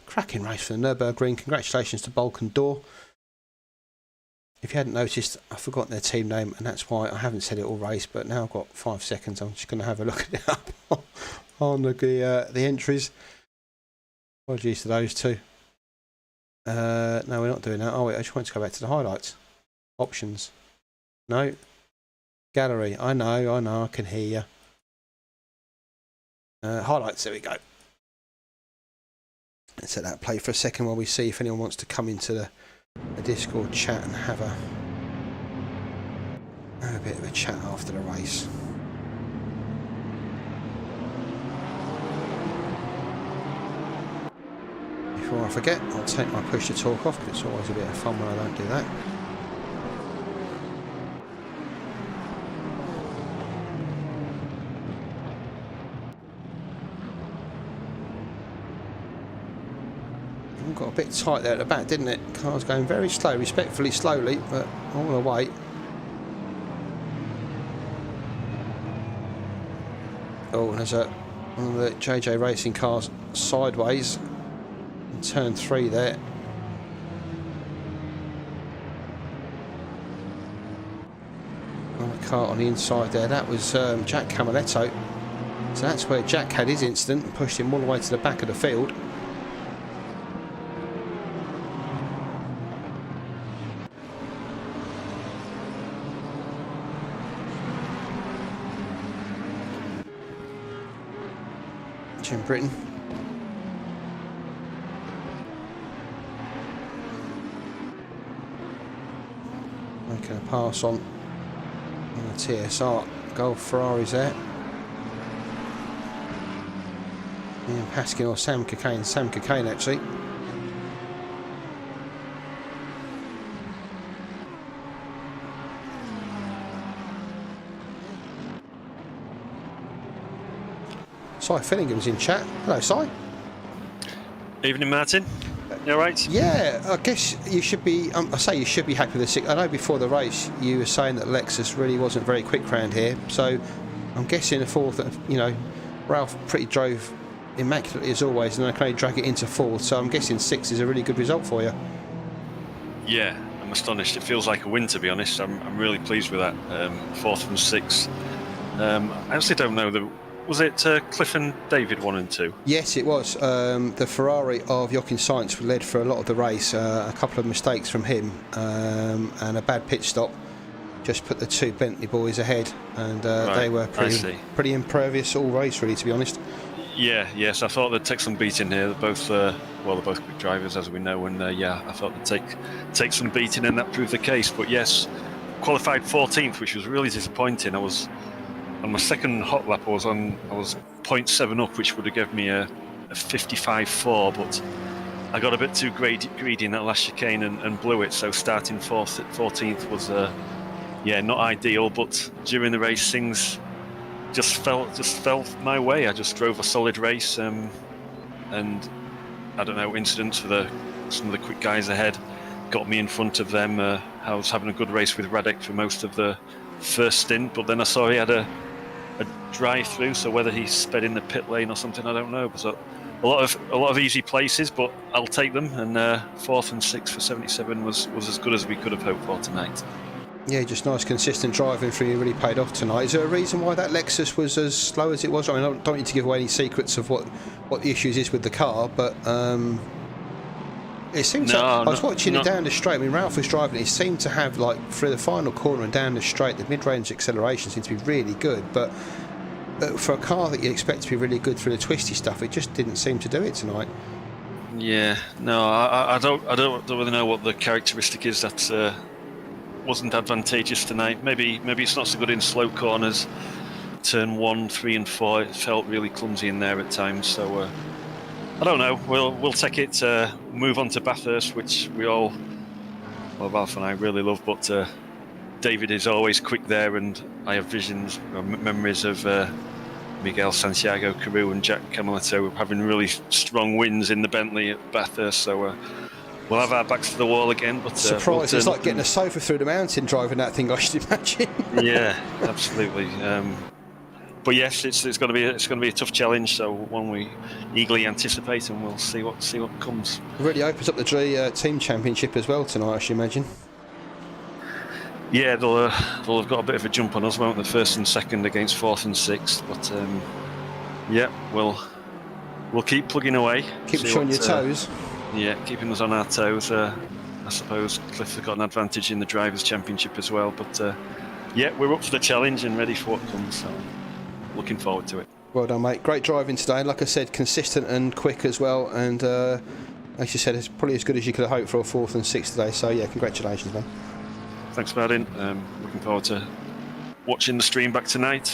Speaker 7: Cracking race for the Nurburgring. Congratulations to Bolk and Dorr. If you hadn't noticed, I've forgotten their team name, and that's why I haven't said it all race, but now I've got 5 seconds. I'm just going to have a look at it up on the entries. Apologies to those two. No, we're not doing that. Oh, wait, I just want to go back to the highlights. Options. No. Gallery. I know, I can hear you. Highlights, there we go. Let's let that play for a second while we see if anyone wants to come into the Discord chat and have a bit of a chat after the race. Before I forget, I'll take my push to talk off, because it's always a bit of fun when I don't do that. Got a bit tight there at the back, didn't it? Car's going very slow, respectfully slowly, but I want to wait. Oh, and there's one of the JJ Racing cars sideways in turn 3 there. Another car on the inside there. That was Jack Camaletto. So that's where Jack had his incident and pushed him all the way to the back of the field. Jim Britton. Making a pass on the TSR Golf Ferraris there. Ian Paskin or Sam Cocaine actually. Cy Fillingham's in chat. Hello, Cy.
Speaker 2: Evening, Martin. You all right?
Speaker 7: Yeah, I guess you should be. I say you should be happy with the six. I know before the race you were saying that Lexus really wasn't very quick round here, so I'm guessing the fourth. Ralph pretty drove immaculately as always, and I can only drag it into fourth. So I'm guessing six is a really good result for you.
Speaker 2: Yeah, I'm astonished. It feels like a win, to be honest. I'm really pleased with that. Fourth and sixth. I actually don't know. Was it Cliff and David 1 and 2?
Speaker 7: Yes, it was. The Ferrari of Jochen Sainz led for a lot of the race. A couple of mistakes from him and a bad pit stop just put the two Bentley boys ahead, and they were pretty impervious all race, really, to be honest.
Speaker 2: Yes, I thought they'd take some beating here. They're both quick drivers, as we know, and I thought they'd take some beating, and that proved the case. But yes, qualified 14th, which was really disappointing. I was on my second hot lap. I was 0.7 up, which would have given me a 55.4, but I got a bit too greedy in that last chicane and blew it. So starting 14th was not ideal. But during the race, things just fell my way. I just drove a solid race, and I don't know, incidents with some of the quick guys ahead got me in front of them. I was having a good race with Radek for most of the first stint, but then I saw he had a drive through, so whether he sped in the pit lane or something, I don't know. So a lot of easy places, but I'll take them, and fourth and sixth for 77 was as good as we could have hoped for tonight. Yeah, just nice consistent driving for you, really paid off tonight. Is there a reason why that Lexus was as slow as it was? I mean, I don't need to give away any secrets of what the issues is with the car, but it seemed I was watching it down the straight. I mean, Ralph was driving it. He seemed to have, like, through the final corner and down the straight, the mid-range acceleration seemed to be really good, but for a car that you expect to be really good through the twisty stuff, it just didn't seem to do it tonight. Yeah, no, I don't really know what the characteristic is that wasn't advantageous tonight. Maybe it's not so good in slow corners. Turn 1, 3 and 4, it felt really clumsy in there at times, so I don't know. We'll take it. Move on to Bathurst, which Ralph and I really love. But David is always quick there, and I have visions or memories of Miguel Santiago Carew and Jack Camaletto having really strong wins in the Bentley at Bathurst. So we'll have our backs to the wall again. But
Speaker 7: surprise! It's like getting a sofa through the mountain driving that thing, I should imagine.
Speaker 2: Yeah, absolutely. But yes, it's going to be a tough challenge. So one we eagerly anticipate, and we'll see what comes.
Speaker 7: It really opens up the team championship as well tonight, I should imagine.
Speaker 2: Yeah, they'll have got a bit of a jump on us, won't they? First and second against fourth and sixth. But we'll keep plugging away.
Speaker 7: Keep us on your toes.
Speaker 2: Yeah, keeping us on our toes. I suppose Cliff has got an advantage in the Drivers' Championship as well. But we're up for the challenge and ready for what comes. So looking forward to it.
Speaker 7: Well done, mate. Great driving today. Like I said, consistent and quick as well. And as you said, it's probably as good as you could have hoped for a fourth and sixth today. So yeah, congratulations, man.
Speaker 2: Thanks, Martin. Looking forward to watching the stream back tonight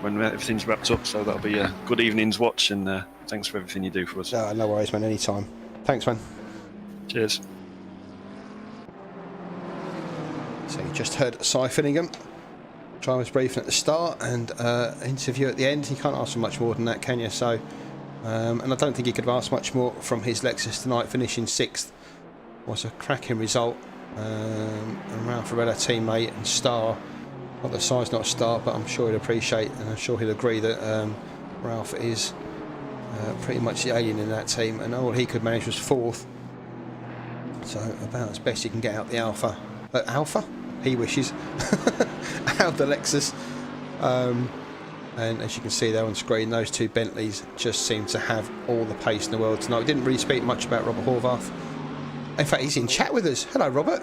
Speaker 2: when everything's wrapped up. So that'll be a good evening's watch. And thanks for everything you do for us.
Speaker 7: No worries, man. Anytime. Thanks, man.
Speaker 2: Cheers.
Speaker 7: So you just heard Si Finningham. Driver's briefing at the start and interview at the end. You can't ask for much more than that, can you? So, and I don't think you could have asked much more from his Lexus tonight. Finishing sixth was a cracking result. And Ralph Varela, teammate and star. Not that Si's not a star, but I'm sure he'll appreciate and I'm sure he'll agree that Ralph is pretty much the alien in that team. And all he could manage was fourth. So about as best you can get out the Alpha. He wishes. Out the Lexus. And as you can see there on screen, those two Bentleys just seem to have all the pace in the world tonight. We didn't really speak much about Robert Horvath. In fact, he's in chat with us. Hello, Robert.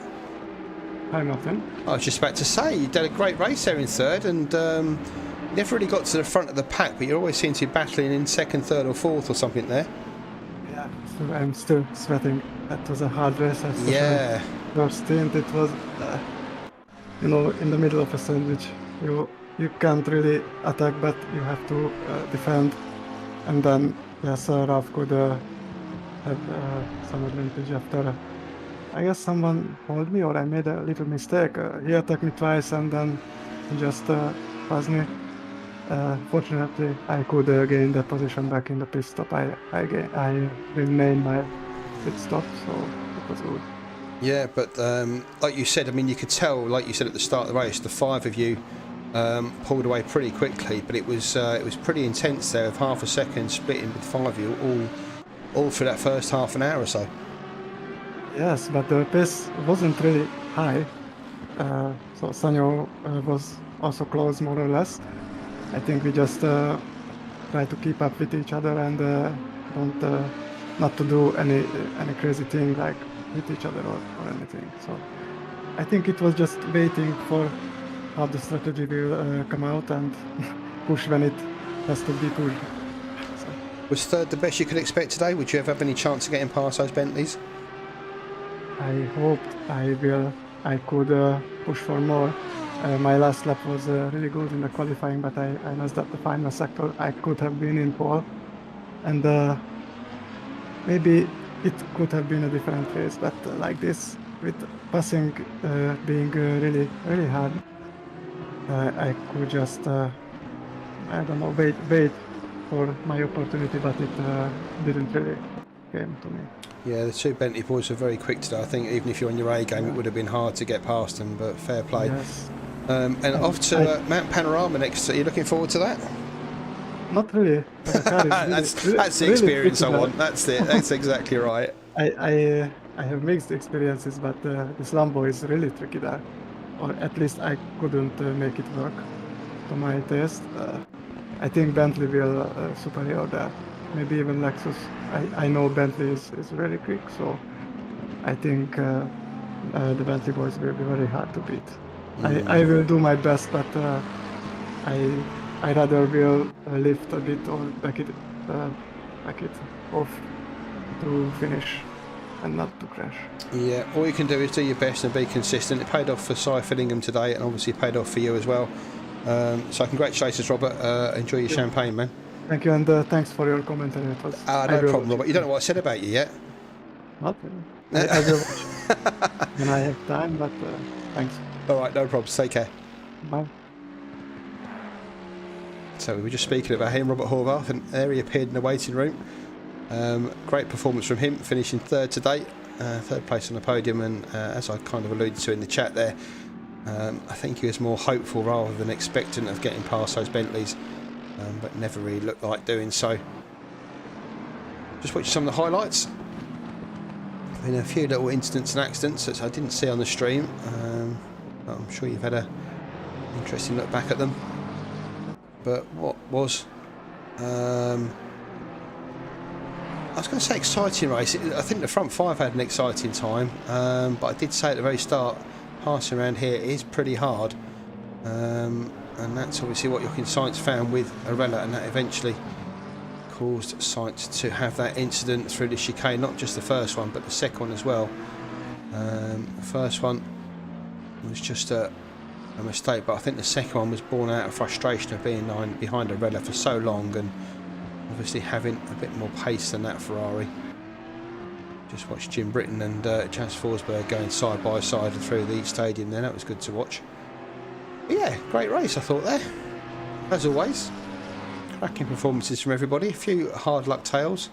Speaker 4: Hi, Martin.
Speaker 7: I was just about to say, you did a great race there in third and never really got to the front of the pack, but you always seem to be battling in second, third or fourth or something there.
Speaker 4: Yeah, so I'm still sweating. That was a hard race.
Speaker 7: Yeah.
Speaker 4: First stint, it was, in the middle of a sandwich. You can't really attack, but you have to defend. And then, yes, Ralph could have some advantage after. I guess someone told me, or I made a little mistake. He attacked me twice and then he just passed me. fortunately, I could gain the position back in the pit stop. I remained my pit stop, so it was good.
Speaker 7: Yeah, but like you said, I mean, you could tell, like you said at the start of the race, the 5 of you pulled away pretty quickly, but it was pretty intense there, with half a second splitting with 5 of you all through that first half an hour or so.
Speaker 4: Yes, but the pace wasn't really high, so Sanyo was also close more or less. I think we just try to keep up with each other and don't not to do any crazy thing like hit each other or anything. So I think it was just waiting for how the strategy will come out and push when it has to be pushed. So,
Speaker 7: Was third the best you could expect today? Would you ever have any chance of getting past those Bentleys?
Speaker 4: I hoped I could push for more. My last lap was really good in the qualifying, but I messed up the final sector. I could have been in pole, and maybe it could have been a different race, but like this, with passing being really hard, I could just I don't know wait for my opportunity, but it didn't really came to me.
Speaker 7: Yeah, the 2 Bentley boys were very quick today. I think even if you're on your A game, it would have been hard to get past them, but fair play.
Speaker 4: Yes.
Speaker 7: And off to Mount Panorama next. Are you looking forward to that?
Speaker 4: Not really. The car is
Speaker 7: That's the
Speaker 4: really
Speaker 7: experience I
Speaker 4: tricky.
Speaker 7: want. That's it. That's exactly right.
Speaker 4: I have mixed experiences, but this Lambo is really tricky there, or at least I couldn't make it work to my taste. I think Bentley will superior there, maybe even Lexus. I know Bentley is really quick, so I think the Bentley boys will be very hard to beat. I will do my best, but I rather will lift a bit or back it off to finish and not to crash.
Speaker 7: Yeah, all you can do is do your best and be consistent. It paid off for Cy Fillingham today, and obviously paid off for you as well. So congratulations, Robert. Enjoy your champagne, man.
Speaker 4: Thank you, and thanks for your commentary. It was
Speaker 7: No problem, Robert. You don't know what I said about you yet?
Speaker 4: Not really. I will watch when I have time, but thanks.
Speaker 7: All right, no problems. Take care.
Speaker 4: Bye.
Speaker 7: So we were just speaking about him, Robert Horvath, and there he appeared in the waiting room. Great performance from him, finishing 3rd today, 3rd place on the podium, and as I kind of alluded to in the chat there, I think he was more hopeful rather than expectant of getting past those Bentleys, but never really looked like doing so. Just watching some of the highlights. Been a few little incidents and accidents that I didn't see on the stream. I'm sure you've had an interesting look back at them. But what was I was going to say exciting race. I think the front 5 had an exciting time, but I did say at the very start, passing around here is pretty hard, and that's obviously what Jochen Sainz found with Arella, and that eventually caused Sainz to have that incident through the chicane. Not just the first one, but the second one as well. The first one was just a mistake, but I think the second one was born out of frustration of being behind Arella for so long, and obviously having a bit more pace than that Ferrari. Just watched Jim Britton and Jas Forsberg going side by side through the stadium there. That was good to watch. But yeah, great race I thought there. As always, cracking performances from everybody. A few hard luck tales,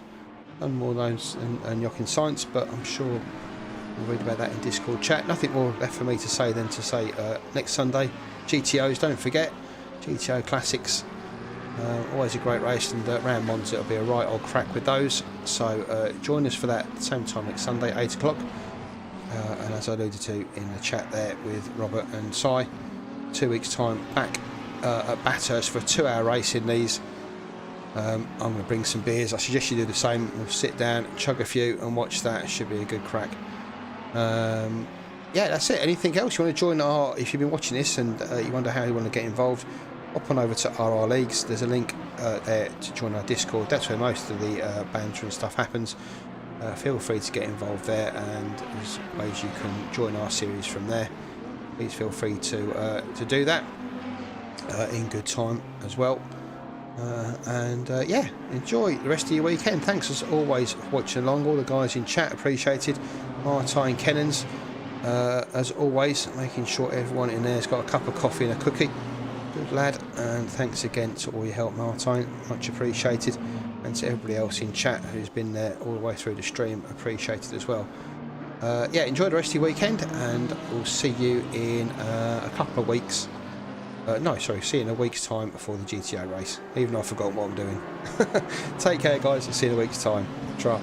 Speaker 7: none more those and Jochen Sainz, but I'm sure we'll read about that in Discord chat. Nothing more left for me to say than to say next Sunday, GTOs, don't forget, GTO Classics. Always a great race, and round Monza it'll be a right old crack with those, so join us for that same time next Sunday, 8 o'clock, and as I alluded to in the chat there with Robert and Cy, 2 weeks time back at Bathurst for a 2-hour race in these. I'm going to bring some beers. I suggest you do the same. We'll sit down, chug a few and watch that. It should be a good crack. Yeah, that's it. Anything else you want to join our, if you've been watching this and you wonder how you want to get involved, hop on over to RRLeagues. There's a link there to join our Discord. That's where most of the banter and stuff happens. Feel free to get involved there, and there's ways you can join our series from there. Please feel free to do that in good time as well. Yeah, enjoy the rest of your weekend. Thanks as always for watching along. All the guys in chat appreciated. Martine Kennans, as always, making sure everyone in there's got a cup of coffee and a cookie. Good lad, and thanks again to all your help, Martine, much appreciated, and to everybody else in chat who's been there all the way through the stream, appreciated as well. Yeah, enjoy the rest of your weekend, and we'll see you in a couple of weeks. No, sorry, see you in a week's time for the GTO race, even though I've forgotten what I'm doing. Take care, guys, and see you in a week's time. Try.